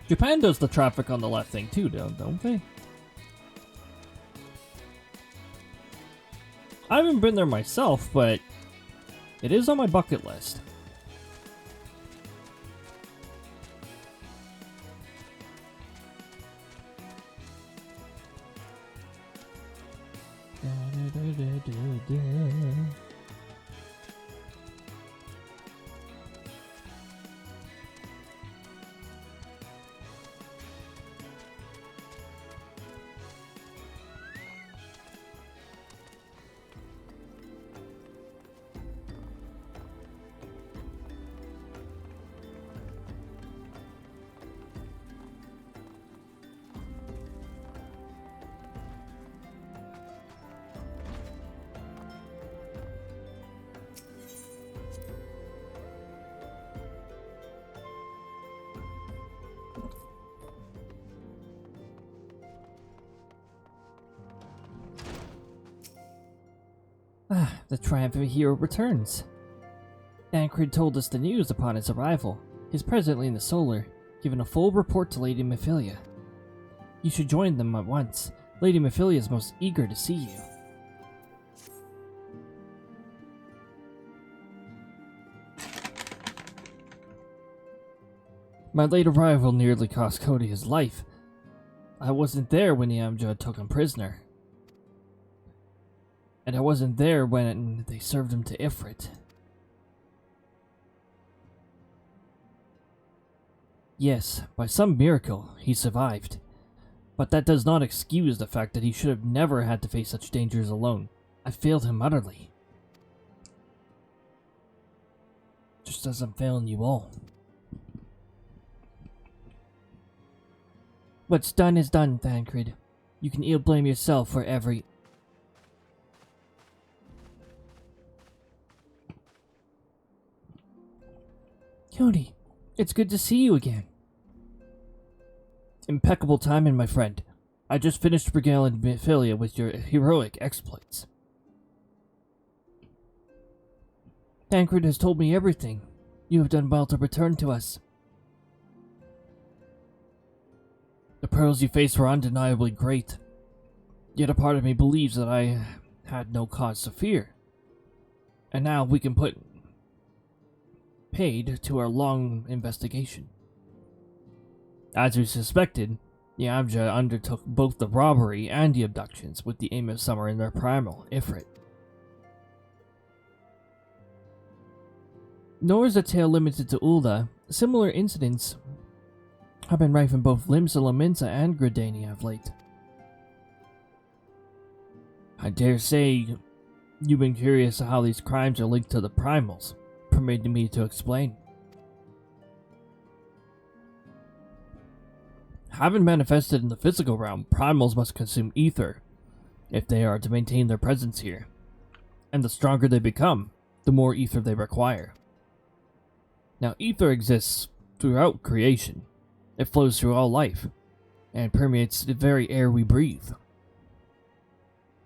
Japan does the traffic on the left thing too, don't they? I haven't been there myself, but it is on my bucket list. Ah, the triumphant hero returns. Tancred told us the news upon his arrival. He's presently in the Solar, giving a full report to Lady Mephilia. You should join them at once. Lady Mephilia is most eager to see you. My late arrival nearly cost Cody his life. I wasn't there when Eorzea took him prisoner. And I wasn't there when they served him to Ifrit. Yes, by some miracle, he survived. But that does not excuse the fact that he should have never had to face such dangers alone. I failed him utterly. Just as I'm failing you all. What's done is done, Tancred. You can ill blame yourself for every... Cody, it's good to see you again. Impeccable timing, my friend. I just finished regaling Mephilia with your heroic exploits. Tancred has told me everything. You have done well to return to us. The perils you faced were undeniably great. Yet a part of me believes that I had no cause to fear. And now we can put paid to our long investigation. As we suspected, Eorzea undertook both the robbery and the abductions with the aim of summoning their primal, Ifrit. Nor is the tale limited to Ulda. Similar incidents have been rife in both Limsa and Gridania of late. I dare say you've been curious how these crimes are linked to the primals. Permit me to explain. Having manifested in the physical realm, primals must consume ether if they are to maintain their presence here. And the stronger they become, the more ether they require. Now, ether exists throughout creation. It flows through all life, and permeates the very air we breathe.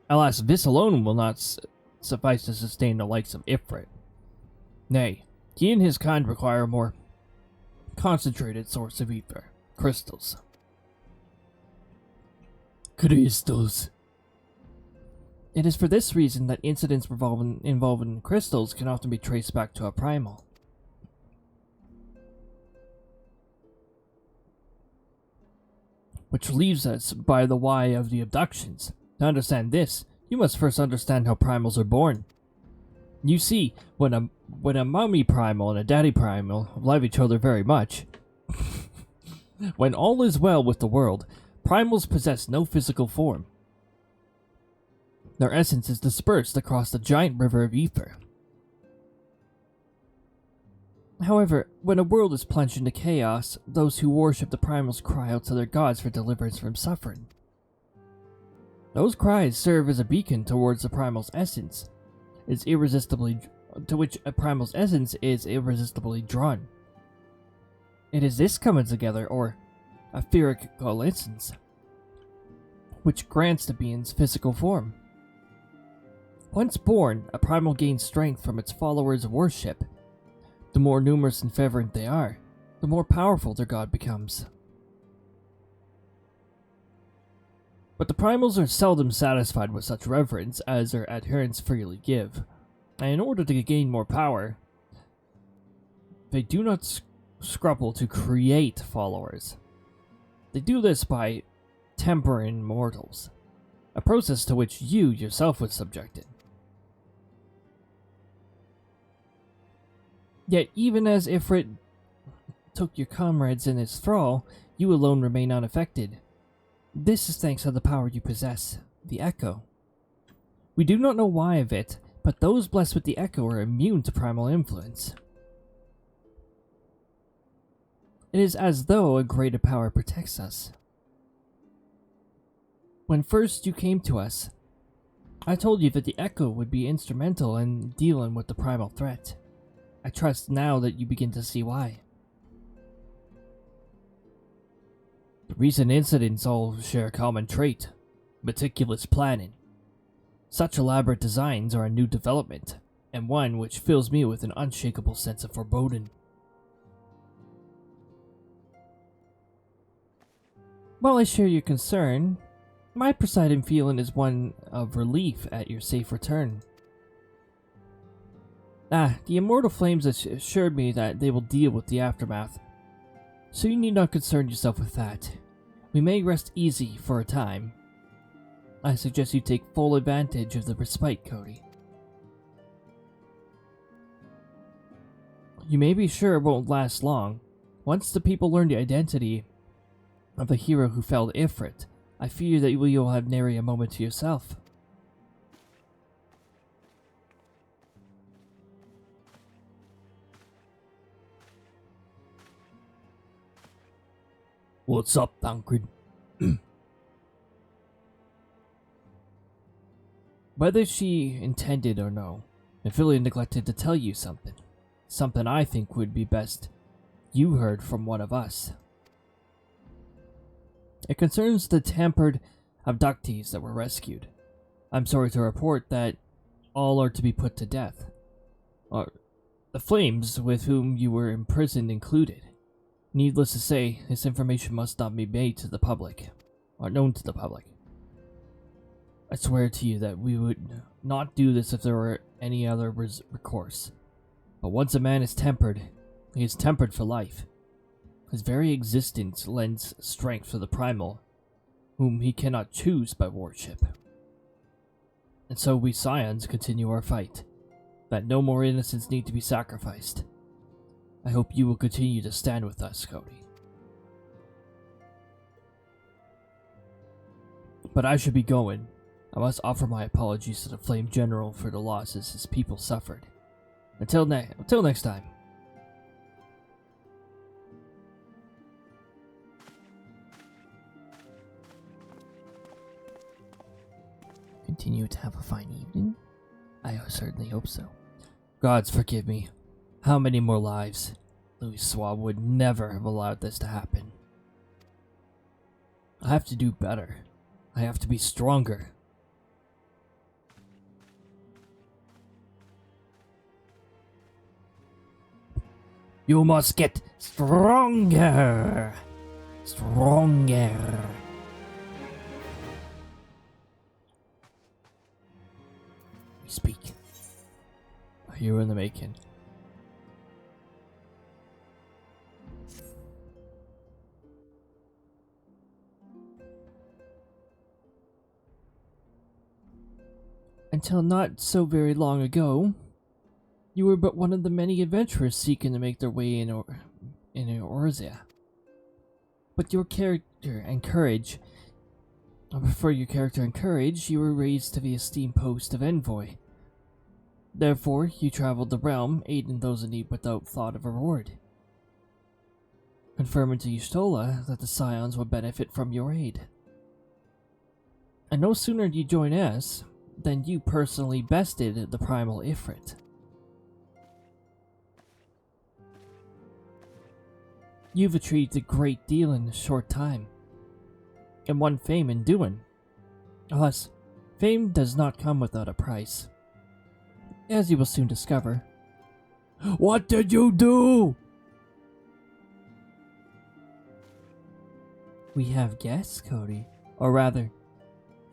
Alas, this alone will not suffice to sustain the likes of Ifrit. Nay, he and his kind require a more concentrated source of ether, crystals. Crystals. It is for this reason that incidents involving crystals can often be traced back to a primal. Which leaves us by the why of the abductions. To understand this, you must first understand how primals are born. You see, when a mommy primal and a daddy primal love each other very much, when all is well with the world, primals possess no physical form. Their essence is dispersed across the giant river of ether. However, when a world is plunged into chaos, those who worship the primals cry out to their gods for deliverance from suffering. Those cries serve as a beacon towards the primal's essence, to which a primal's essence is irresistibly drawn. It is this coming together, or a etheric coalescence, which grants the being's physical form. Once born, a primal gains strength from its followers' worship. The more numerous and fervent they are, the more powerful their god becomes. But the primals are seldom satisfied with such reverence as their adherents freely give, and in order to gain more power, they do not scruple to create followers. They do this by tempering mortals, a process to which you yourself was subjected. Yet even as Ifrit took your comrades in his thrall, you alone remain unaffected. This is thanks to the power you possess, the Echo. We do not know why of it, but those blessed with the Echo are immune to primal influence. It is as though a greater power protects us. When first you came to us, I told you that the Echo would be instrumental in dealing with the primal threat. I trust now that you begin to see why. The recent incidents all share a common trait: meticulous planning. Such elaborate designs are a new development, and one which fills me with an unshakable sense of foreboding. While I share your concern, my presiding feeling is one of relief at your safe return. The immortal flames assured me that they will deal with the aftermath, so you need not concern yourself with that. We may rest easy for a time. I suggest you take full advantage of the respite, Cody. You may be sure it won't last long. Once the people learn the identity of the hero who felled Ifrit, I fear that you'll have nary a moment to yourself. What's up, Tancred? Whether she intended or no, Ophelia neglected to tell you something. Something I think would be best you heard from one of us. It concerns the tampered abductees that were rescued. I'm sorry to report that all are to be put to death. The flames with whom you were imprisoned included. Needless to say, this information must not be made to the public, or known to the public. I swear to you that we would not do this if there were any other recourse. But once a man is tempered, he is tempered for life. His very existence lends strength to the primal, whom he cannot choose by worship. And so we scions continue our fight, that no more innocents need to be sacrificed. I hope you will continue to stand with us, Cody. But I should be going. I must offer my apologies to the Flame General for the losses his people suffered. Until next time. Continue to have a fine evening? I certainly hope so. Gods forgive me. How many more lives? Louis Swab would never have allowed this to happen. I have to do better. I have to be stronger. You must get stronger. Stronger. We speak. A hero in the making. Until not so very long ago, you were but one of the many adventurers seeking to make their way in Eorzea. But your character and courage, you were raised to the esteemed post of envoy. Therefore, you traveled the realm, aiding those in need without thought of reward, confirming to Y'shtola that the Scions would benefit from your aid. And no sooner did you join us than you personally bested the primal Ifrit. You've achieved a great deal in a short time, and won fame in doing. Alas, fame does not come without a price, as you will soon discover. What did you do? We have guests, Cody. Or rather,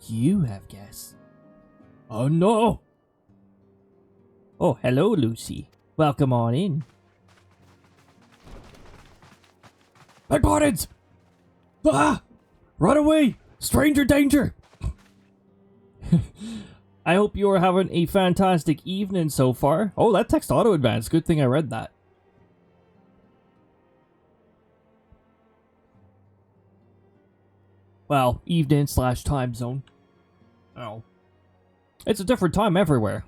you have guests. Oh no! Oh, hello, Lucy. Welcome on in. Pickpockets! Ah! Run away! Stranger danger! I hope you are having a fantastic evening so far. Oh, that text auto-advanced. Good thing I read that. Well, evening / time zone. Oh. It's a different time everywhere.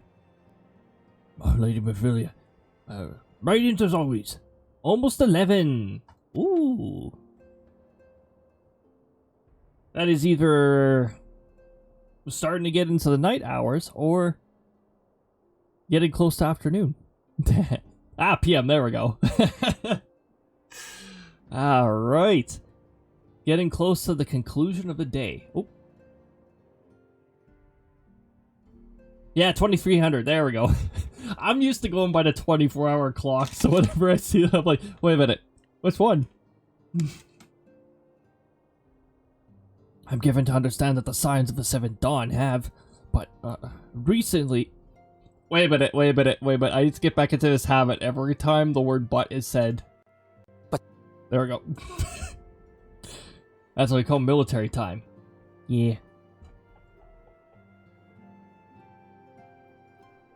Oh, Lady Ophelia. Radiant as always. Almost 11. Ooh. That is either starting to get into the night hours or getting close to afternoon. PM, there we go. Alright. Getting close to the conclusion of the day. Oh. Yeah, 2300. There we go. I'm used to going by the 24-hour clock, so whenever I see that, I'm like, wait a minute. Which one? I'm given to understand that the signs of the Seventh Dawn have, but recently... Wait a minute. I need to get back into this habit. Every time the word "but" is said. But... There we go. That's what we call military time. Yeah.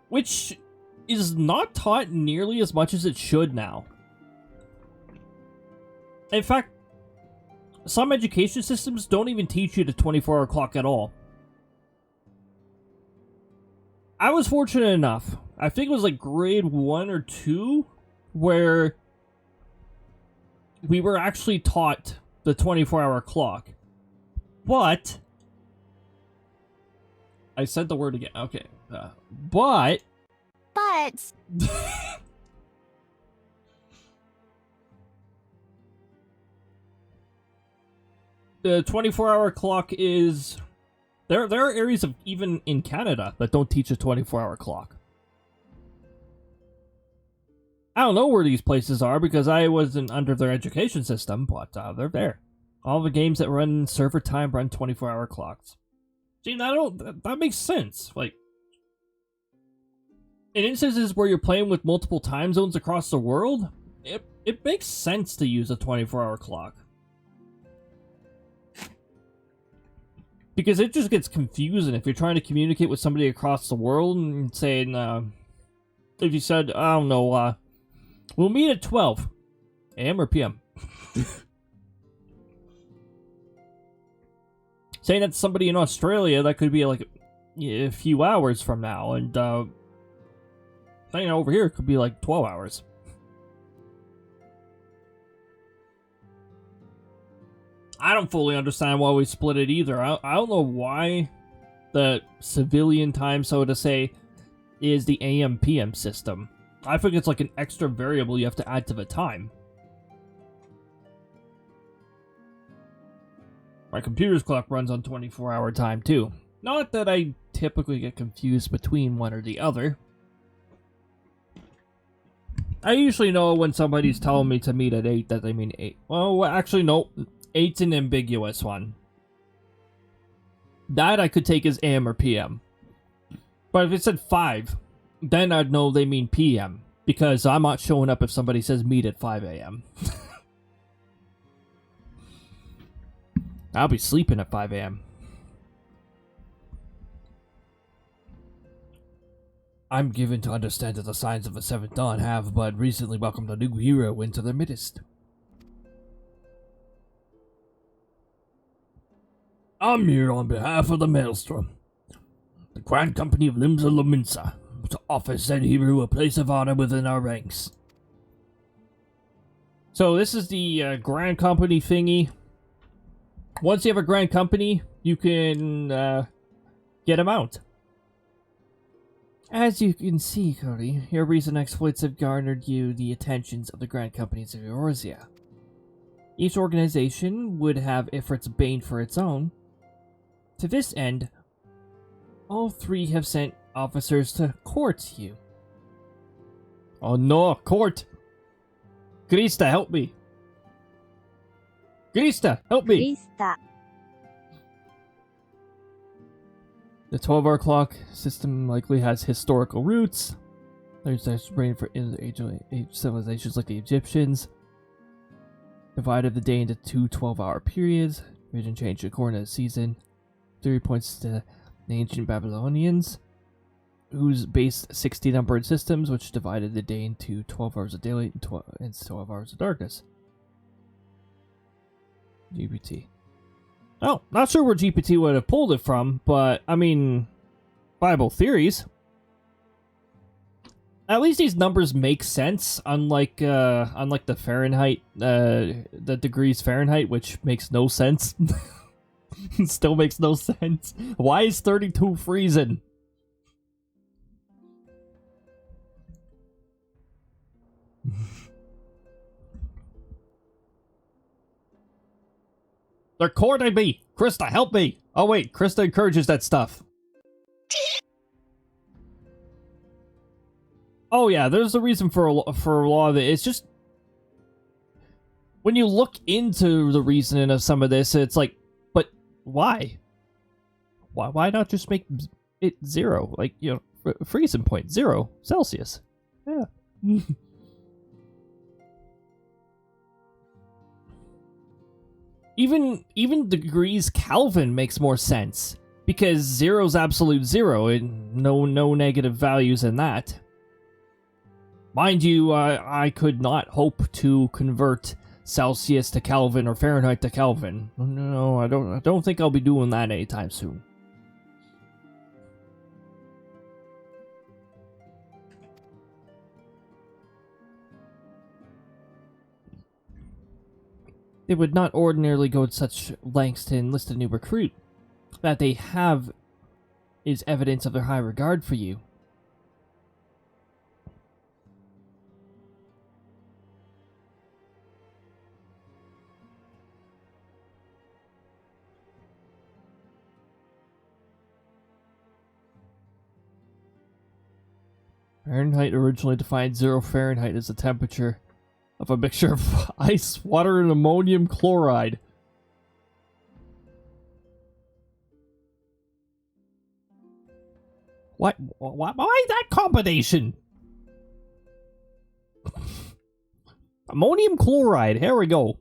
Which is not taught nearly as much as it should now. In fact, some education systems don't even teach you the 24-hour clock at all. I was fortunate enough, I think it was like grade 1 or 2, where we were actually taught the 24-hour clock. But... I said the word again. Okay. But... the 24-hour clock is... There are areas of even in Canada that don't teach a 24-hour clock. I don't know where these places are because I wasn't under their education system, but they're there. All the games that run server time run 24-hour clocks. See, that makes sense. Like, in instances where you're playing with multiple time zones across the world, it makes sense to use a 24-hour clock. Because it just gets confusing if you're trying to communicate with somebody across the world and saying, if you said, I don't know, we'll meet at 12 a.m. or p.m. Saying that to somebody in Australia, that could be like a few hours from now, and saying over here could be like 12 hours. I don't fully understand why we split it either. I don't know why the civilian time, so to say, is the AM-PM system. I think it's like an extra variable you have to add to the time. My computer's clock runs on 24-hour time too. Not that I typically get confused between one or the other. I usually know when somebody's telling me to meet at 8 that they mean 8. Well, actually, no. 8's an ambiguous one. That I could take as AM or PM. But if it said 5, then I'd know they mean PM. Because I'm not showing up if somebody says meet at 5 a.m. I'll be sleeping at 5 a.m. I'm given to understand that the signs of the Seventh Dawn have but recently welcomed a new hero into their midst. I'm here on behalf of the Maelstrom, the Grand Company of Limsa Lominsa, to offer said hero a place of honor within our ranks. So this is the Grand Company thingy. Once you have a Grand Company, you can get a mount. As you can see, Cody, your recent exploits have garnered you the attentions of the Grand Companies of Eorzea. Each organization would have Ifrit's bane for its own. To this end, all 3 have sent officers to court you. Oh no, court! Krista, help me! Krista, help me! Krista. The 12-hour clock system likely has historical roots. There's reign for in the age civilizations like the Egyptians. Divided the day into 2 12-hour periods. Region changed according to the season. Theory points to the ancient Babylonians, whose based 60 numbered systems, which divided the day into 12 hours of daylight and 12 hours of darkness. GPT. Oh, not sure where GPT would have pulled it from, but I mean, Bible theories. At least these numbers make sense, unlike the Fahrenheit, the degrees Fahrenheit, which makes no sense. Still makes no sense. Why is 32 freezing? They're courting me! Krista, help me! Oh wait, Krista encourages that stuff. Oh yeah, there's a reason for a lot of it. It's just when you look into the reasoning of some of this, it's like, but why? Why not just make it 0? Like, you know, freezing point 0 Celsius. Yeah. Even degrees Kelvin makes more sense because 0's absolute 0 and no negative values in that. Mind you, I could not hope to convert Celsius to Kelvin or Fahrenheit to Kelvin. No, I don't think I'll be doing that anytime soon. They would not ordinarily go to such lengths to enlist a new recruit. That they have is evidence of their high regard for you. Fahrenheit originally defined 0 Fahrenheit as the temperature of a mixture of ice, water, and ammonium chloride. What? Why that combination? Ammonium chloride. Here we go.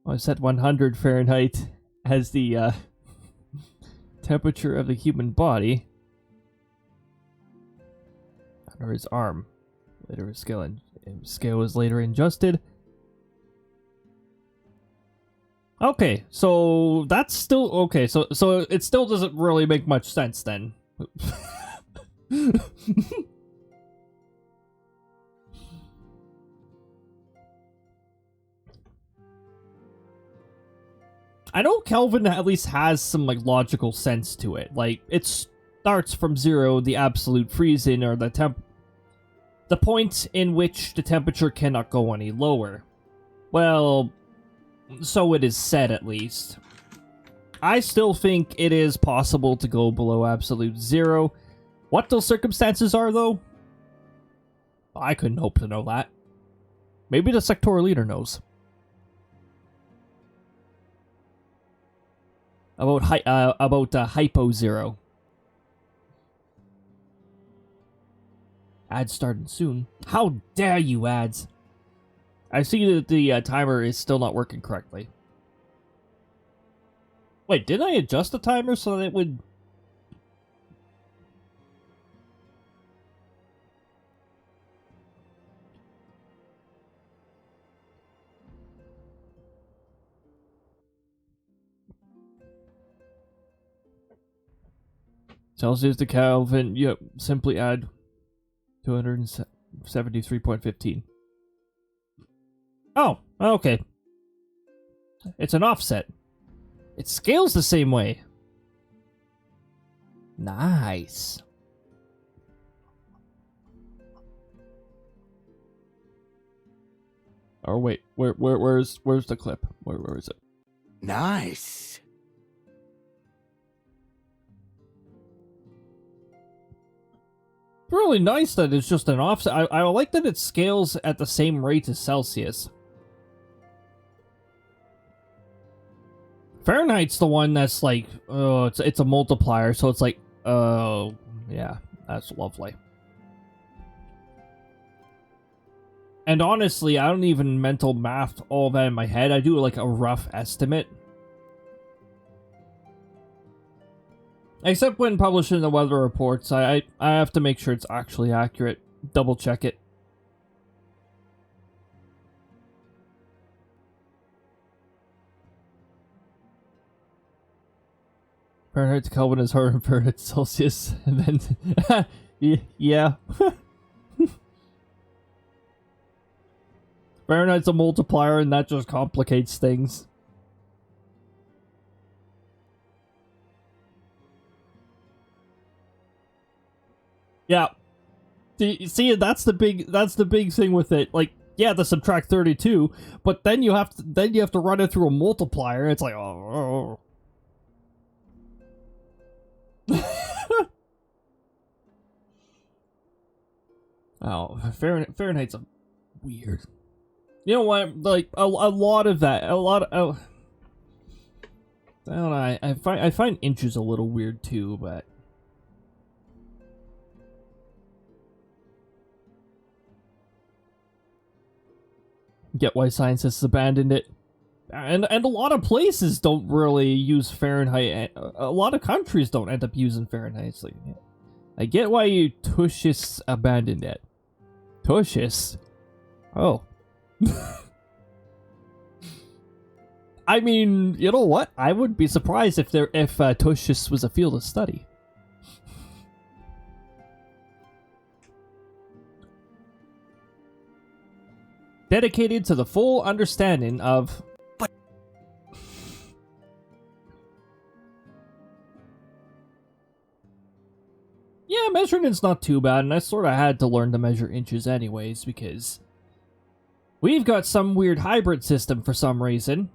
I set 100 Fahrenheit as the temperature of the human body. Under his arm. Later, his scale was later adjusted. Okay, so that's still okay. So it still doesn't really make much sense then. I know Kelvin at least has some like logical sense to it. Like it starts from 0, the absolute freezing, or the point in which the temperature cannot go any lower. Well, so it is said at least. I still think it is possible to go below absolute 0. What those circumstances are, though, I couldn't hope to know that. Maybe the sectoral leader knows. About hypo 0. Ads starting soon. How dare you, ads? I see that the timer is still not working correctly. Wait, didn't I adjust the timer so that it would... Celsius to Kelvin, yep, simply add 273.15. Oh, okay. It's an offset. It scales the same way. Nice. Oh wait, where's the clip? Where is it? Nice. Really nice that it's just an offset. I like that it scales at the same rate as Celsius. Fahrenheit's the one that's like, oh, it's a multiplier, so it's like, oh, yeah, that's lovely. And honestly, I don't even mental math all that in my head. I do like a rough estimate. Except when publishing the weather reports, I have to make sure it's actually accurate. Double check it. Fahrenheit to Kelvin is harder than Fahrenheit to Celsius. And then, yeah. Fahrenheit's a multiplier and that just complicates things. Yeah. See, that's the big thing with it. Like, yeah, the subtract 32, but then you have to run it through a multiplier. It's like, oh. Oh, Fahrenheit's a weird. You know what? Like a lot of that, I don't know. I find inches a little weird too, but get why scientists abandoned it. And a lot of places don't really use Fahrenheit. A lot of countries don't end up using Fahrenheit. It's like, I get why you Tushists abandoned it. Tushists? Oh. I mean, you know what? I would be surprised if Tushists was a field of study. Dedicated to the full understanding of... Yeah, measuring's not too bad, and I sort of had to learn to measure inches anyways, because we've got some weird hybrid system for some reason.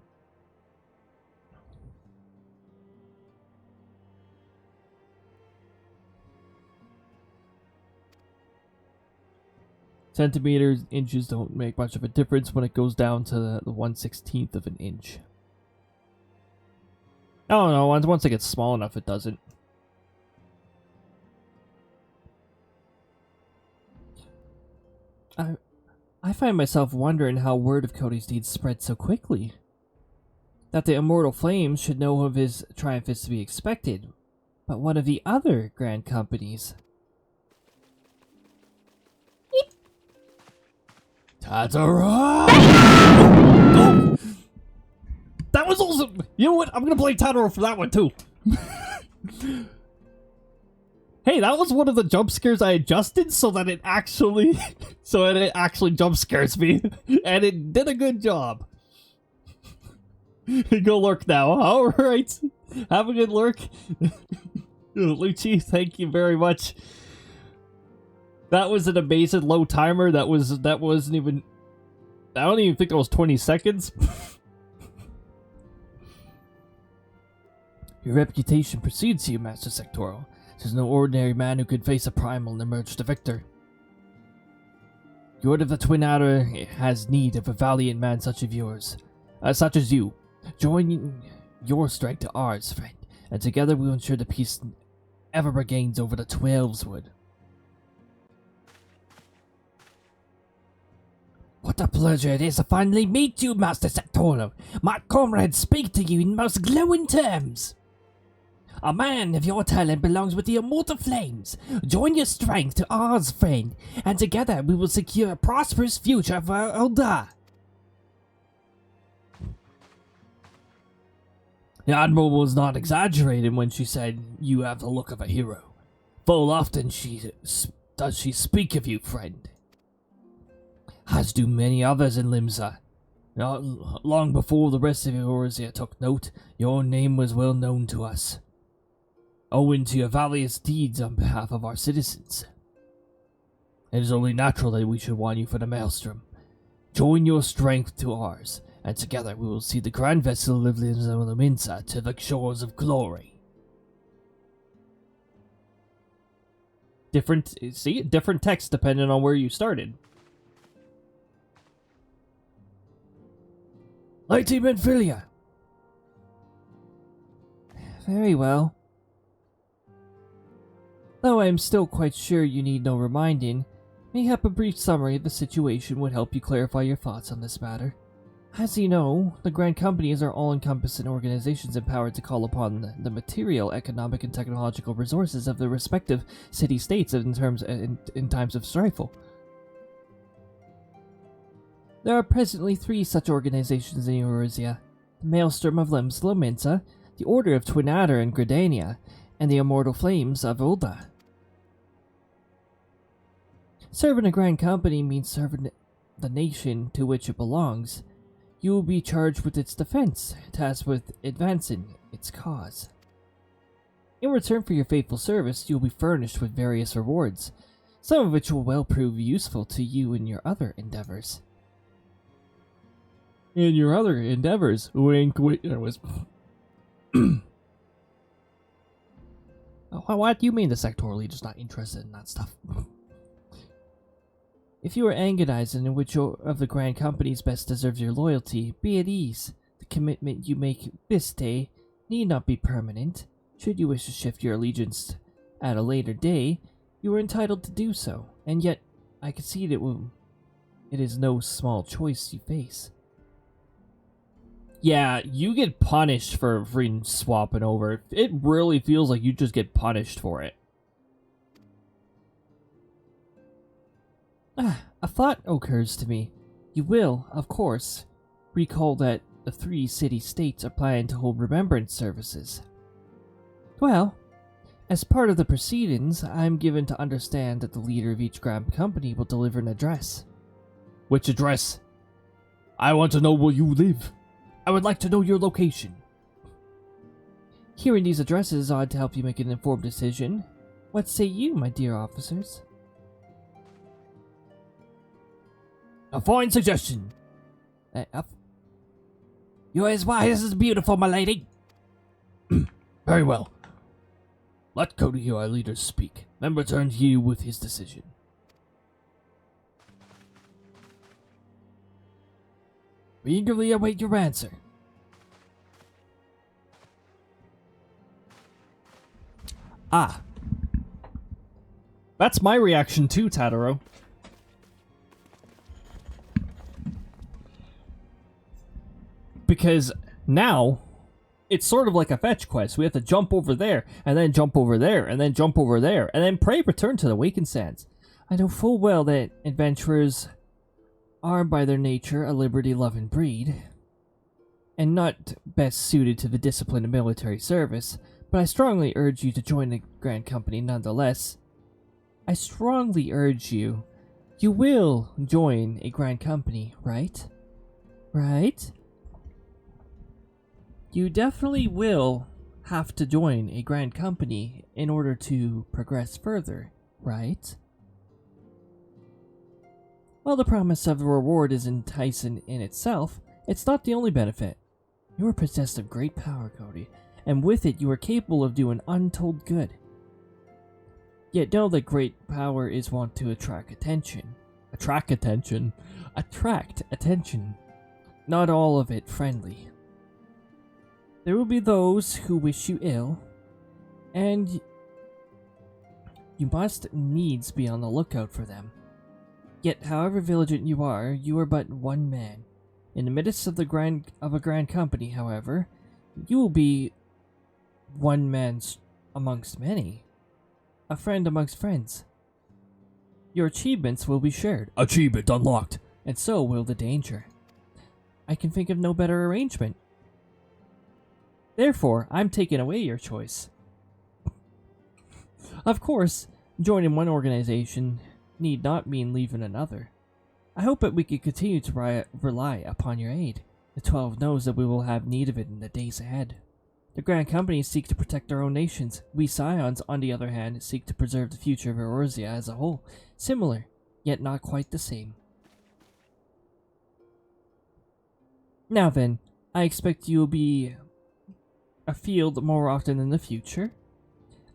Centimeters, inches don't make much of a difference when it goes down to the 1/16th of an inch. Oh no, once it gets small enough, it doesn't. I find myself wondering how word of Cody's deeds spread so quickly. That the immortal flames should know of his triumph is to be expected, but what of the other grand companies? Tatara! Oh! That was awesome! You know what? I'm gonna play Tatara for that one too. Hey, that was one of the jump scares I adjusted so that it actually jump scares me, and it did a good job. Go lurk now. All right, have a good lurk, Lucci. Thank you very much. That was an amazing low timer. That wasn't even. I don't even think it was 20 seconds. Your reputation precedes you, Master Sectoral. There's no ordinary man who could face a primal and emerge the victor. The Order of the Twin Adder has need of a valiant man such as you. Join your strength to ours, friend, and together we will ensure the peace ever regains over the Twelveswood. What a pleasure it is to finally meet you, Master Sectoral. My comrades speak to you in most glowing terms. A man of your talent belongs with the immortal flames. Join your strength to ours, friend, and together we will secure a prosperous future for SLdr. The Admiral was not exaggerating when she said you have the look of a hero. Full often does she speak of you, friend. As do many others in Limsa. Not long before the rest of Eorzea took note, your name was well known to us, owing to your valiant deeds on behalf of our citizens. It is only natural that we should want you for the Maelstrom. Join your strength to ours, and together we will see the grand vessel of Limsa to the shores of glory. Different text depending on where you started. Lady Menfilia. Very well. Though I am still quite sure you need no reminding, mayhap a brief summary of the situation would help you clarify your thoughts on this matter. As you know, the Grand Companies are all-encompassing organizations empowered to call upon the material, economic, and technological resources of the respective city-states in times of strife. There are presently 3 such organizations in Eorzea: the Maelstrom of Limsa, the Order of Twin Adder in Gridania, and the Immortal Flames of SLdr. Serving a Grand Company means serving the nation to which it belongs. You will be charged with its defense, tasked with advancing its cause. In return for your faithful service, you will be furnished with various rewards, some of which will well prove useful to you in your other endeavors. In your other endeavors, wink, wink. What do you mean the sectoral leader's not interested in that stuff? If you are agonizing in which of the Grand Companies best deserves your loyalty, be at ease. The commitment you make this day need not be permanent. Should you wish to shift your allegiance at a later day, you are entitled to do so, and yet I concede it is no small choice you face. Yeah, you get punished for freaking swapping over. It really feels like you just get punished for it. A thought occurs to me. You will, of course, recall that the 3 city-states are planning to hold remembrance services. Well, as part of the proceedings, I'm given to understand that the leader of each Grand Company will deliver an address. Which address? I want to know where you live. I would like to know your location. Hearing these addresses ought to help you make an informed decision. What say you, my dear officers? A fine suggestion. You're as wise as beautiful, my lady. Very well. Let Cody hear our leaders speak, then return to you with his decision. We eagerly await your answer. Ah. That's my reaction too, Tadaro. Because now, it's sort of like a fetch quest. We have to jump over there, and then jump over there, and then jump over there, and then pray return to the Awakened Sands. I know full well that adventurers are by their nature a liberty-loving breed, and not best suited to the discipline of military service, but I strongly urge you to join the Grand Company nonetheless. I strongly urge you. You will join a Grand Company, right? Right? You definitely will have to join a Grand Company in order to progress further, right? While the promise of the reward is enticing in itself, it's not the only benefit. You are possessed of great power, Cody, and with it you are capable of doing untold good. Yet know that great power is wont to attract attention. Attract attention? Attract attention. Not all of it friendly. There will be those who wish you ill, and you must needs be on the lookout for them. Yet, however vigilant you are but one man. In the midst of a grand company, however, you will be one man amongst many, a friend amongst friends. Your achievements will be shared. Achievement unlocked. And so will the danger. I can think of no better arrangement. Therefore, I'm taking away your choice. Of course, joining one organization need not mean leaving another. I hope that we can continue to rely upon your aid. The 12 knows that we will have need of it in the days ahead. The Grand Companies seek to protect their own nations. We Scions, on the other hand, seek to preserve the future of Eorzea as a whole. Similar, yet not quite the same. Now then, I expect you will be afield more often in the future.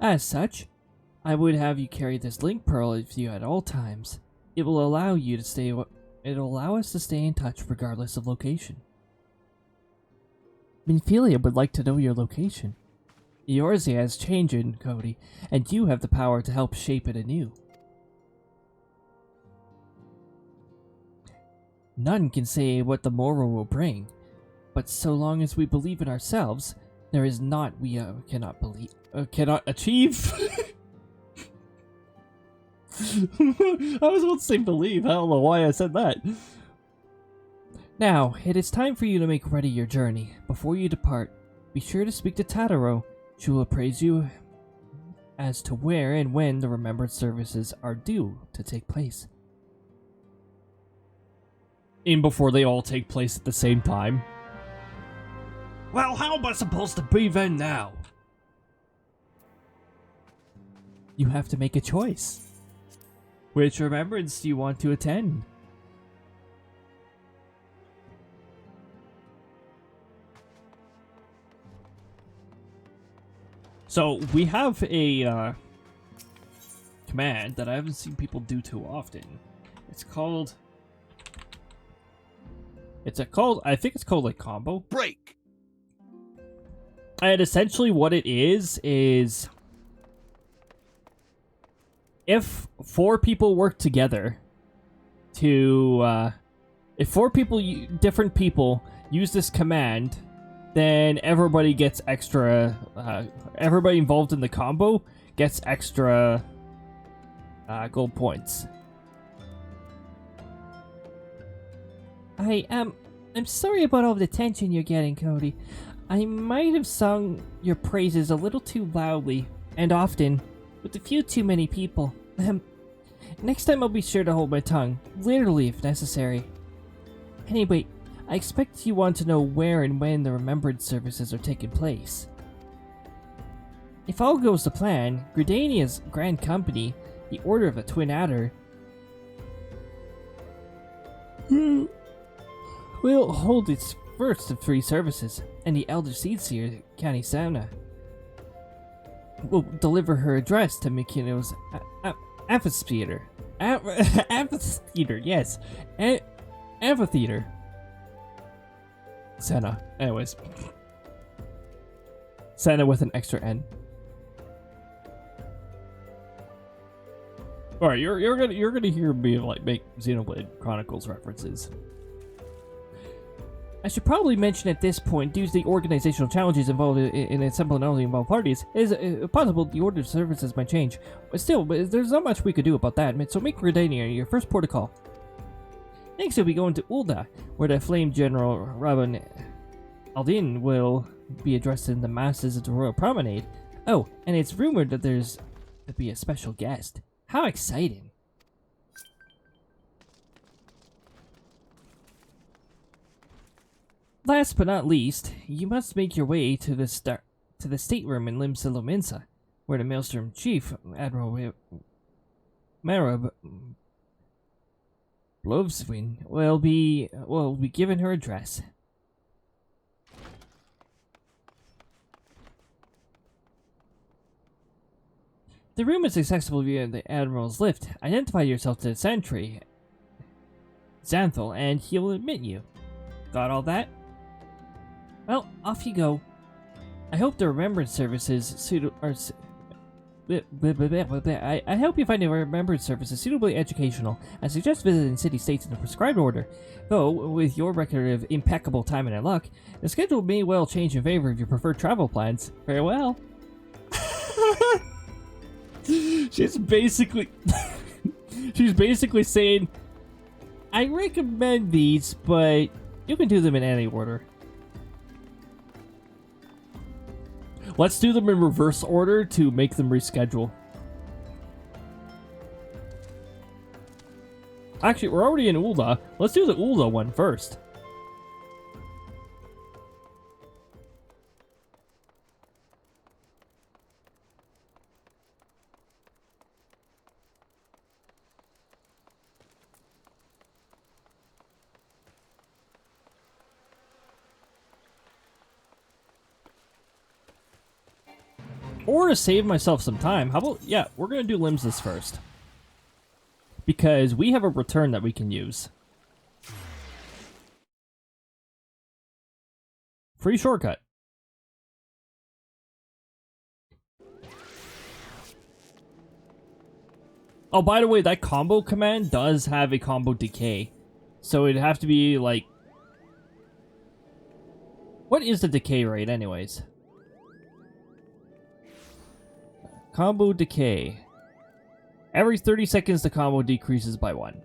As such, I would have you carry this link pearl with you at all times. It will allow you to stay. It'll allow us to stay in touch regardless of location. Minfilia would like to know your location. Eorzea is changing, Cody, and you have the power to help shape it anew. None can say what the morrow will bring, but so long as we believe in ourselves, there is naught we cannot achieve. I was about to say believe. I don't know why I said that. Now, it is time for you to make ready your journey. Before you depart, be sure to speak to Tadaro. She will appraise you as to where and when the remembrance services are due to take place. In before they all take place at the same time. Well, how am I supposed to be then now? You have to make a choice. Which remembrance do you want to attend? So, we have a command that I haven't seen people do too often. It's called... I think it's called, like, combo. Break! And essentially what it is if 4 people work together to, if 4 people, different people, use this command, then everybody gets extra, everybody involved in the combo gets extra gold points. I'm sorry about all the attention you're getting, Cody. I might have sung your praises a little too loudly, and often, with a few too many people. Next time I'll be sure to hold my tongue, literally if necessary. Anyway, I expect you want to know where and when the remembrance services are taking place. If all goes to plan, Gridania's Grand Company, the Order of the Twin Adder, will hold its first of 3 services, and the Elder Seedseer, County Sauna, will deliver her address to Mikino's amphitheater. Amphitheater, yes. Amphitheater. Senna. Anyways. Senna with an extra N. Alright, you're gonna hear me like make Xenoblade Chronicles references. I should probably mention at this point, due to the organizational challenges involved in assembling all the involved parties, it is possible the order of services might change. But still, there's not much we could do about that, so make Gridania your first port of call. Next you'll be going to Ul'dah, where the Flame General Rabban Aldin will be addressing the masses at the Royal Promenade. Oh, and it's rumored that there's to be a special guest. How exciting! Last but not least, you must make your way to the stateroom in Limsa, where the Maelstrom Chief, Admiral Marab Blovswin, will be given her address. The room is accessible via the Admiral's lift. Identify yourself to the sentry, Xanthal, and he'll admit you. Got all that? Well, off you go. I hope the remembrance services I hope you find the remembrance services suitably educational. I suggest visiting city-states in the prescribed order. Though, with your record of impeccable timing and luck, the schedule may well change in favor of your preferred travel plans. Farewell. She's basically saying, I recommend these, but you can do them in any order. Let's do them in reverse order to make them reschedule. Actually, we're already in Ul'dah. Let's do the Ul'dah one first. Or to save myself some time, how about, yeah, we're going to do Limsas first. Because we have a return that we can use. Free shortcut. Oh, by the way, that combo command does have a combo decay. So it'd have to be like... What is the decay rate anyways? Combo decay. Every 30 seconds the combo decreases by 1.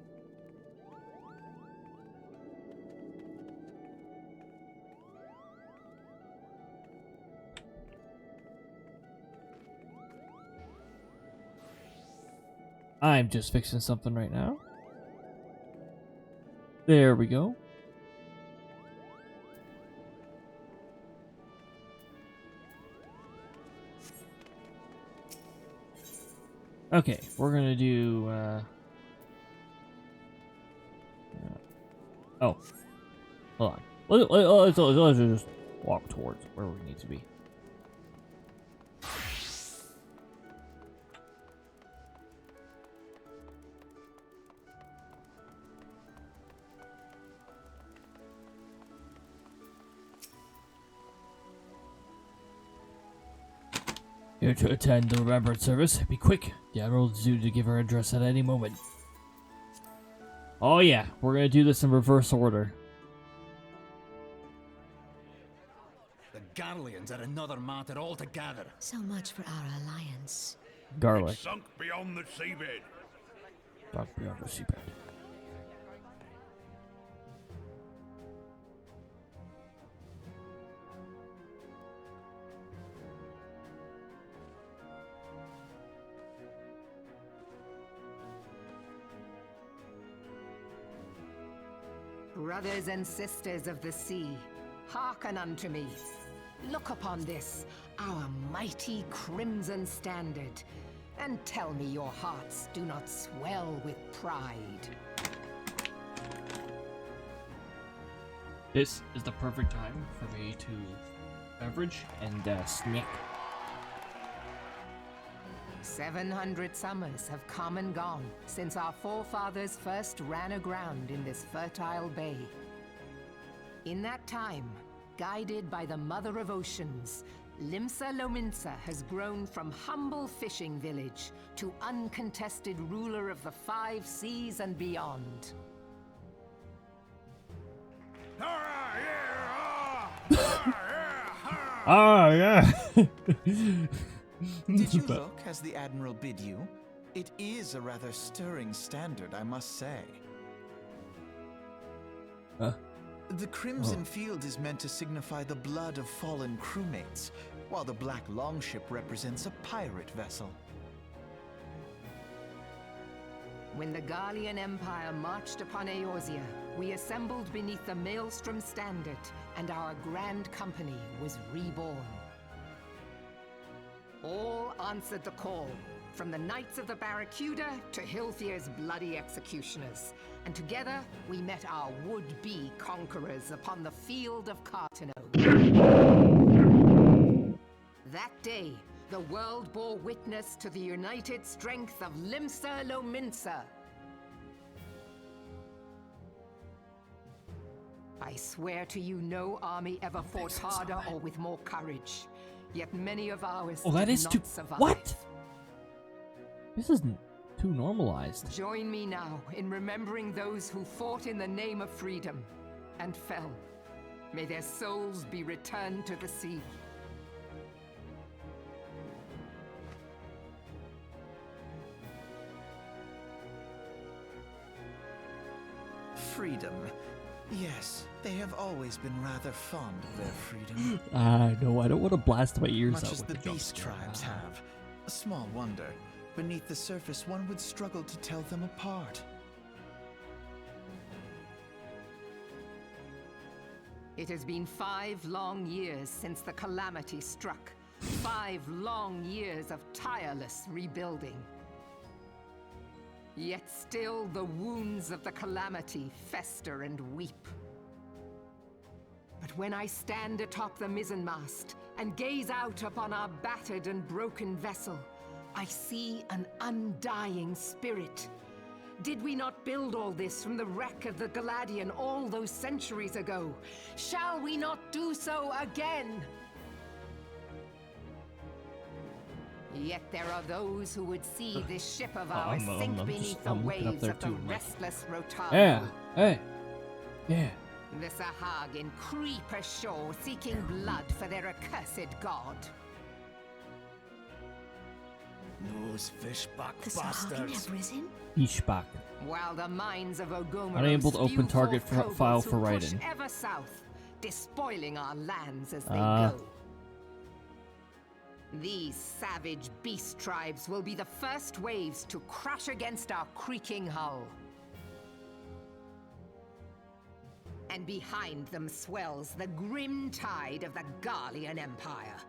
I'm just fixing something right now. There we go. Okay, we're gonna do, oh, hold on. Let's just walk towards where we need to be. Here to attend the remembrance service. Be quick. The Admiral's due to give her address at any moment. Oh yeah, we're gonna do this in reverse order. The Garleans are another matter altogether. So much for our alliance. Garlic. Sunk beyond the seabed. Sunk beyond the seabed. Brothers and sisters of the sea, hearken unto me. Look upon this, our mighty crimson standard, and tell me your hearts do not swell with pride. This is the perfect time for me to beverage and snack. 700 summers have come and gone since our forefathers first ran aground in this fertile bay. In that time, guided by the Mother of Oceans, Limsa Lominsa has grown from humble fishing village to uncontested ruler of the 5 seas and beyond. Ah, yeah. Did you look as the Admiral bid you? It is a rather stirring standard, I must say. The Crimson Field is meant to signify the blood of fallen crewmates, while the Black Longship represents a pirate vessel. When the Garlean Empire marched upon Eorzea, we assembled beneath the Maelstrom Standard, and our Grand Company was reborn. All answered the call, from the Knights of the Barracuda to Hilthier's bloody executioners, and together we met our would-be conquerors upon the field of Cartano. That day, the world bore witness to the united strength of Limsa Lominsa. I swear to you, no army ever fought harder or with more courage. Yet many of ours that did is not too. survive. What? This isn't too normalized. Join me now in remembering those who fought in the name of freedom and fell. May their souls be returned to the sea. Freedom. Yes, they have always been rather fond of their freedom. No, I don't want to blast my ears Much out as with the the beast tribes have. A small wonder. Beneath the surface, one would struggle to tell them apart. It has been 5 long years since the calamity struck. 5 long years of tireless rebuilding. Yet still the wounds of the calamity fester and weep. But when I stand atop the mizzenmast and gaze out upon our battered and broken vessel, I see an undying spirit. Did we not build all this from the wreck of the Galadian all those centuries ago? Shall we not do so again? Yet there are those who would see this ship of ours sink beneath the waves of the restless Rotan. Yeah, hey, yeah. The Sahagin creep ashore seeking blood for their accursed god. Those fishback The Sahagin have risen? Ishbak. While the minds of Ogomero Unable to open spew target forth file kobolds for who push writing. ever south, despoiling our lands as they go. These savage beast tribes will be the first waves to crash against our creaking hull. And behind them swells the grim tide of the Garlean Empire.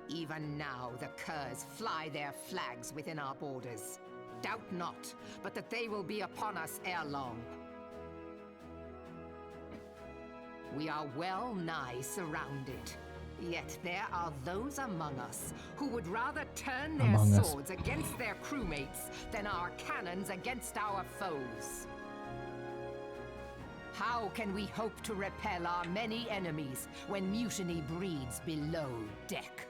Even now, the curs fly their flags within our borders. Doubt not, but that they will be upon us ere long. We are well nigh surrounded. Yet there are those among us who would rather turn their swords against their crewmates than our cannons against our foes. How can we hope to repel our many enemies when mutiny breeds below deck?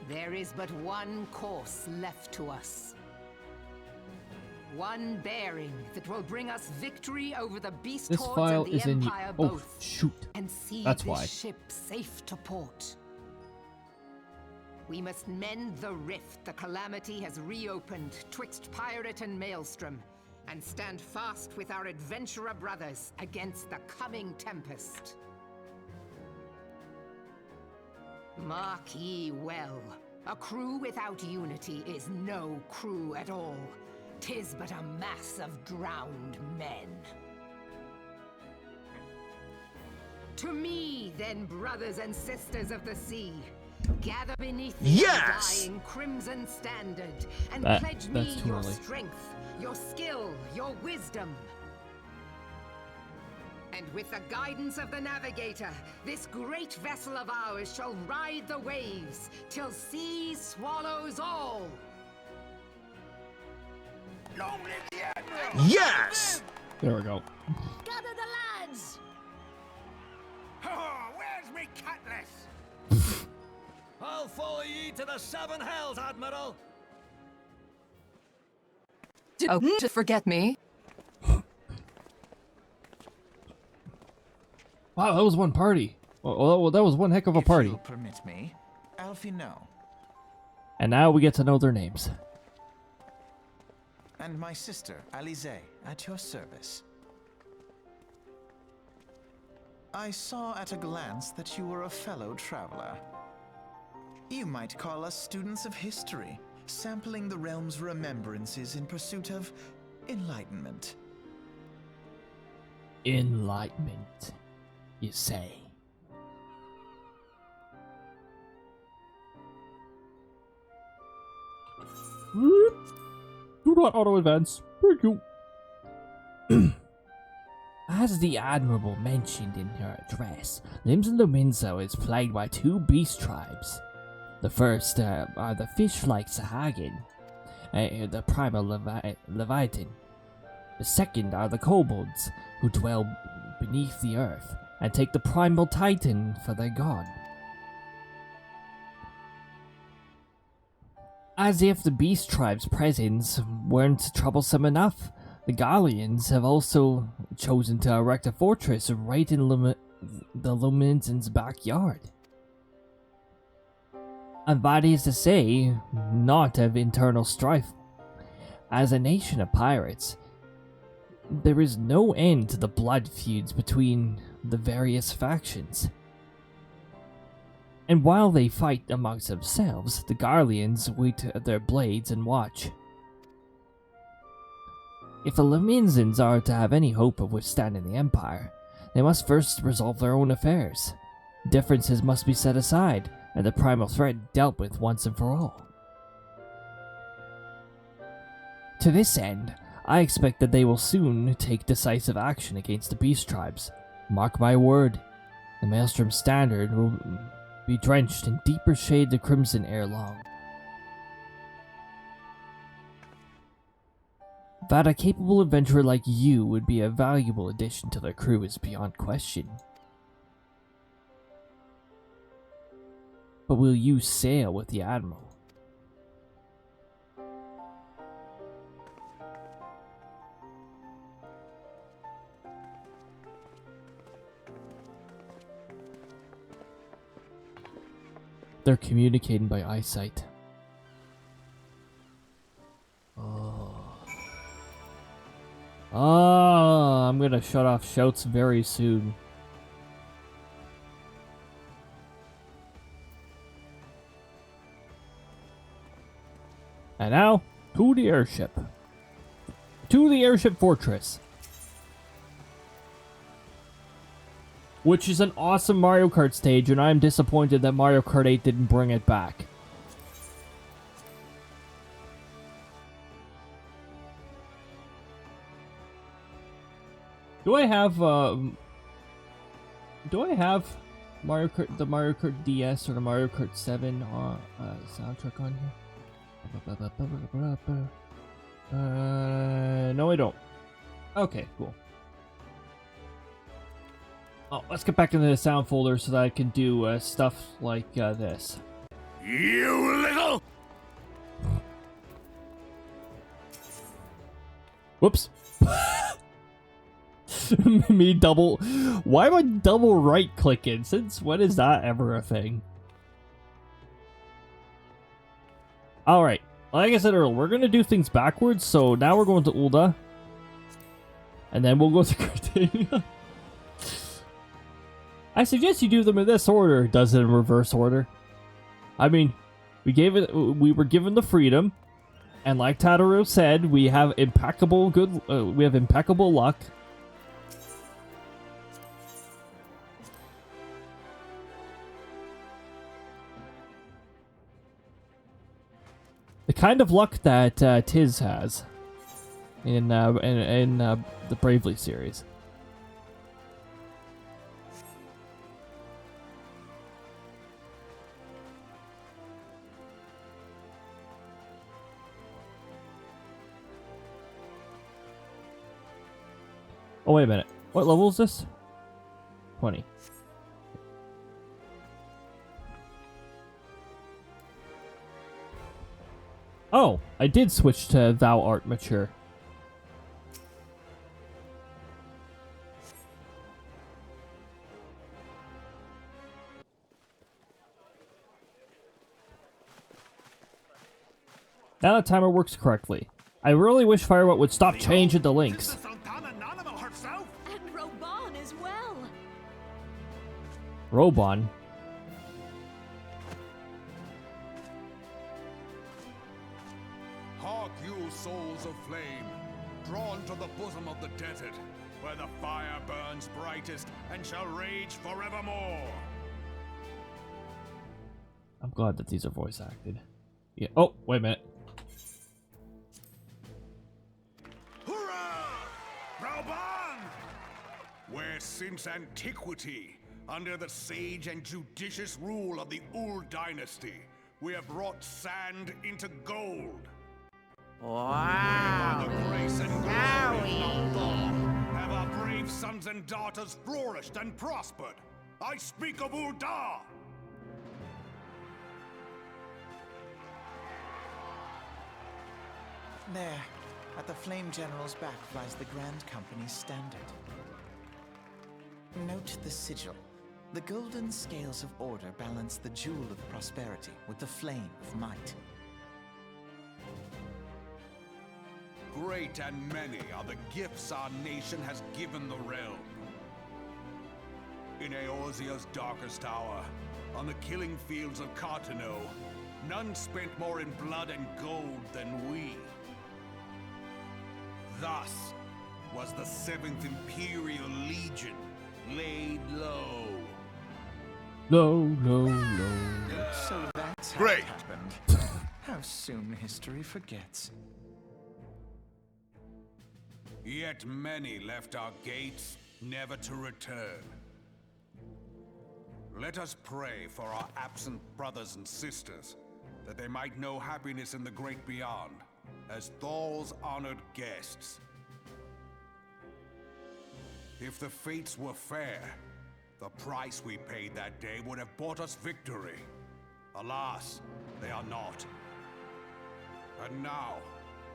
There is but one course left to us. One bearing that will bring us victory over the beast This hordes file and the is in Empire oh both. shoot. And see That's this why. ship safe to port. We must mend the rift the Calamity has reopened twixt pirate and maelstrom, and stand fast with our adventurer brothers against the coming tempest. Mark ye well, a crew without unity is no crew at all. 'Tis but a mass of drowned men. To me, then, brothers and sisters of the sea, gather beneath the undying crimson standard, and pledge me your strength, your skill, your wisdom. And with the guidance of the navigator, this great vessel of ours shall ride the waves till sea swallows all. Long live the Admiral! Yes! There we go. Gather the lads! Oh, where's me cutlass? I'll follow ye to the seven hells, Admiral! To forget me? Wow, that was one party. Well, that was one heck of a party. If you'll permit me, Alfie no. And now we get to know their names. And my sister, Alize, at your service. I saw at a glance that you were a fellow traveler. You might call us students of history, sampling the realm's remembrances in pursuit of enlightenment. Enlightenment, you say? Do not auto advance. Thank you. As the Admiral mentioned in her address, Limson the Windsor is plagued by two beast tribes. The first are the fish-like Sahagin, the primal Leviathan. The second are the kobolds, who dwell beneath the earth and take the primal Titan for their god. As if the beast tribe's presence weren't troublesome enough, the Garleans have also chosen to erect a fortress right in the Luminson's backyard. And that is to say, not of internal strife. As a nation of pirates, there is no end to the blood feuds between the various factions. And while they fight amongst themselves, the Garleans wait their blades and watch. If the Leminsons are to have any hope of withstanding the Empire, they must first resolve their own affairs. Differences must be set aside, and the primal threat dealt with once and for all. To this end, I expect that they will soon take decisive action against the beast tribes. Mark my word, the Maelstrom Standard will be drenched in deeper shades of crimson ere long. That a capable adventurer like you would be a valuable addition to their crew is beyond question. But will you sail with the Admiral? They're communicating by eyesight. Oh, I'm gonna shut off shouts very soon. And now, to the airship. To the airship fortress. Which is an awesome Mario Kart stage, and I'm disappointed that Mario Kart 8 didn't bring it back. Do I have Mario Kart, the Mario Kart DS or the Mario Kart 7 soundtrack on here? No, I don't. Okay, cool. Oh, let's get back into the sound folder so that I can do stuff like this. You little... Whoops. Me double... Why am I double right-clicking? Since when is that ever a thing? Alright. Like I said earlier, we're going to do things backwards. So now we're going to Ul'dah. And then we'll go to Cartania. I suggest you do them in this order. Does it in reverse order? I mean, we were given the freedom. And like Tadaro said, we have impeccable luck. The kind of luck that Tiz has in the Bravely series. Oh, wait a minute. What level is this? 20. Oh, I did switch to Thou Art Mature. Now the timer works correctly. I really wish Firewat would stop changing the links. And Roban as well. Roban? Hark you, souls of flame, drawn to the bosom of the desert, where the fire burns brightest and shall rage forevermore. I'm glad that these are voice acted. Yeah. Oh, wait a minute. Roban! Where since antiquity, under the sage and judicious rule of the Ul dynasty, we have brought sand into gold. Wow. By the grace and glory of God, have our brave sons and daughters flourished and prospered. I speak of Ul'dah. There, at the Flame General's back flies the Grand Company's standard. Note the sigil. The golden scales of order balance the jewel of prosperity with the flame of might. Great and many are the gifts our nation has given the realm. In Eorzea's darkest hour, on the killing fields of Cartano, none spent more in blood and gold than we. Thus was the 7th Imperial Legion laid low. No. So that's how Great. it happened. How soon history forgets. Yet many left our gates, never to return. Let us pray for our absent brothers and sisters, that they might know happiness in the great beyond, as Thal's honored guests. If the fates were fair, the price we paid that day would have bought us victory. Alas, they are not. And now,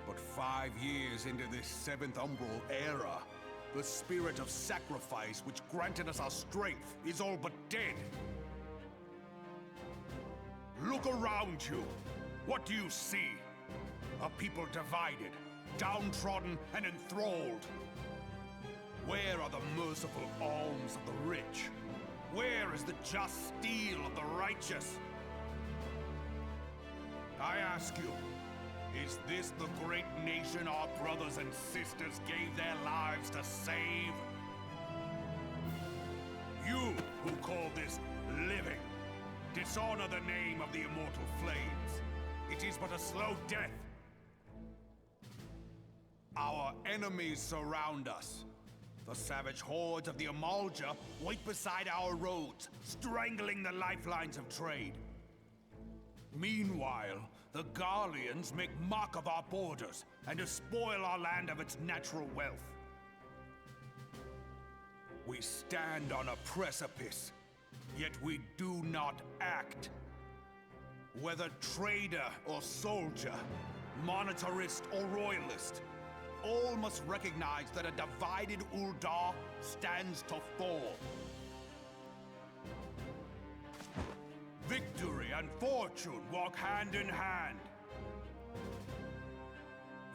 but 5 years into this 7th Umbral era, the spirit of sacrifice which granted us our strength is all but dead. Look around you. What do you see? A people divided, downtrodden, and enthralled. Where are the merciful alms of the rich? Where is the just steel of the righteous? I ask you, is this the great nation our brothers and sisters gave their lives to save? You who call this living, dishonor the name of the immortal flames. It is but a slow death. Our enemies surround us. The savage hordes of the Amalja wait beside our roads, strangling the lifelines of trade. Meanwhile, the Garleans make mock of our borders and despoil our land of its natural wealth. We stand on a precipice, yet we do not act. Whether trader or soldier, monetarist or royalist, all must recognize that a divided Uldar stands to fall. Victory and fortune walk hand in hand.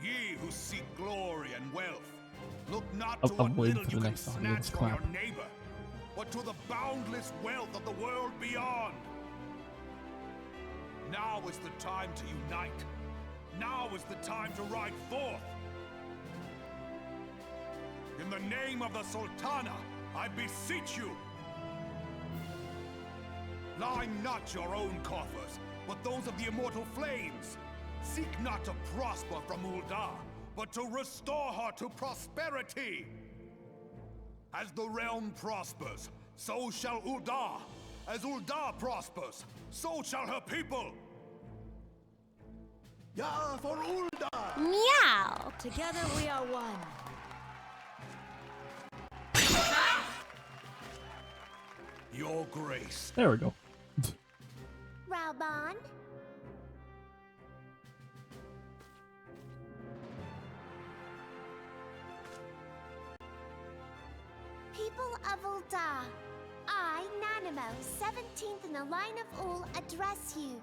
Ye who seek glory and wealth, look not to what little you can snatch from your neighbor, but to the boundless wealth of the world beyond. Now is the time to unite. Now is the time to ride forth. In the name of the Sultana, I beseech you. Line not your own coffers, but those of the immortal flames. Seek not to prosper from Uldar, but to restore her to prosperity. As the realm prospers, so shall Uldar. As Uldar prospers, so shall her people. Yeah, for Uldar! Meow! Together we are one. Your grace. There we go. Raubon? People of Uldar, I, Nanimo, 17th in the line of Ul, address you.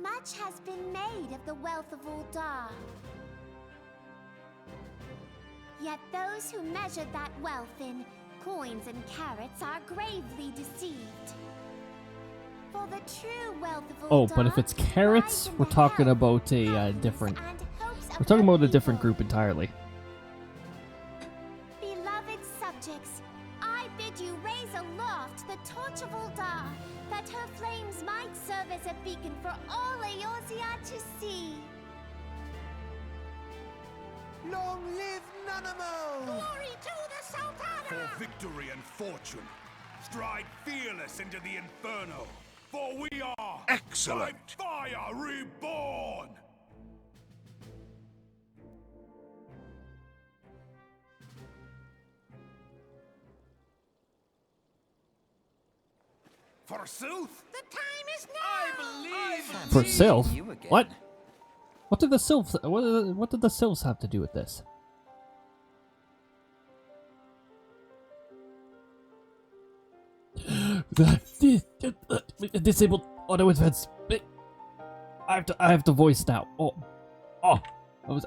Much has been made of the wealth of Uldar. Yet those who measured that wealth in coins and carats are gravely deceived. For the true wealth of Uldar, Oh, but if it's carrots, we're talking about a different. We're talking about a different group entirely. Beloved subjects, I bid you raise aloft the torch of Uldar, that her flames might serve as a beacon for all Eorzea to see. Long live Nanamo! Glory to the Sultana! For victory and fortune, stride fearless into the inferno, for we are Excellent! by fire reborn! Forsooth? The time is now! I believe For Sylph? You again. What? What did the Sylphs? What did the Sylphs have to do with this? Disabled auto advance. I have to voice now. Oh. I was.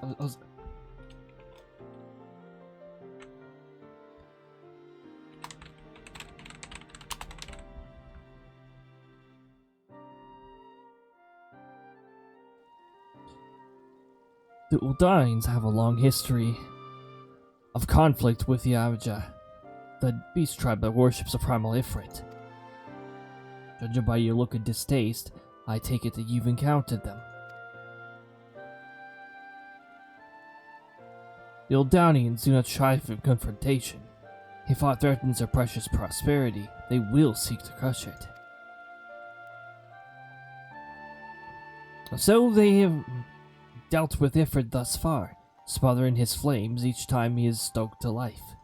The Uldines have a long history of conflict with the Aja, the beast tribe that worships a primal Ifrit. Judging by your look of distaste, I take it that you've encountered them. The Uldanians do not shy from confrontation. If aught threatens their precious prosperity, they will seek to crush it. So they have dealt with Ifrit thus far, smothering his flames each time he is stoked to life.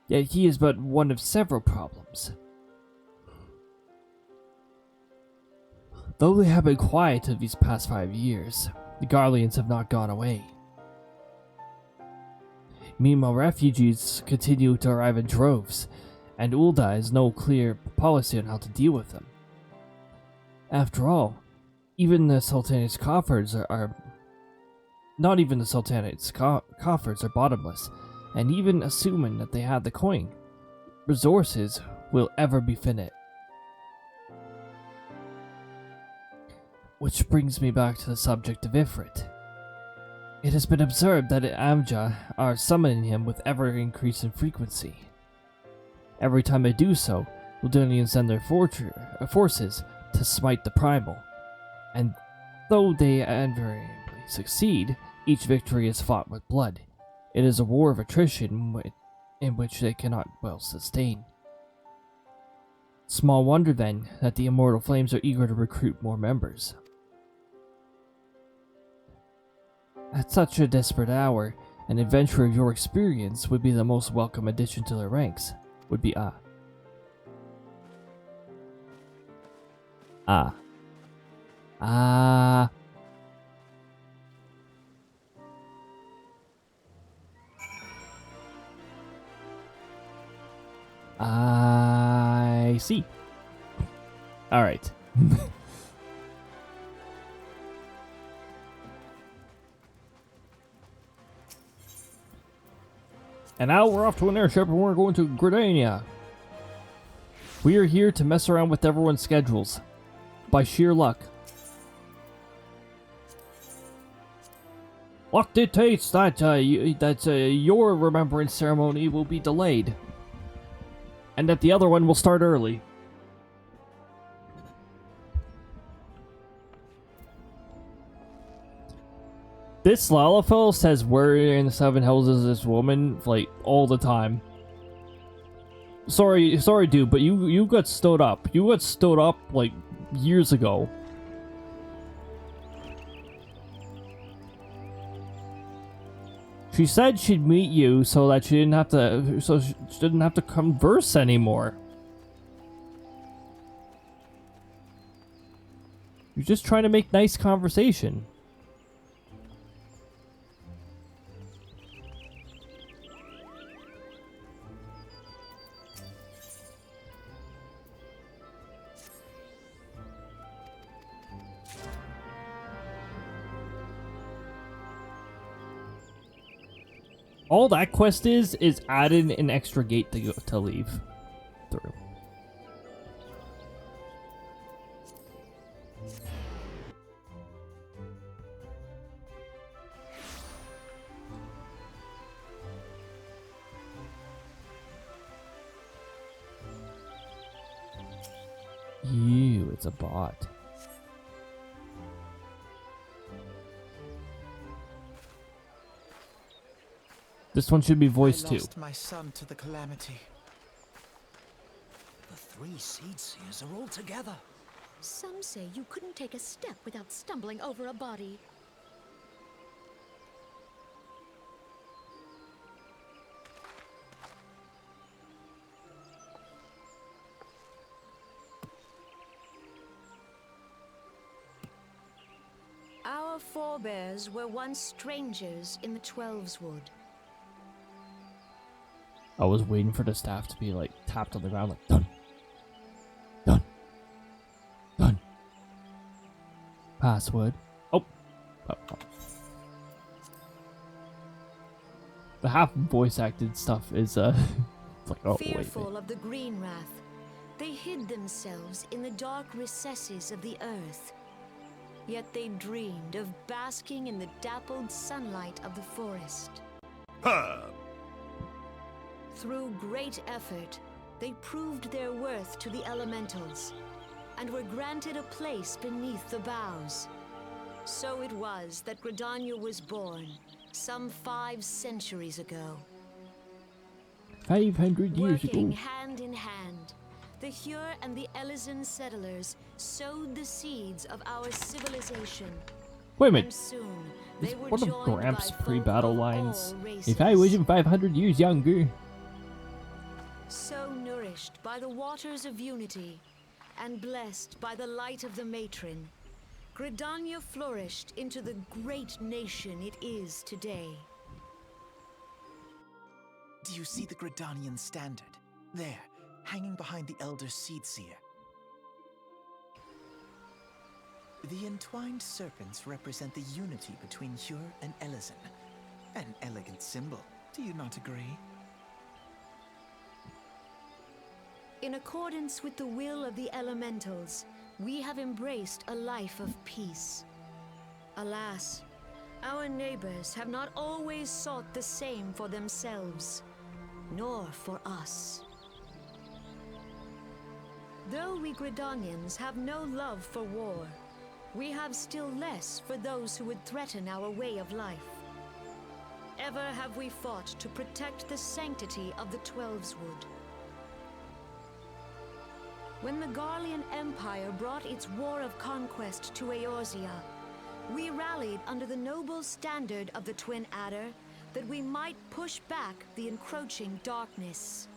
Yet he is but one of several problems. Though they have been quiet of these past 5 years, the Garleans have not gone away. Meanwhile, refugees continue to arrive in droves, and Ulda has no clear policy on how to deal with them. After all, even the Sultanate's coffers are not even the Sultanate's coffers are bottomless, and even assuming that they have the coin, resources will ever be finite. Which brings me back to the subject of Ifrit. It has been observed that Amja are summoning him with ever-increasing frequency. Every time they do so, Uldanians send their forces to smite the primal, and though they invariably succeed, each victory is fought with blood. It is a war of attrition in which they cannot well sustain. Small wonder then that the Immortal Flames are eager to recruit more members. At such a desperate hour, an adventurer of your experience would be the most welcome addition to their ranks, would be Ah. Ah. I see. All right. And now we're off to an airship and we're going to Gridania. We are here to mess around with everyone's schedules. By sheer luck. Luck dictates that your remembrance ceremony will be delayed. And that the other one will start early. This Lalafell says we're in the Seven Hells as this woman, like, all the time. Sorry, dude, but you got stood up. You got stood up, like, years ago. She said she'd meet you so that she didn't have to converse anymore. You're just trying to make nice conversation. All that quest is adding an extra gate to leave through. Ew, it's a bot. This one should be voiced too. I lost my son to the calamity. The 3 seed seers are all together. Some say you couldn't take a step without stumbling over a body. Our forebears were once strangers in the Twelveswood. I was waiting for the staff to be like tapped on the ground, like done, done, done. Password. Oh. The half voice acted stuff is it's like, oh wait. Fearful of the Green Wrath, they hid themselves in the dark recesses of the earth. Yet they dreamed of basking in the dappled sunlight of the forest. Through great effort, they proved their worth to the elementals, and were granted a place beneath the boughs. So it was that Gridania was born, some 5 centuries ago. 500 years Working ago. hand in hand, the Hyur and the Elysian settlers sowed the seeds of our civilization. Wait a minute. And soon, Is they were one of joined Gramps' by folk pre-battle of lines? all If I was races. in 500 years younger. So nourished by the waters of unity, and blessed by the light of the matron, Gridania flourished into the great nation it is today. Do you see the Gridanian standard? There, hanging behind the Elder Seedseer. The entwined serpents represent the unity between Hyur and Elysian. An elegant symbol, do you not agree? In accordance with the will of the elementals, we have embraced a life of peace. Alas, our neighbors have not always sought the same for themselves, nor for us. Though we Gridanians have no love for war, we have still less for those who would threaten our way of life. Ever have we fought to protect the sanctity of the Twelveswood. When the Garlean Empire brought its war of conquest to Eorzea, we rallied under the noble standard of the Twin Adder that we might push back the encroaching darkness.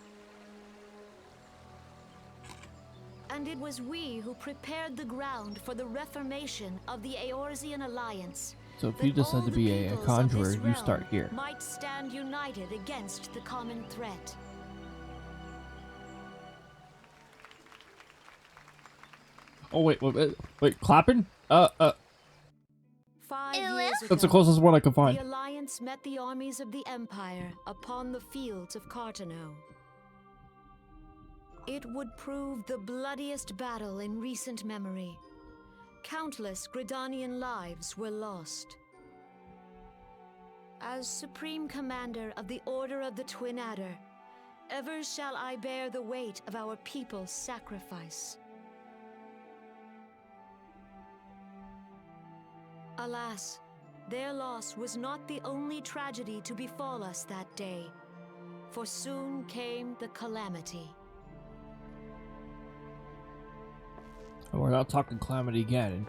And it was we who prepared the ground for the reformation of the Eorzean Alliance. So if you decide to be a conjurer, you start here. Might stand united against the common threat. Oh wait, clapping? 5 years ago, That's the closest one I could find. The Alliance met the armies of the Empire upon the fields of Cartano. It would prove the bloodiest battle in recent memory. Countless Gridanian lives were lost. As Supreme Commander of the Order of the Twin Adder, ever shall I bear the weight of our people's sacrifice. Alas, their loss was not the only tragedy to befall us that day, for soon came the calamity. We're not talking calamity again.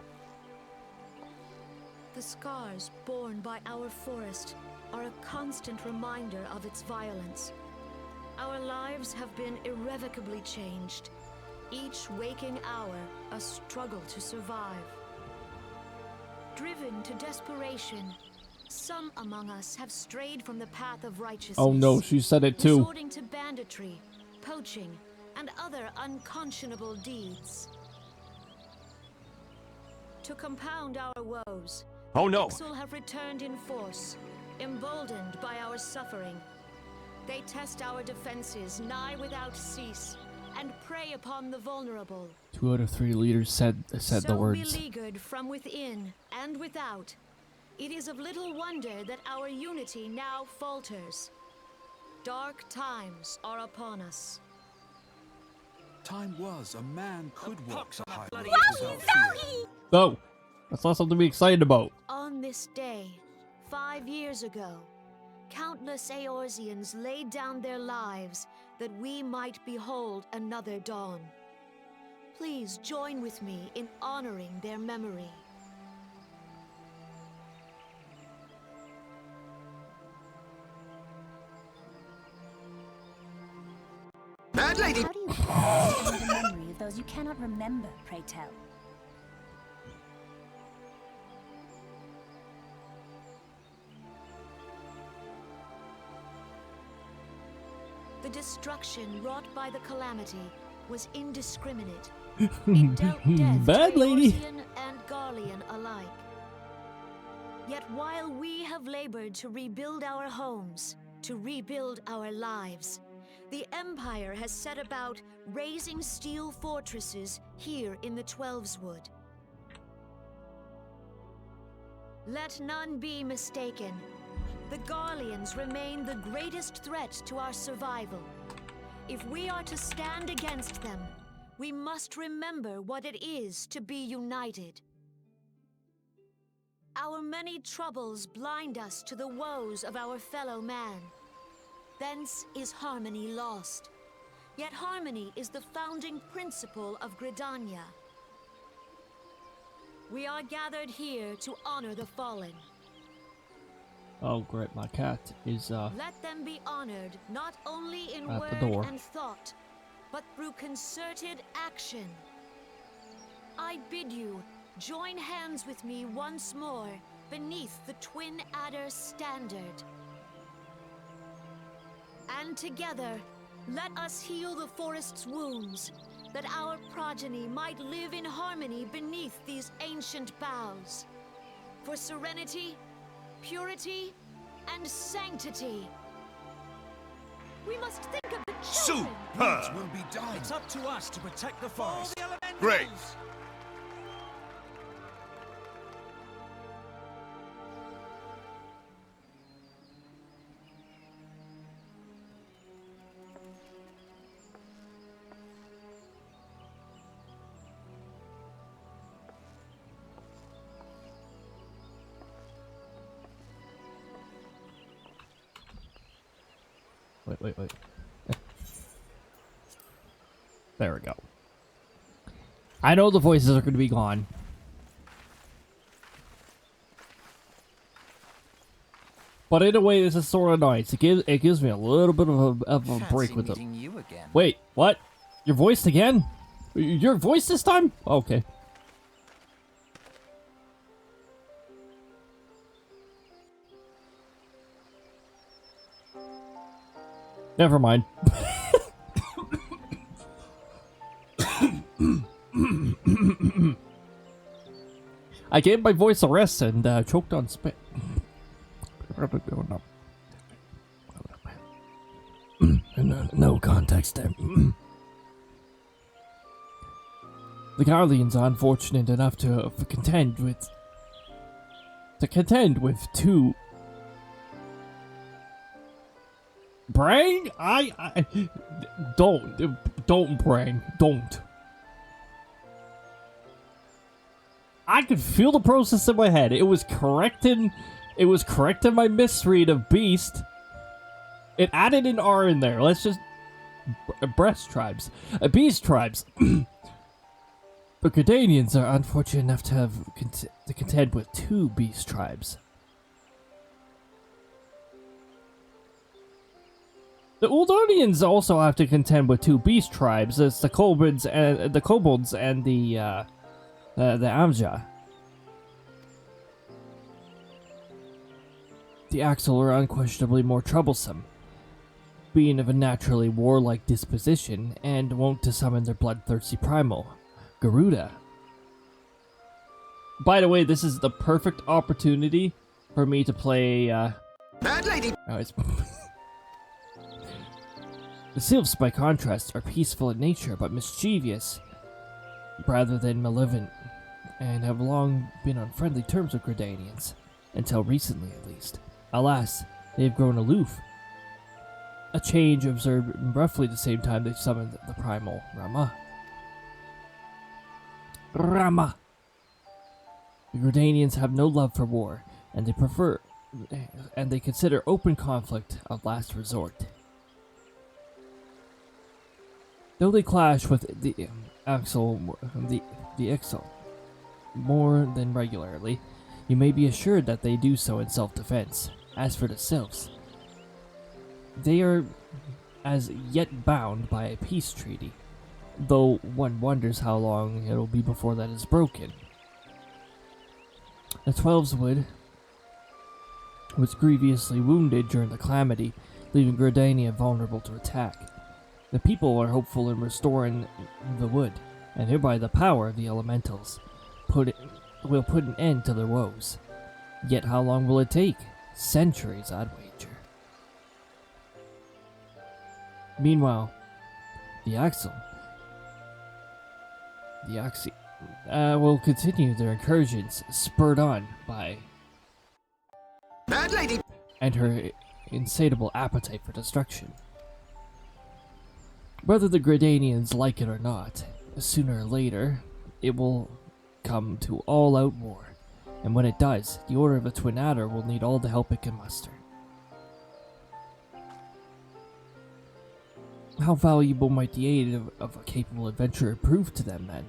The scars borne by our forest are a constant reminder of its violence. Our lives have been irrevocably changed, each waking hour a struggle to survive. Driven to desperation, some among us have strayed from the path of righteousness. Oh no, she said it too. Resorting to banditry, poaching, and other unconscionable deeds. To compound our woes, oh no, Ixal have returned in force, emboldened by our suffering. They test our defenses nigh without cease, and prey upon the vulnerable. 2 out of 3 leaders said the words. So beleaguered from within and without, it is of little wonder that our unity now falters. Dark times are upon us. Time was a man could walk the highway without fear. No, that's not something to be excited about. On this day, 5 years ago, countless Eorzeans laid down their lives that we might behold another dawn. Please join with me in honoring their memory. Mad lady! How do you honor the memory of those you cannot remember, pray tell? The destruction wrought by the calamity was indiscriminate. It dealt death Bad to lady. Eorzean and Garlean alike. Yet while we have labored to rebuild our homes, to rebuild our lives, the Empire has set about raising steel fortresses here in the Twelveswood. Let none be mistaken. The Garleans remain the greatest threat to our survival. If we are to stand against them, we must remember what it is to be united. Our many troubles blind us to the woes of our fellow man. Thence is harmony lost. Yet harmony is the founding principle of Gridania. We are gathered here to honor the fallen. Oh great, my cat is Let them be honored not only in at word the door. and thought, but through concerted action. I bid you join hands with me once more beneath the Twin Adder standard. And together, let us heal the forest's wounds, that our progeny might live in harmony beneath these ancient boughs. For serenity, purity, and sanctity. We must think of the children. Superb! Will be done. It's up to us to protect the forest. Great! Wait. There we go. I know the voices are going to be gone. But in a way, this is sort of nice. It gives me a little bit of a break with meeting them. you again. Wait, what? You're voiced again? Your voice this time? Okay. Never mind. I gave my voice a rest and choked on spit. No context there. The Guardians are unfortunate enough to contend with two. Brain? I don't brain. Don't. I could feel the process in my head. It was correcting my misread of beast. It added an R in there. Let's just breast tribes. Beast tribes. The Gardanians are unfortunate enough to have to contend with two beast tribes. The Uldonians also have to contend with two beast tribes. It's the kobolds and the Amja. The Axel are unquestionably more troublesome, being of a naturally warlike disposition and wont to summon their bloodthirsty primal, Garuda. By the way, this is the perfect opportunity for me to play. Bad lady. The sylphs, by contrast, are peaceful in nature but mischievous rather than malevolent, and have long been on friendly terms with Gardanians, until recently at least. Alas, they have grown aloof. A change observed in roughly the same time they summoned the primal Rama. The Gardanians have no love for war, and they consider open conflict a last resort. Though they clash with the Axel more than regularly, you may be assured that they do so in self-defense. As for the sylphs, they are as yet bound by a peace treaty, though one wonders how long it'll be before that is broken. The Twelveswood was grievously wounded during the calamity, leaving Gardania vulnerable to attack. The people are hopeful in restoring the wood, and hereby the power of the elementals will put an end to their woes. Yet how long will it take? Centuries, I'd wager. Meanwhile, the Axi will continue their incursions, spurred on by Bad lady and her insatiable appetite for destruction. Whether the Gradanians like it or not, sooner or later, it will come to all-out war, and when it does, the Order of the Twin Adder will need all the help it can muster. How valuable might the aid of a capable adventurer prove to them, then?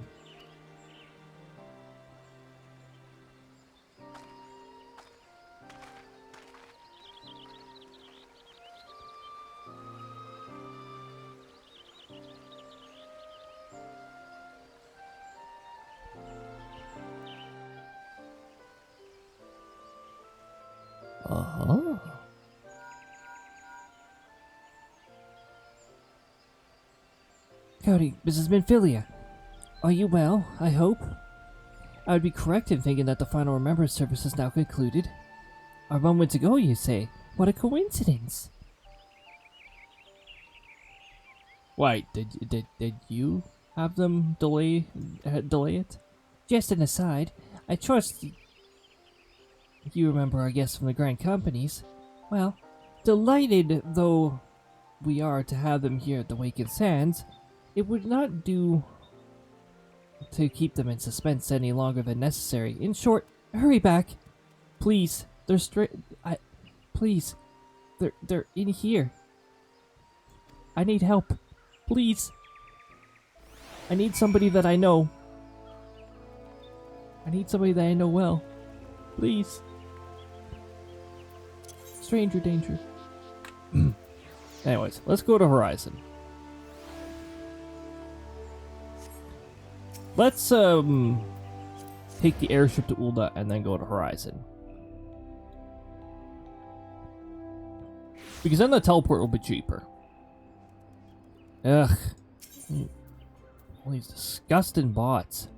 Uh-huh. Cody, Mrs. Minfilia. Are you well, I hope? I would be correct in thinking that the final remembrance service is now concluded. A moment ago, you say? What a coincidence! Wait, did you have them delay it? Just an aside, I trust you remember our guests from the Grand Companies. Well, delighted though we are to have them here at the Wakened Sands, it would not do to keep them in suspense any longer than necessary. In short, hurry back. Please, please. They're in here. I need help. Please. I need somebody that I know. I need somebody that I know well. Please. Stranger danger. Anyways, let's go to Horizon. Let's take the airship to Ulda and then go to Horizon. Because then the teleport will be cheaper. Ugh. All these disgusting bots.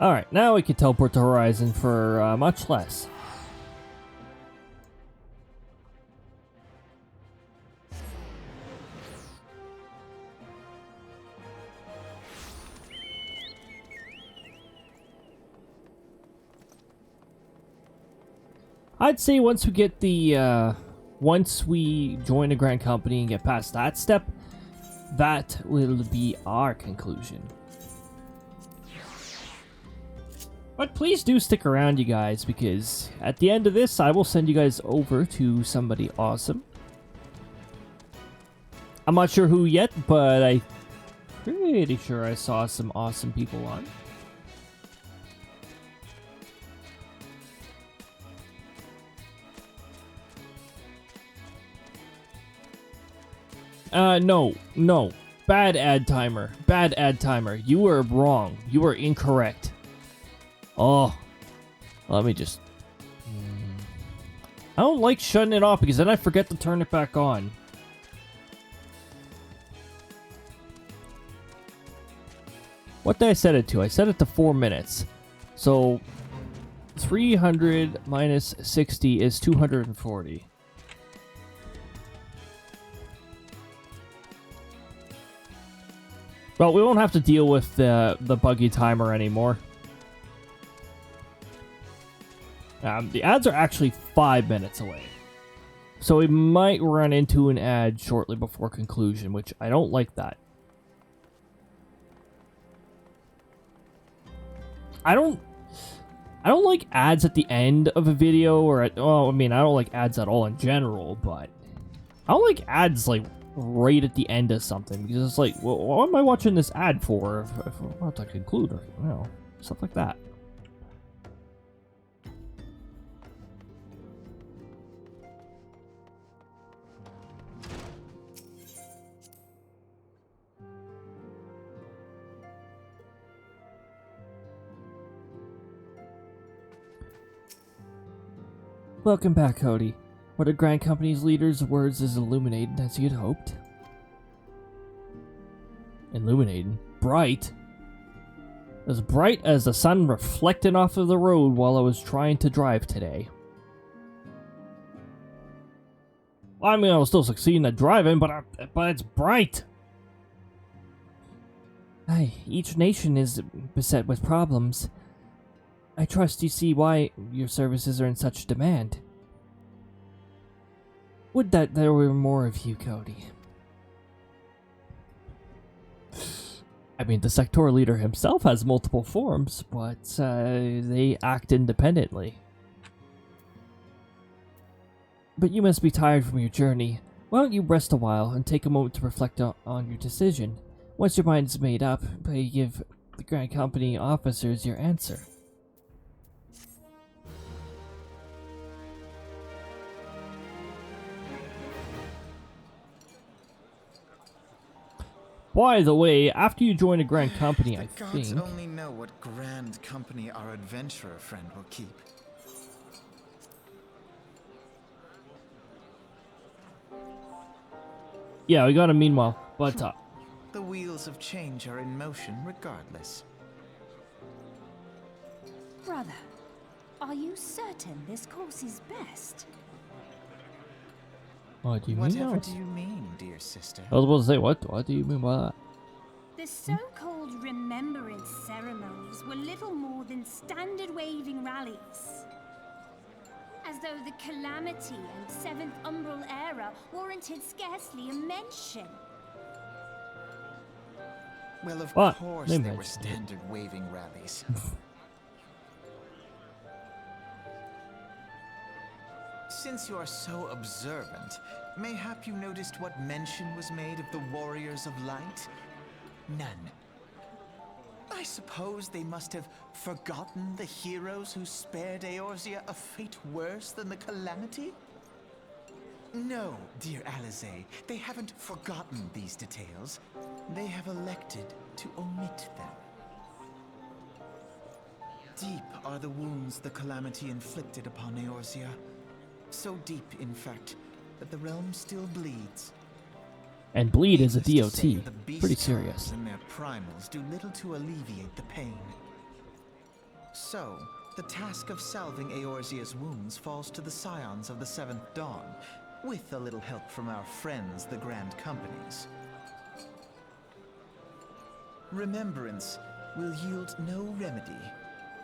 Alright, now we can teleport to Horizon for much less. I'd say once we get the, once we join a Grand Company and get past that step, that will be our conclusion. But please do stick around, you guys, because at the end of this, I will send you guys over to somebody awesome. I'm not sure who yet, but I'm pretty sure I saw some awesome people on. No. Bad ad timer. Bad ad timer. You were wrong. You were incorrect. Oh, let me just... I don't like shutting it off because then I forget to turn it back on. What did I set it to? I set it to 4 minutes. So, 300 minus 60 is 240. Well, we won't have to deal with the buggy timer anymore. The ads are actually 5 minutes away. So we might run into an ad shortly before conclusion, which I don't like that. I don't like ads at the end of a video or at, well, I mean, I don't like ads at all in general, but I don't like ads like right at the end of something because it's like, well, what am I watching this ad for if I'm about to conclude or, you know, stuff like that. Welcome back, Cody. Were the Grand Company's leader's words as illuminated as you had hoped? Illuminated? Bright? As bright as the sun reflecting off of the road while I was trying to drive today. Well, I mean, I was still succeeding at driving, but it's bright. Aye, each nation is beset with problems. I trust you see why your services are in such demand. Would that there were more of you, Cody. I mean, the sectoral leader himself has multiple forms, but they act independently. But you must be tired from your journey. Why don't you rest a while and take a moment to reflect on your decision? Once your mind is made up, you give the Grand Company officers your answer. By the way, after you join a Grand Company, I think... The gods only know what Grand Company our adventurer friend will keep. Yeah, we got him meanwhile, but... The wheels of change are in motion regardless. Brother, are you certain this course is best? What do you mean? Whatever do you mean, dear sister? I was about to say, what do you mean by that? The so-called remembrance ceremonies were little more than standard waving rallies. As though the Calamity and Seventh Umbral era warranted scarcely a mention. Well, of What? course They they were mentioned standard waving rallies. Since you are so observant, mayhap you noticed what mention was made of the Warriors of Light? None. I suppose they must have forgotten the heroes who spared Eorzea a fate worse than the Calamity? No, dear Alize, they haven't forgotten these details. They have elected to omit them. Deep are the wounds the Calamity inflicted upon Eorzea. So deep, in fact, that the realm still bleeds. And bleed is a Needless to say, DOT. the beast Pretty serious. and their primals do little to alleviate the pain. So, the task of salving Eorzea's wounds falls to the scions of the Seventh Dawn, with a little help from our friends, the Grand Companies. Remembrance will yield no remedy.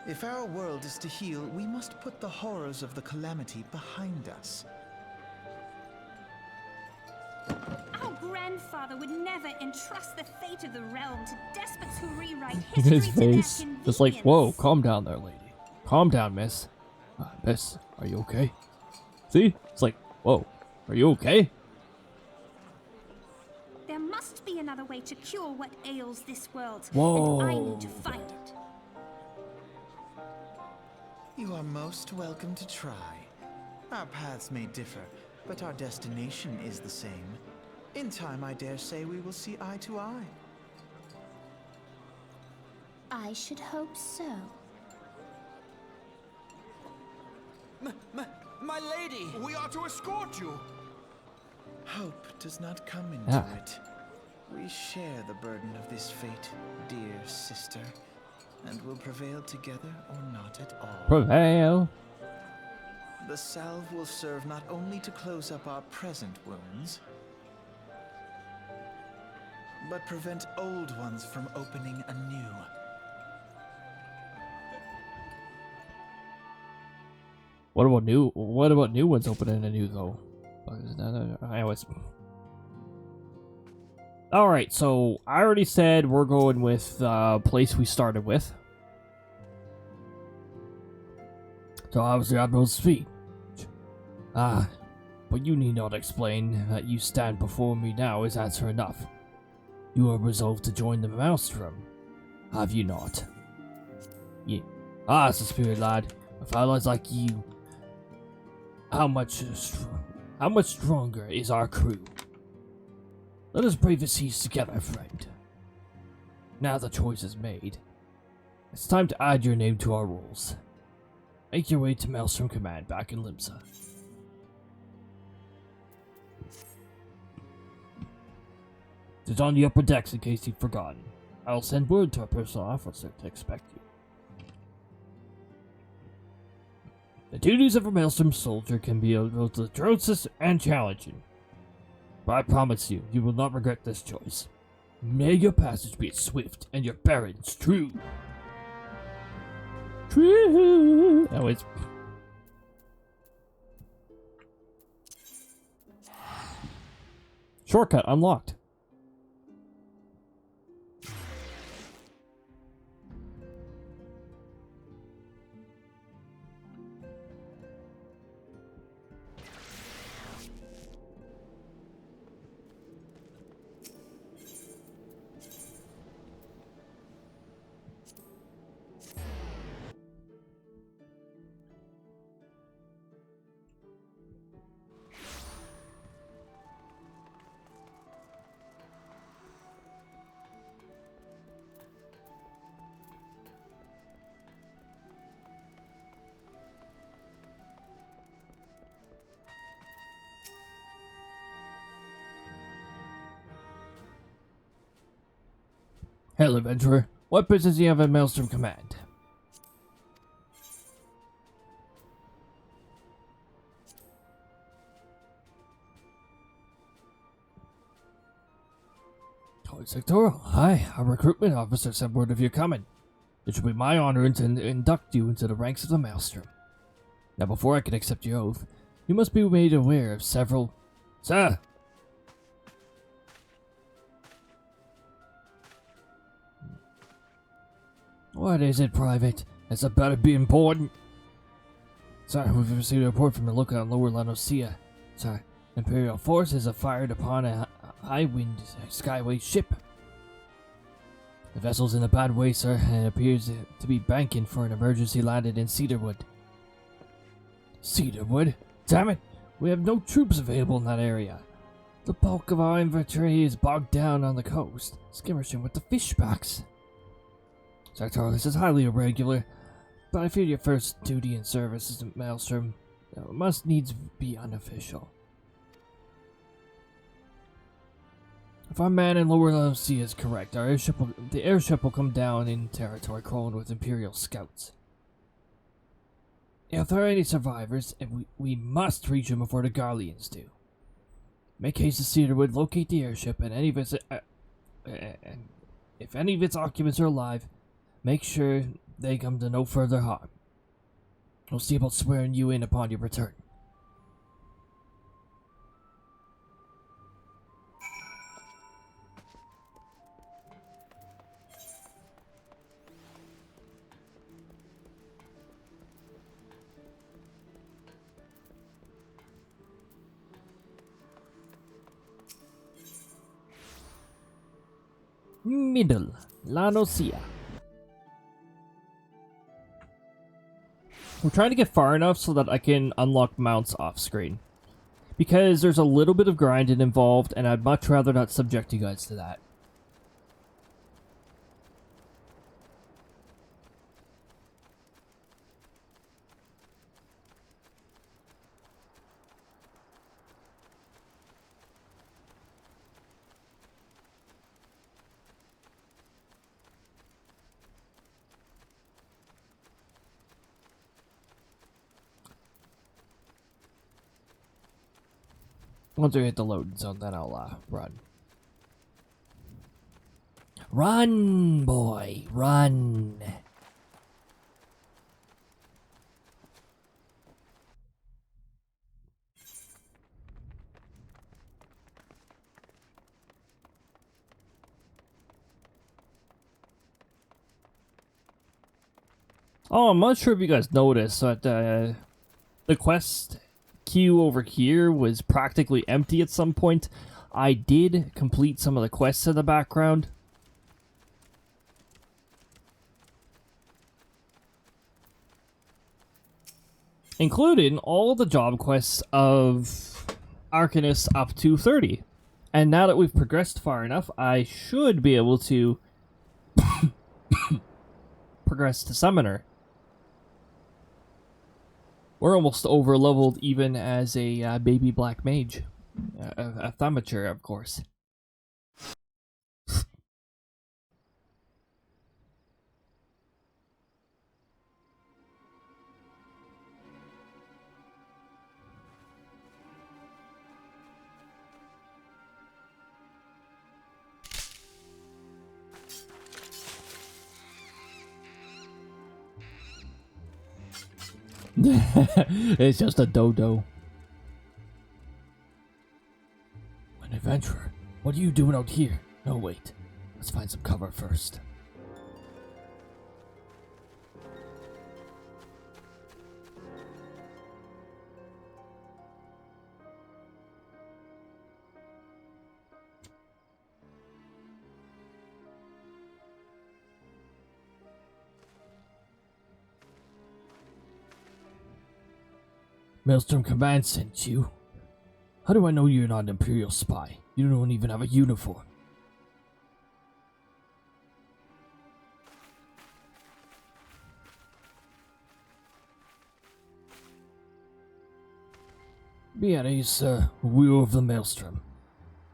If our world is to heal, we must put the horrors of the Calamity behind us. Our grandfather would never entrust the fate of the realm to despots who rewrite Look at history his to their face. Just like, convenience. whoa, calm down there, lady. Calm down, miss. Miss, are you okay? See? It's like, whoa, are you okay? There must be another way to cure what ails this world. Whoa. And I need to find it. You are most welcome to try. Our paths may differ, but our destination is the same. In time, I dare say we will see eye to eye. I should hope so. My lady! We are to escort you! Hope does not come into it. We share the burden of this fate, dear sister, and will prevail together or not at all. Prevail. The salve will serve not only to close up our present wounds, but prevent old ones from opening anew. What about new ones opening anew though? Anyways. Alright, so I already said we're going with the place we started with. So obviously Admiral's feet. But you need not explain that you stand before me now is answer enough. You are resolved to join the Maelstrom, have you not? Yeah. It's the spirit, lad. With allies like you, how much stronger is our crew? Let us brave the seas together, friend. Now the choice is made. It's time to add your name to our rolls. Make your way to Maelstrom Command back in Limsa. It's on the upper decks in case you've forgotten. I'll send word to our personal officer to expect you. The duties of a Maelstrom soldier can be both atrocious and challenging. But I promise you, you will not regret this choice. May your passage be swift and your barons true. True. Anyways. Shortcut unlocked. Hail, adventurer. What business do you have at Maelstrom Command? Cody Sectoral. Hi, our recruitment officer sent word of your coming. It should be my honor to induct you into the ranks of the Maelstrom. Now, before I can accept your oath, you must be made aware of several... Sir! What is it, Private? It's about to be important. Sir, we've received a report from the lookout in Lower Eorzea. Sir, Imperial forces have fired upon a high-wind skyway ship. The vessel's in a bad way, sir, and it appears to be banking for an emergency landing in Cedarwood. Cedarwood? Damn it! We have no troops available in that area. The bulk of our inventory is bogged down on the coast, skirmishing with the fishbacks. Sectoral, this is highly irregular, but I fear your first duty in service as a maelstrom must needs be unofficial. If our man in Lower Eorzea is correct, the airship will come down in territory crawling with Imperial scouts. If there are any survivors, we must reach them before the Garleans do. Make haste to Cedarwood, locate the airship, and if any of its occupants are alive, make sure they come to no further harm. We'll see about swearing you in upon your return. Middle, Eorzea. I'm trying to get far enough so that I can unlock mounts off screen. Because there's a little bit of grinding involved, and I'd much rather not subject you guys to that. Once we hit the loading zone, then I'll run. Run, boy, run. Oh, I'm not sure if you guys noticed that the quest queue over here was practically empty at some point. I did complete some of the quests in the background. Including all the job quests of Arcanist up to 30. And now that we've progressed far enough, I should be able to progress to Summoner. We're almost over-leveled even as a baby black mage. A thaumaturge, of course. It's just a dodo. An adventurer, what are you doing out here? No, wait. Let's find some cover first. Maelstrom Command sent you? How do I know you're not an Imperial spy? You don't even have a uniform. Be at ease, sir. Wheel of the Maelstrom.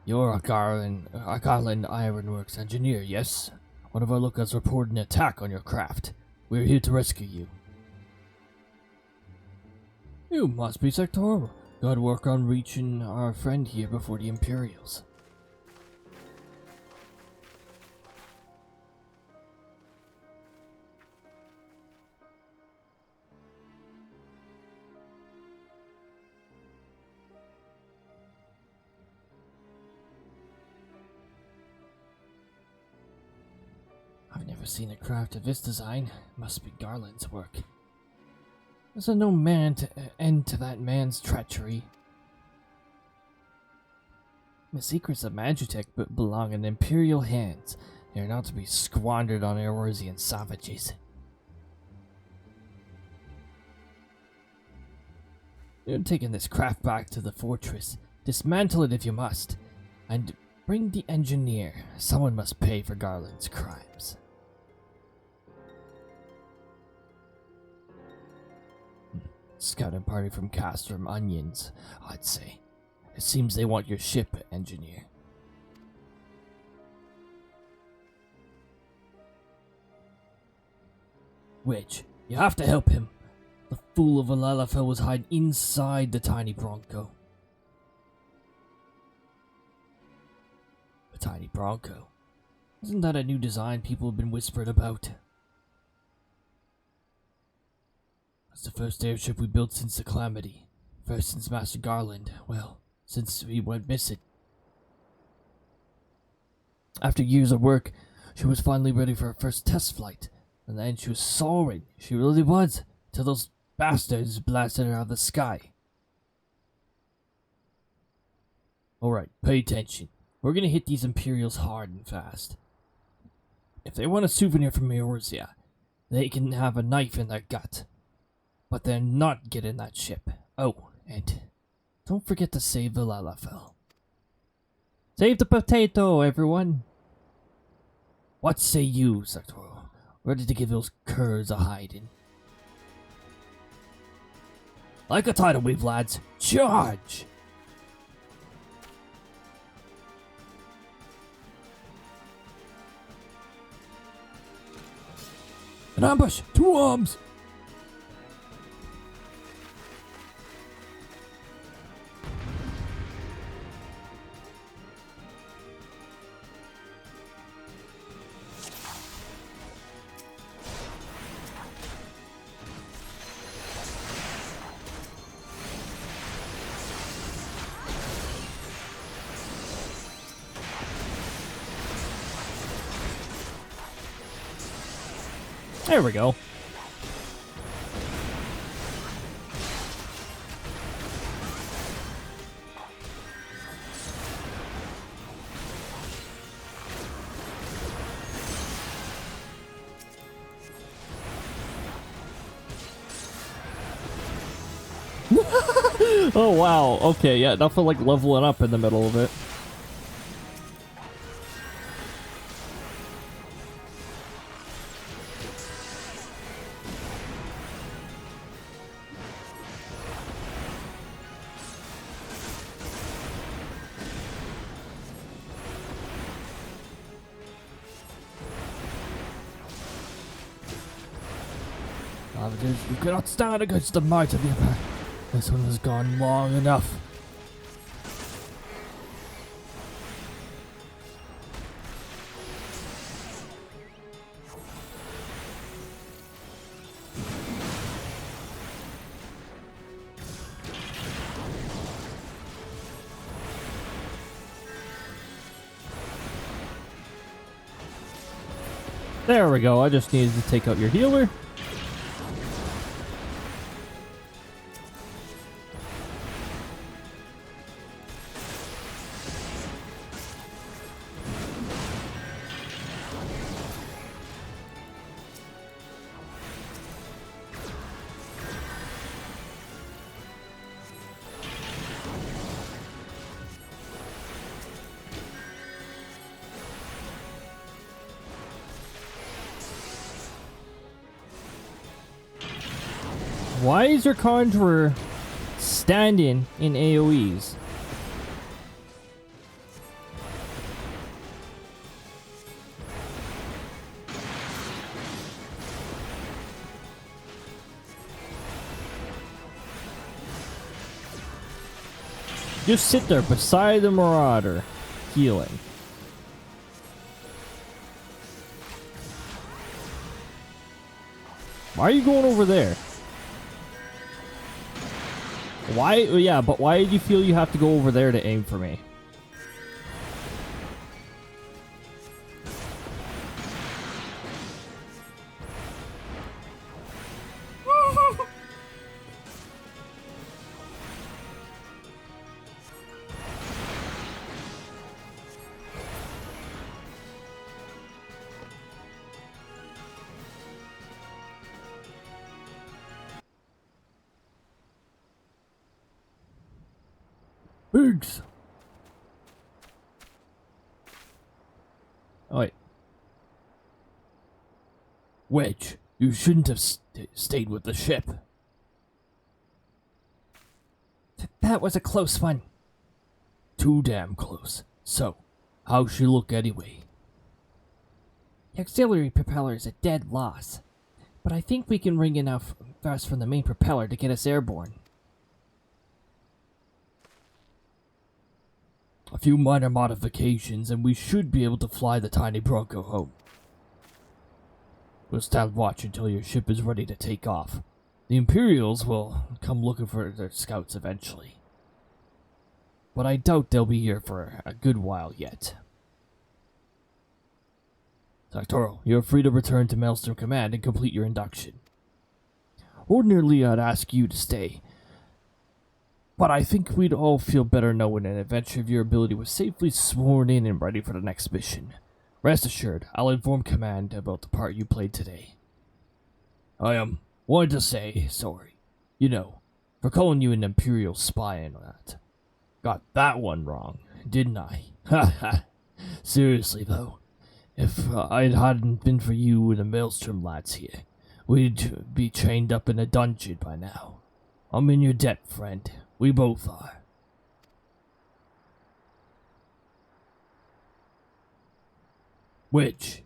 You're a Garland Ironworks engineer, yes? One of our lookouts reported an attack on your craft. We're here to rescue you. You must be sectoral. Gotta work on reaching our friend here before the Imperials. I've never seen a craft of this design. Must be Garland's work. There's no end to that man's treachery. The secrets of Magitech belong in Imperial hands. They are not to be squandered on Eorzean savages. You're taking this craft back to the fortress. Dismantle it if you must. And bring the engineer. Someone must pay for Garland's crimes. Scouting party from Castrum Onions, I'd say. It seems they want your ship, engineer. Which, you have to help him. The fool of a Lalafell was hiding inside the tiny Bronco. A tiny Bronco? Isn't that a new design people have been whispering about? That's the first airship we built since the Calamity. First since Master Garland. Well, since he went missing. After years of work, she was finally ready for her first test flight. And then she was soaring. She really was. Till those bastards blasted her out of the sky. Alright, pay attention. We're gonna hit these Imperials hard and fast. If they want a souvenir from Eorzea, they can have a knife in their gut. But they're not getting that ship. Oh, and don't forget to save the Lalafell. Save the potato, everyone. What say you, sectoral? Ready to give those curs a hiding? Like a tidal wave, lads. Charge! An ambush! 2 arms! There we go. Oh wow, okay, yeah, that felt like leveling up in the middle of it. You cannot stand against the might of the Empire. This one has gone long enough. There we go, I just needed to take out your healer. Why is your conjurer standing in AoEs? Just sit there beside the Marauder, healing. Why are you going over there? Why? Yeah, but why do you feel you have to go over there to aim for me? Biggs! Oh, wait. Wedge, you shouldn't have stayed with the ship. That was a close one. Too damn close. So, how's she look anyway? The auxiliary propeller is a dead loss, but I think we can wring enough thrust from the main propeller to get us airborne. A few minor modifications and we should be able to fly the tiny Bronco home. We'll stand watch until your ship is ready to take off. The Imperials will come looking for their scouts eventually. But I doubt they'll be here for a good while yet. Sectoral, you're free to return to Maelstrom Command and complete your induction. Ordinarily, I'd ask you to stay, but I think we'd all feel better knowing an adventure of your ability was safely sworn in and ready for the next mission. Rest assured, I'll inform Command about the part you played today. I wanted to say sorry, for calling you an Imperial spy and that. Got that one wrong, didn't I? Ha. Seriously though, if it hadn't been for you and the Maelstrom lads here, we'd be chained up in a dungeon by now. I'm in your debt, friend. We both are. Which?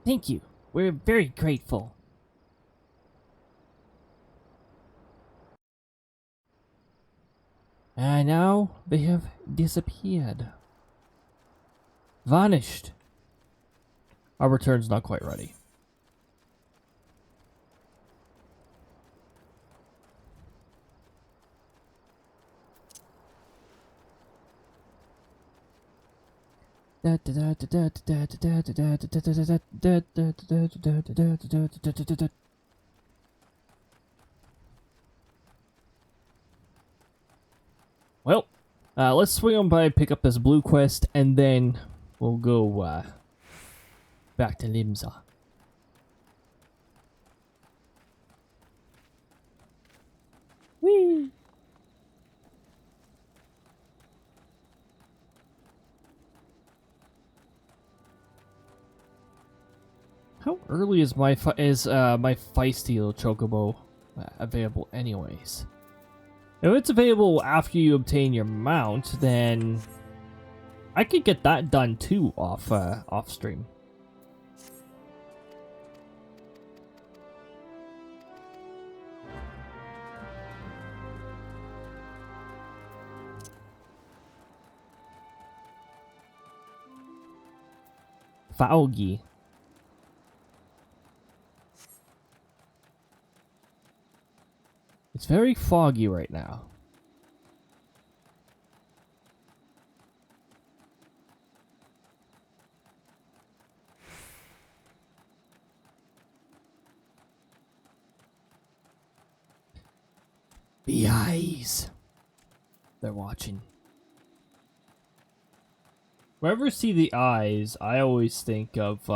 Thank you. We're very grateful. And now they have disappeared. Vanished. Our return's not quite ready. Well, let's swing on by, pick up this blue quest, and then we'll go back to Limsa. Whee! How early is my feisty little chocobo available, anyways? If it's available after you obtain your mount, then I could get that done too off stream. Foggy. It's very foggy right now. The eyes. They're watching. Whenever I see the eyes, I always think of,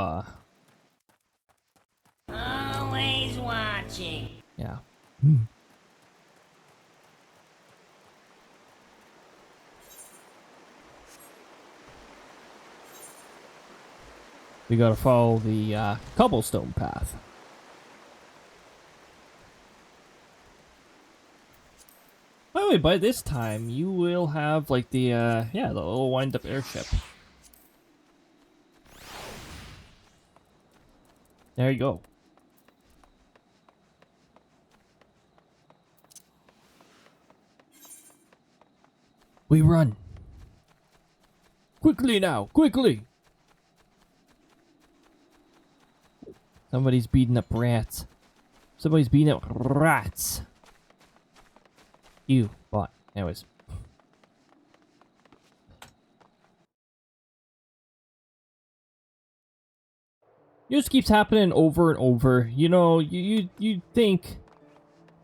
Always watching. Yeah. We gotta follow the cobblestone path. By the way, by this time you will have like the the little wind-up airship. There you go. We run. Quickly now, quickly! Somebody's beating up rats. Somebody's beating up rats. Ew, but anyways. It just keeps happening over and over. You know, you think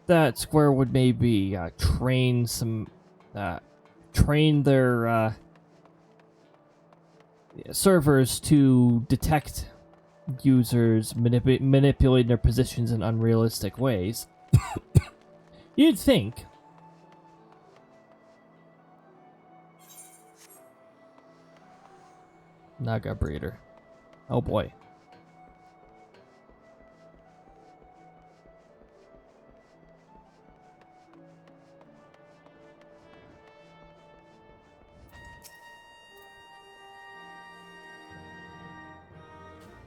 that Square would maybe train their servers to detect users manipulating their positions in unrealistic ways. You'd think. Naga breeder. Oh boy.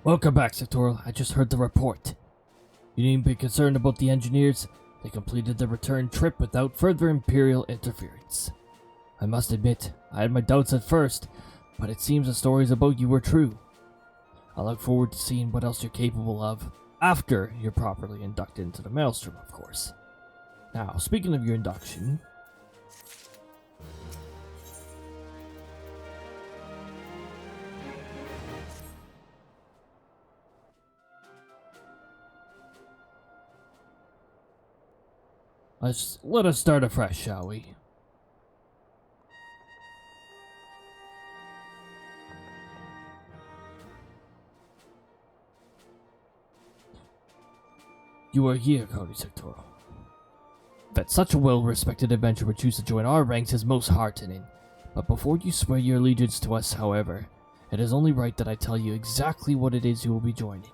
Welcome back, Sectoral. I just heard the report. You needn't be concerned about the engineers. They completed the return trip without further Imperial interference. I must admit, I had my doubts at first, but it seems the stories about you were true. I look forward to seeing what else you're capable of, after you're properly inducted into the Maelstrom, of course. Now, speaking of your induction... let us start afresh, shall we? You are here, Cody Sectoral. That such a well-respected adventurer would choose to join our ranks is most heartening. But before you swear your allegiance to us, however, it is only right that I tell you exactly what it is you will be joining.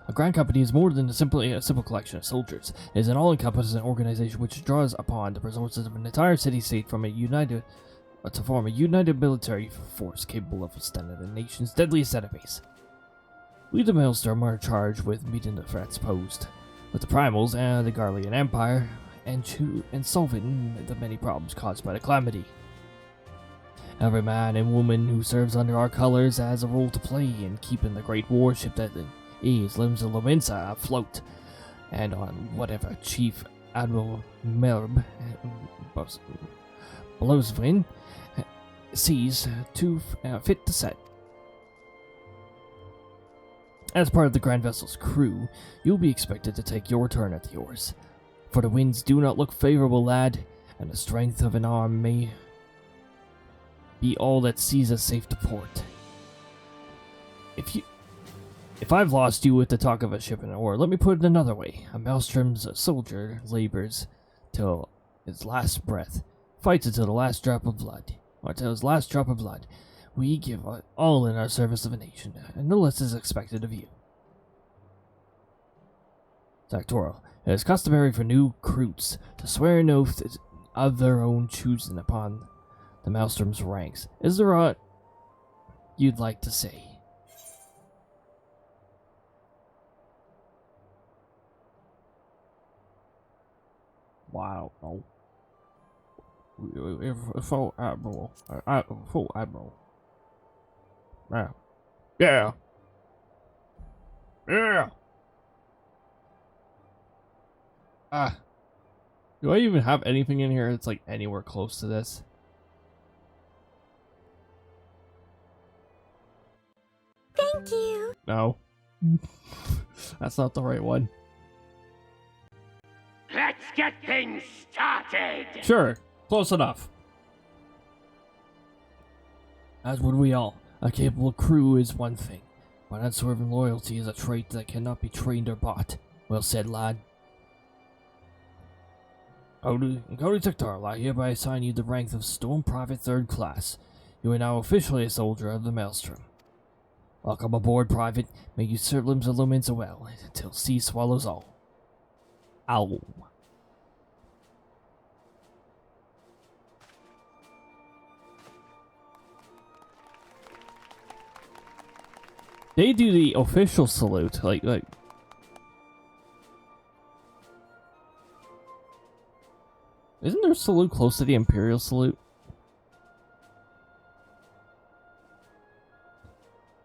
A grand company is more than simply a simple collection of soldiers. It is an all-encompassing organization which draws upon the resources of an entire city-state to form a united military force capable of withstanding the nation's deadliest enemies. We, the Maelstrom, are charged with meeting the threats posed with the primals and the Garlean Empire, and solving the many problems caused by the calamity. Every man and woman who serves under our colors has a role to play in keeping the great warship that is Limbs of Lominsa afloat, and on whatever Chief Admiral Melb Blosvin sees to fit to set. As part of the Grand Vessel's crew, you'll be expected to take your turn at the oars, for the winds do not look favorable, lad, and the strength of an arm may be all that sees us safe to port. If I've lost you with the talk of a ship and an oar, let me put it another way. A Maelstrom's soldier labors till his last breath, fights until the last drop of blood, or till his last drop of blood. We give all in our service of a nation, and no less is expected of you. Sectoral, it is customary for new recruits to swear an oath of their own choosing upon the Maelstrom's ranks. Is there aught you'd like to say? Wow, no. Full Admiral. Full Admiral. Yeah. Yeah. Yeah. Do I even have anything in here that's like anywhere close to this? Thank you. No. That's not the right one. Let's get things started! Sure. Close enough. As would we all. A capable crew is one thing, but unswerving loyalty is a trait that cannot be trained or bought. Well said, lad. Cody Sectoral, I hereby assign you the rank of Storm Private 3rd Class. You are now officially a soldier of the Maelstrom. Welcome aboard, Private. May you serve Limbs of Lominsa well, until sea swallows all. Ow. They do the official salute, like. Isn't there a salute close to the Imperial salute?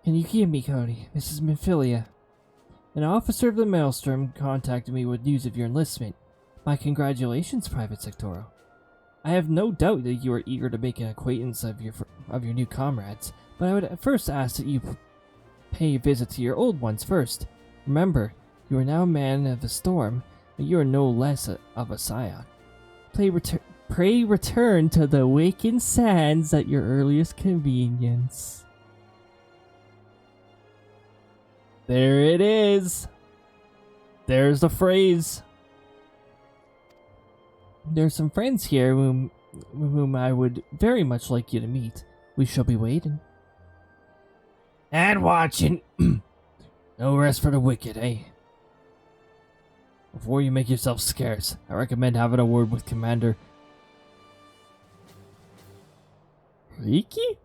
Can you hear me, Cody? This is Minfilia. An officer of the Maelstrom contacted me with news of your enlistment. My congratulations, Private Sectoral. I have no doubt that you are eager to make an acquaintance of your new comrades, but I would first ask that you pay a visit to your old ones first. Remember, you are now a man of the storm, but you are no less of a scion. Pray return to the wakened sands at your earliest convenience. There it is. There's the phrase. There's some friends here whom I would very much like you to meet. We shall be waiting. And watching. No rest for the wicked, eh? Before you make yourself scarce, I recommend having a word with Commander Riki?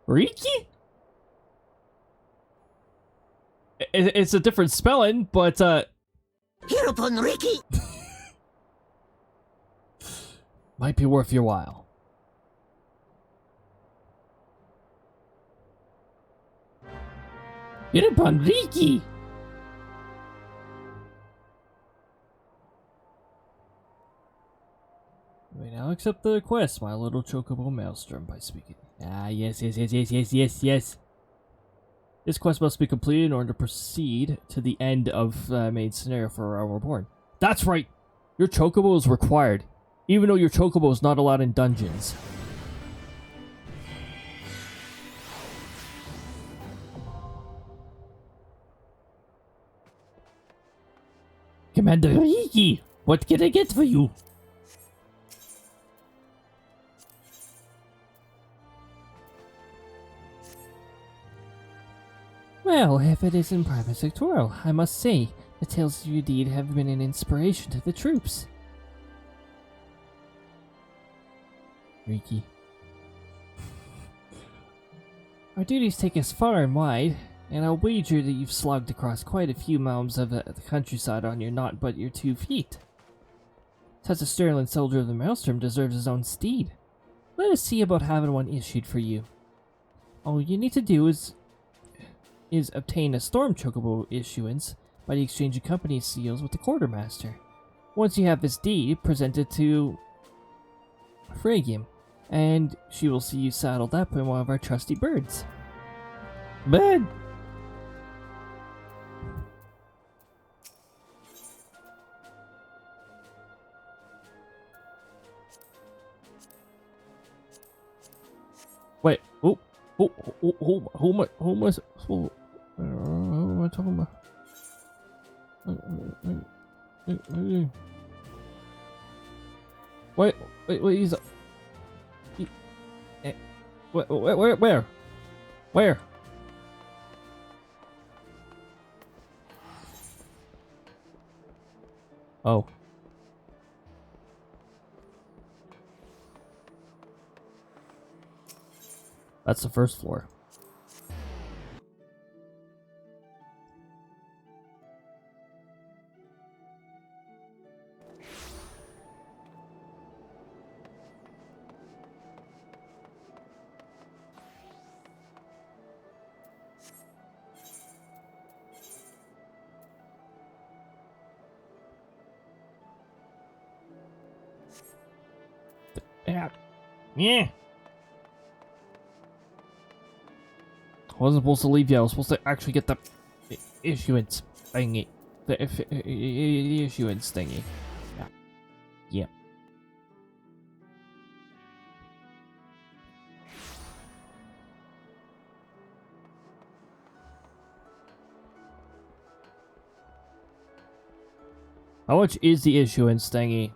Riki? It's a different spelling, but Hereupon Riki! Might be worth your while. Hereupon Riki! You may now accept the request, my little chocobo maelstrom, by speaking. Ah, yes. This quest must be completed in order to proceed to the end of the main scenario for Realm Reborn. That's right! Your chocobo is required, even though your chocobo is not allowed in dungeons. Commander Riki, what can I get for you? Well, if it isn't private sectoral, I must say, the tales of your deed have been an inspiration to the troops. Riki. Our duties take us far and wide, and I'll wager that you've slogged across quite a few miles of the countryside on your not but your 2 feet. Such a sterling soldier of the Maelstrom deserves his own steed. Let us see about having one issued for you. All you need to do is obtain a Storm Chocobo issuance by the exchange of company seals with the Quartermaster. Once you have this deed, present it to Phrygium, and she will see you saddled up in one of our trusty birds. Bird! Wait, who am I talking about? Wait, he's where? Oh. That's the first floor. Yeah. I wasn't supposed to leave yet. I was supposed to actually get the issuance thingy. The issuance thingy. Yeah. Yep. How much is the issuance thingy?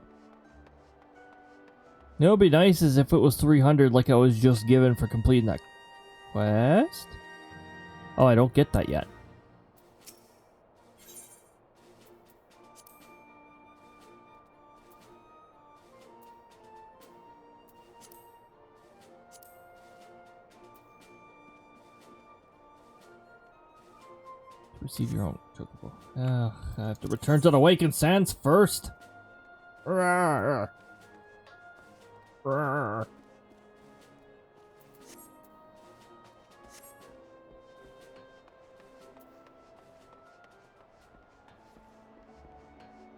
You know, it'd be nice as if it was 300 like I was just given for completing that quest. Oh, I don't get that yet. Receive your own chocobo. I have to return to the Awakened Sands first. Rawr. Rawr.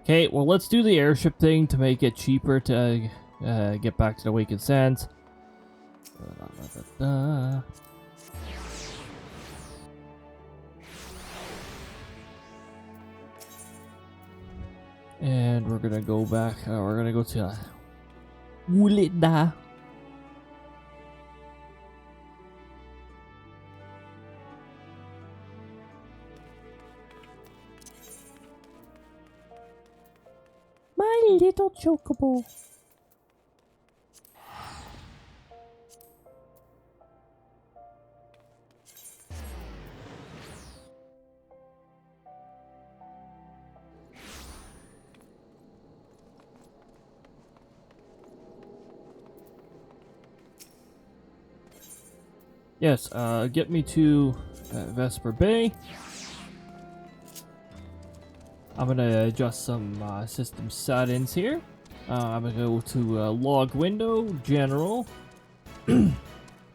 Okay, well, let's do the airship thing to make it cheaper to get back to the Awakened Sands. And we're gonna go back. We're gonna go to Wulida. little chocobo. Yes, get me to Vesper Bay. I'm gonna adjust some system settings here. I'm gonna go to log window, general, and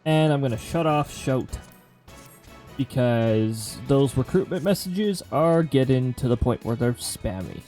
I'm gonna shut off shout because those recruitment messages are getting to the point where they're spammy.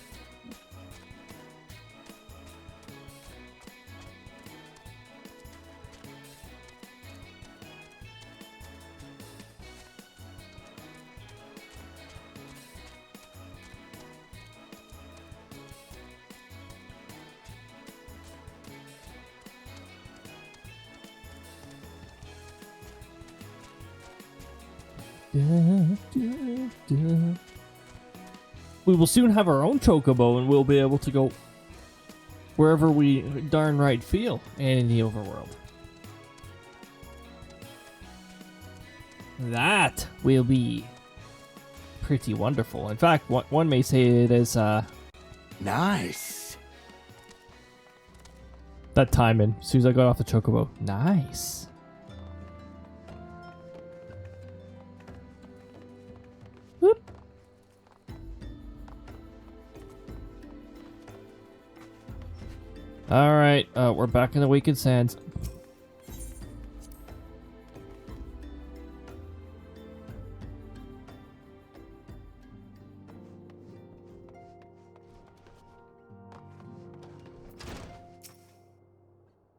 We will soon have our own chocobo and we'll be able to go wherever we darn right feel in the overworld. That will be pretty wonderful. In fact, one may say it is nice. That timing, as soon as I got off the chocobo. Nice. Alright, we're back in the Awakened Sands.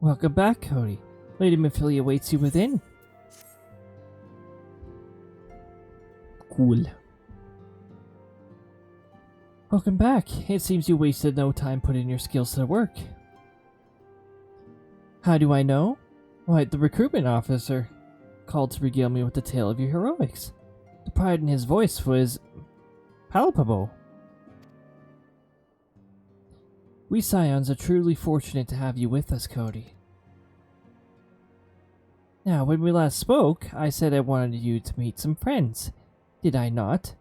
Welcome back, Cody. Lady Minfilia awaits you within. Cool. Welcome back. It seems you wasted no time putting your skills to work. How do I know? Why, the recruitment officer called to regale me with the tale of your heroics. The pride in his voice was palpable. We Scions are truly fortunate to have you with us, Cody. Now, when we last spoke, I said I wanted you to meet some friends. Did I not?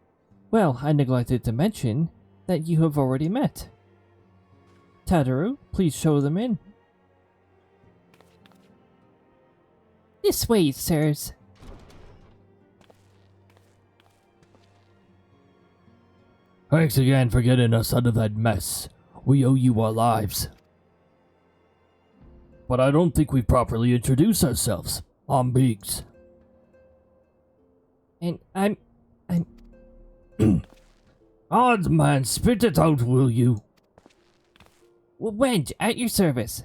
Well, I neglected to mention that you have already met. Tataru, please show them in. This way, sirs. Thanks again for getting us out of that mess. We owe you our lives. But I don't think we properly introduced ourselves. I'm Biggs. And I'm... Odds man, spit it out, will you? Wedge, at your service.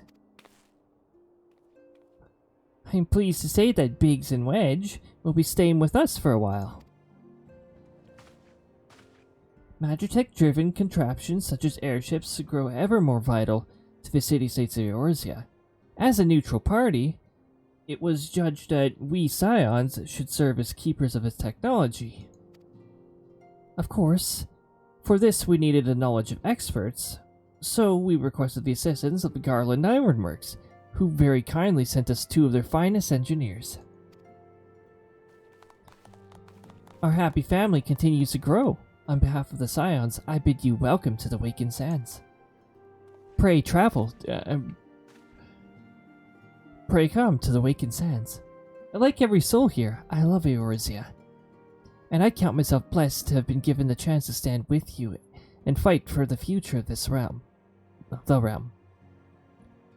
I'm pleased to say that Biggs and Wedge will be staying with us for a while. Magitech-driven contraptions such as airships grow ever more vital to the city-states of Eorzea. As a neutral party, it was judged that we Scions should serve as keepers of its technology. Of course, for this we needed the knowledge of experts, so we requested the assistance of the Garland Ironworks, who very kindly sent us 2 of their finest engineers. Our happy family continues to grow. On behalf of the Scions, I bid you welcome to the Awakened Sands. Pray travel, pray come to the Awakened Sands. Like every soul here, I love Eorzea. And I count myself blessed to have been given the chance to stand with you and fight for the future of this realm. The realm.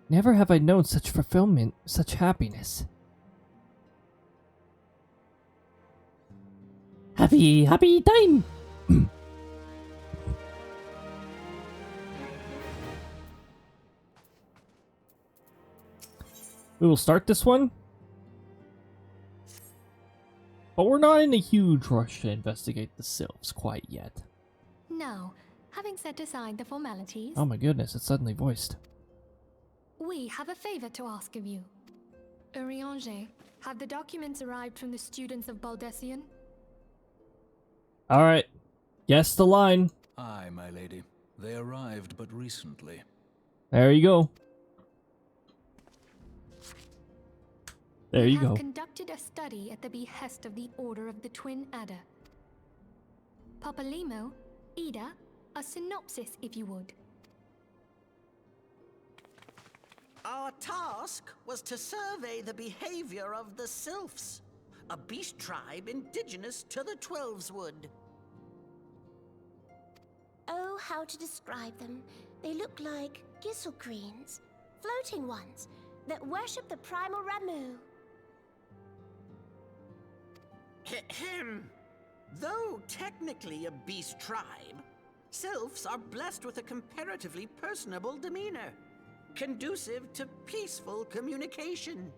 Never have I known such fulfillment, such happiness. Happy time! We will start this one. But we're not in a huge rush to investigate the sylphs quite yet. Now, having set aside the formalities... Oh my goodness, it's suddenly voiced. We have a favor to ask of you. Eorzea, have the documents arrived from the students of Baldessian? Alright. Guess the line. Aye, my lady. They arrived but recently. There you go. There you We have go. conducted a study at the behest of the Order of the Twin Adder. Papalimo, Ida, a synopsis if you would. Our task was to survey the behavior of the Sylphs, a beast tribe indigenous to the Twelveswood. Oh, how to describe them. They look like gisselcreens, floating ones, that worship the primal Ramu. Ahem. Though technically a beast tribe, Sylphs are blessed with a comparatively personable demeanor, conducive to peaceful communication.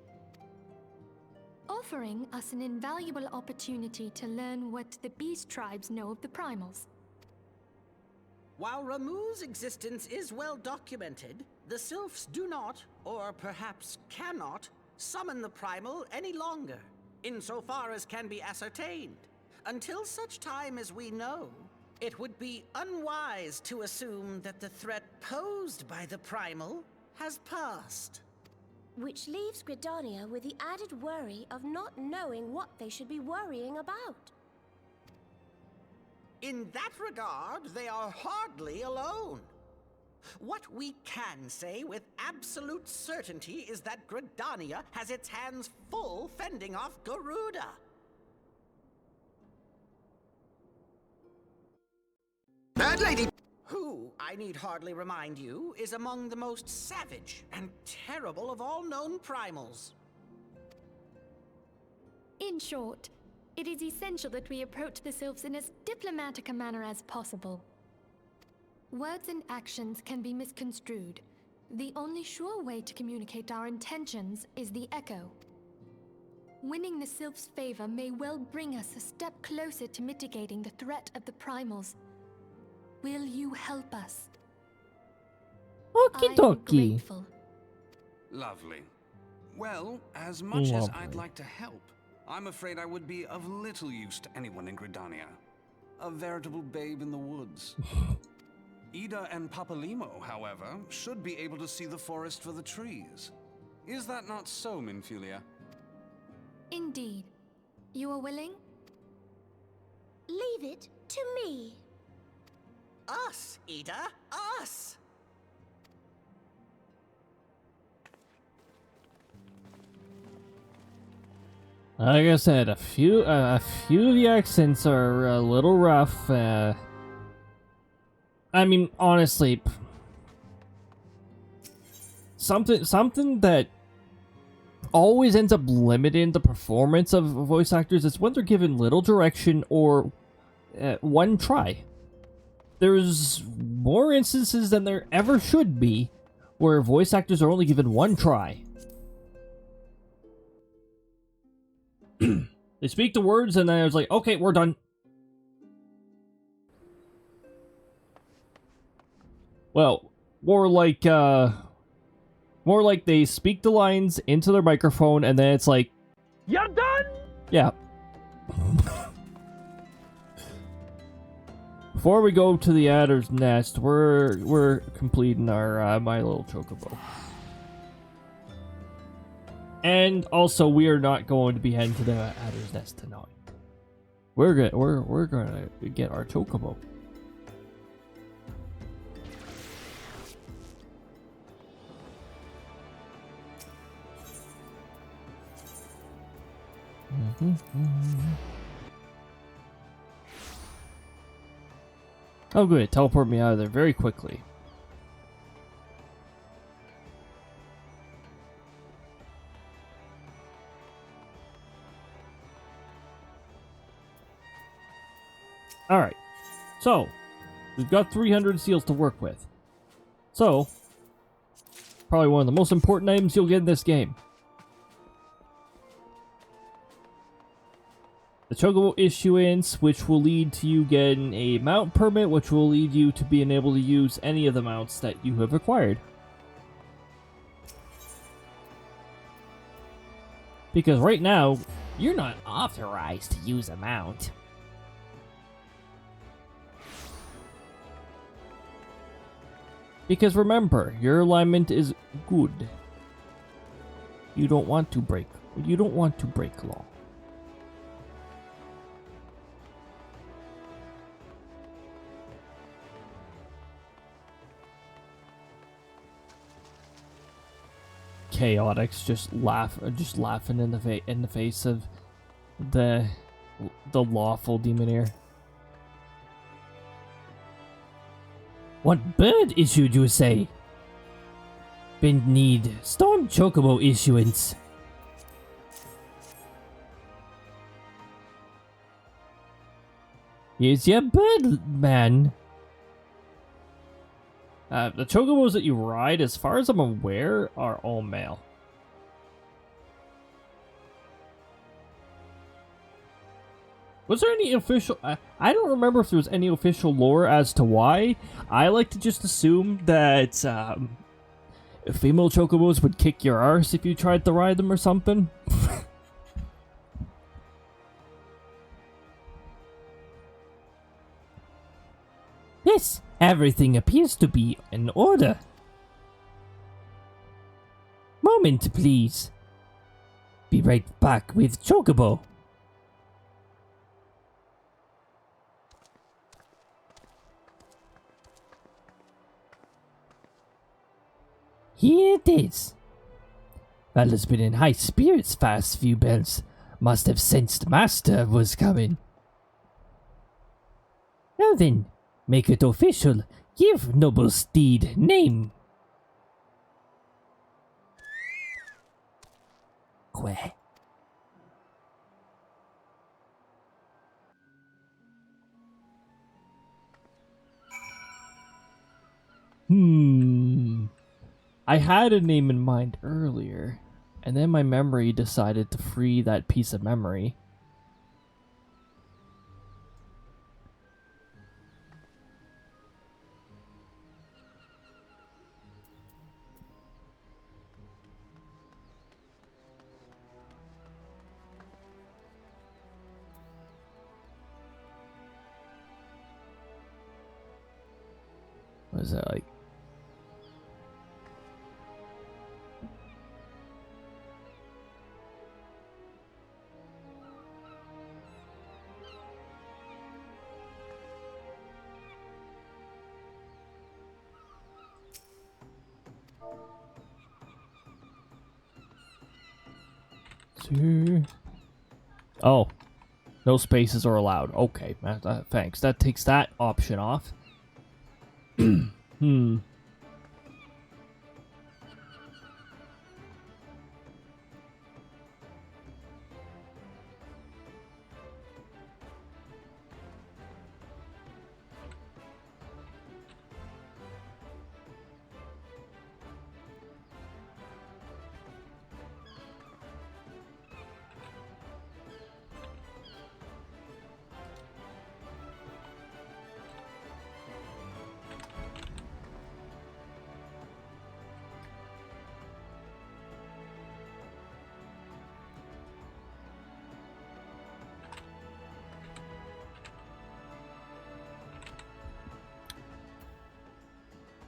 Offering us an invaluable opportunity to learn what the beast tribes know of the primals. While Ramu's existence is well documented, the Sylphs do not, or perhaps cannot, summon the primal any longer, insofar as can be ascertained. Until such time as we know, it would be unwise to assume that the threat posed by the primal has passed. Which leaves Gridania with the added worry of not knowing what they should be worrying about. In that regard, they are hardly alone. What we can say with absolute certainty is that Gridania has its hands full fending off Garuda. Bad lady! Who, I need hardly remind you, is among the most savage and terrible of all known primals. In short, it is essential that we approach the Sylphs in as diplomatic a manner as possible. Words and actions can be misconstrued. The only sure way to communicate our intentions is the echo. Winning the Sylphs' favor may well bring us a step closer to mitigating the threat of the primals. Will you help us? Okie dokie. Grateful. Lovely. Well, as much as I'd Lovely. like to help, I'm afraid I would be of little use to anyone in Gridania. A veritable babe in the woods. Ida and Papalimo, however, should be able to see the forest for the trees. Is that not so, Minfilia? Indeed. You are willing? Leave it to me. Us, Ida, us! Like I said, a few of the accents are a little rough. I mean, honestly, something that always ends up limiting the performance of voice actors is when they're given little direction or one try. There's more instances than there ever should be where voice actors are only given one try. They speak the words and then it's like, okay, we're done. Well, more like they speak the lines into their microphone and then it's like, you're done? Yeah. Before we go to the Adder's Nest, we're completing our My Little Chocobo. And also, we are not going to be heading to the Adder's Nest tonight. We're gonna get our Chocobo. Oh good, teleport me out of there very quickly. Alright, so, we've got 300 seals to work with. So, probably one of the most important items you'll get in this game. The Chocobo issuance, which will lead to you getting a mount permit, which will lead you to being able to use any of the mounts that you have acquired. Because right now, you're not authorized to use a mount. Because remember, your alignment is good. You don't want to break law. Chaotix just laughing in the face of the lawful demoneer. What bird issued, you say? Been need storm chocobo issuance. Here's your bird, man. The chocobos that you ride, as far as I'm aware, are all male. Was there any official... I don't remember if there was any official lore as to why. I like to just assume that female chocobos would kick your arse if you tried to ride them or something. Yes, everything appears to be in order. Moment, please. Be right back with Chocobo. Here it is. Fella's been in high spirits past few bells. Must have sensed Master was coming. Now then, make it official. Give noble steed name. Que. I had a name in mind earlier, and then my memory decided to free that piece of memory. What is that like? Oh, no spaces are allowed. Okay, thanks. That takes that option off.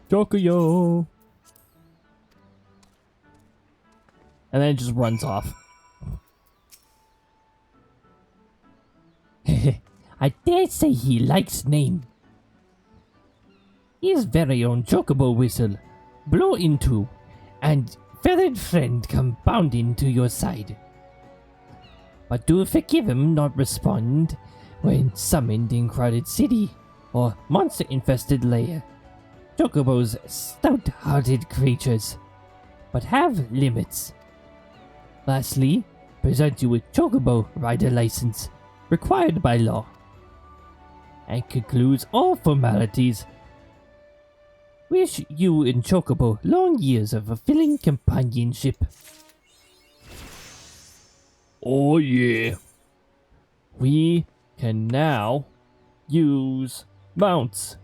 Jokuyo. And then it just runs off. I dare say he likes name. His very own chocobo whistle. Blow into, and feathered friend come bounding to your side. But do forgive him not respond when summoned in crowded city or monster-infested lair. Chocobos stout-hearted creatures, but have limits. Lastly, present you with Chocobo rider license, required by law, and concludes all formalities. Wish you and Chocobo long years of fulfilling companionship. Oh yeah. We can now use mounts.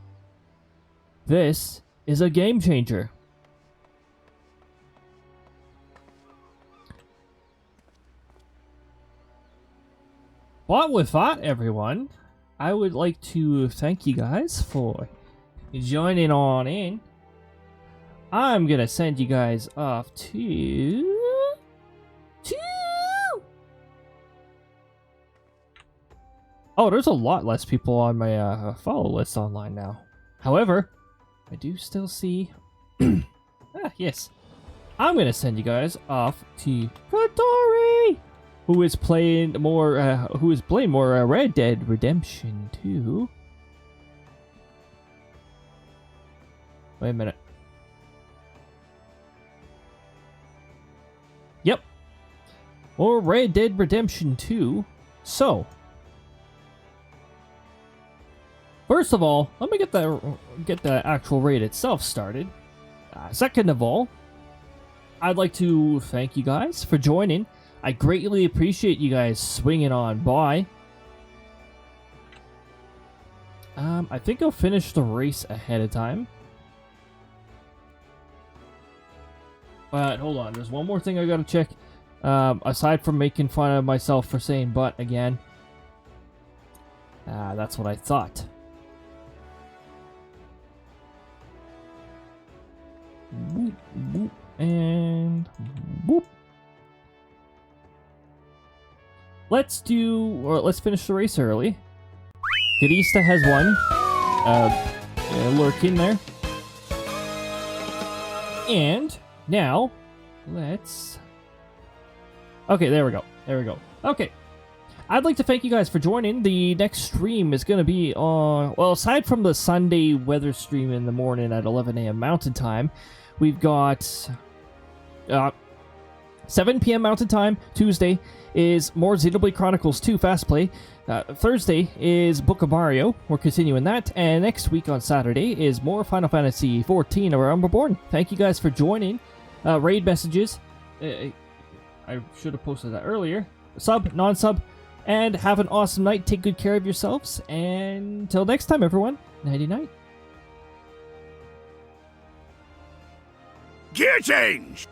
This is a game changer. But with that, everyone, I would like to thank you guys for joining on in I'm gonna send you guys off to... Oh, there's a lot less people on my follow list online now. However, I do still see... yes. I'm gonna send you guys off to Cody, who is playing more Red Dead Redemption 2. Wait a minute. Yep. Or Red Dead Redemption 2. So, first of all, let me get the actual raid itself started. Second of all, I'd like to thank you guys for joining. I greatly appreciate you guys swinging on by. I think I'll finish the race ahead of time. But hold on, there's one more thing I gotta check. Aside from making fun of myself for saying "but" again. That's what I thought. Boop, boop, and boop. Let's finish the race early. Cadista has won. Lurking there. And now, let's... Okay, there we go. There we go. Okay. I'd like to thank you guys for joining. The next stream is going to be on... Well, aside from the Sunday weather stream in the morning at 11 a.m. Mountain Time, we've got 7 p.m. Mountain Time. Tuesday is more Xenoblade Chronicles 2 Fast Play. Thursday is Book of Mario. We're continuing that. And next week on Saturday is more Final Fantasy 14 or Realm Reborn. Thank you guys for joining. Raid messages. I should have posted that earlier. Sub, non-sub. And have an awesome night. Take good care of yourselves. And until next time, everyone. Nighty-night. Gear change!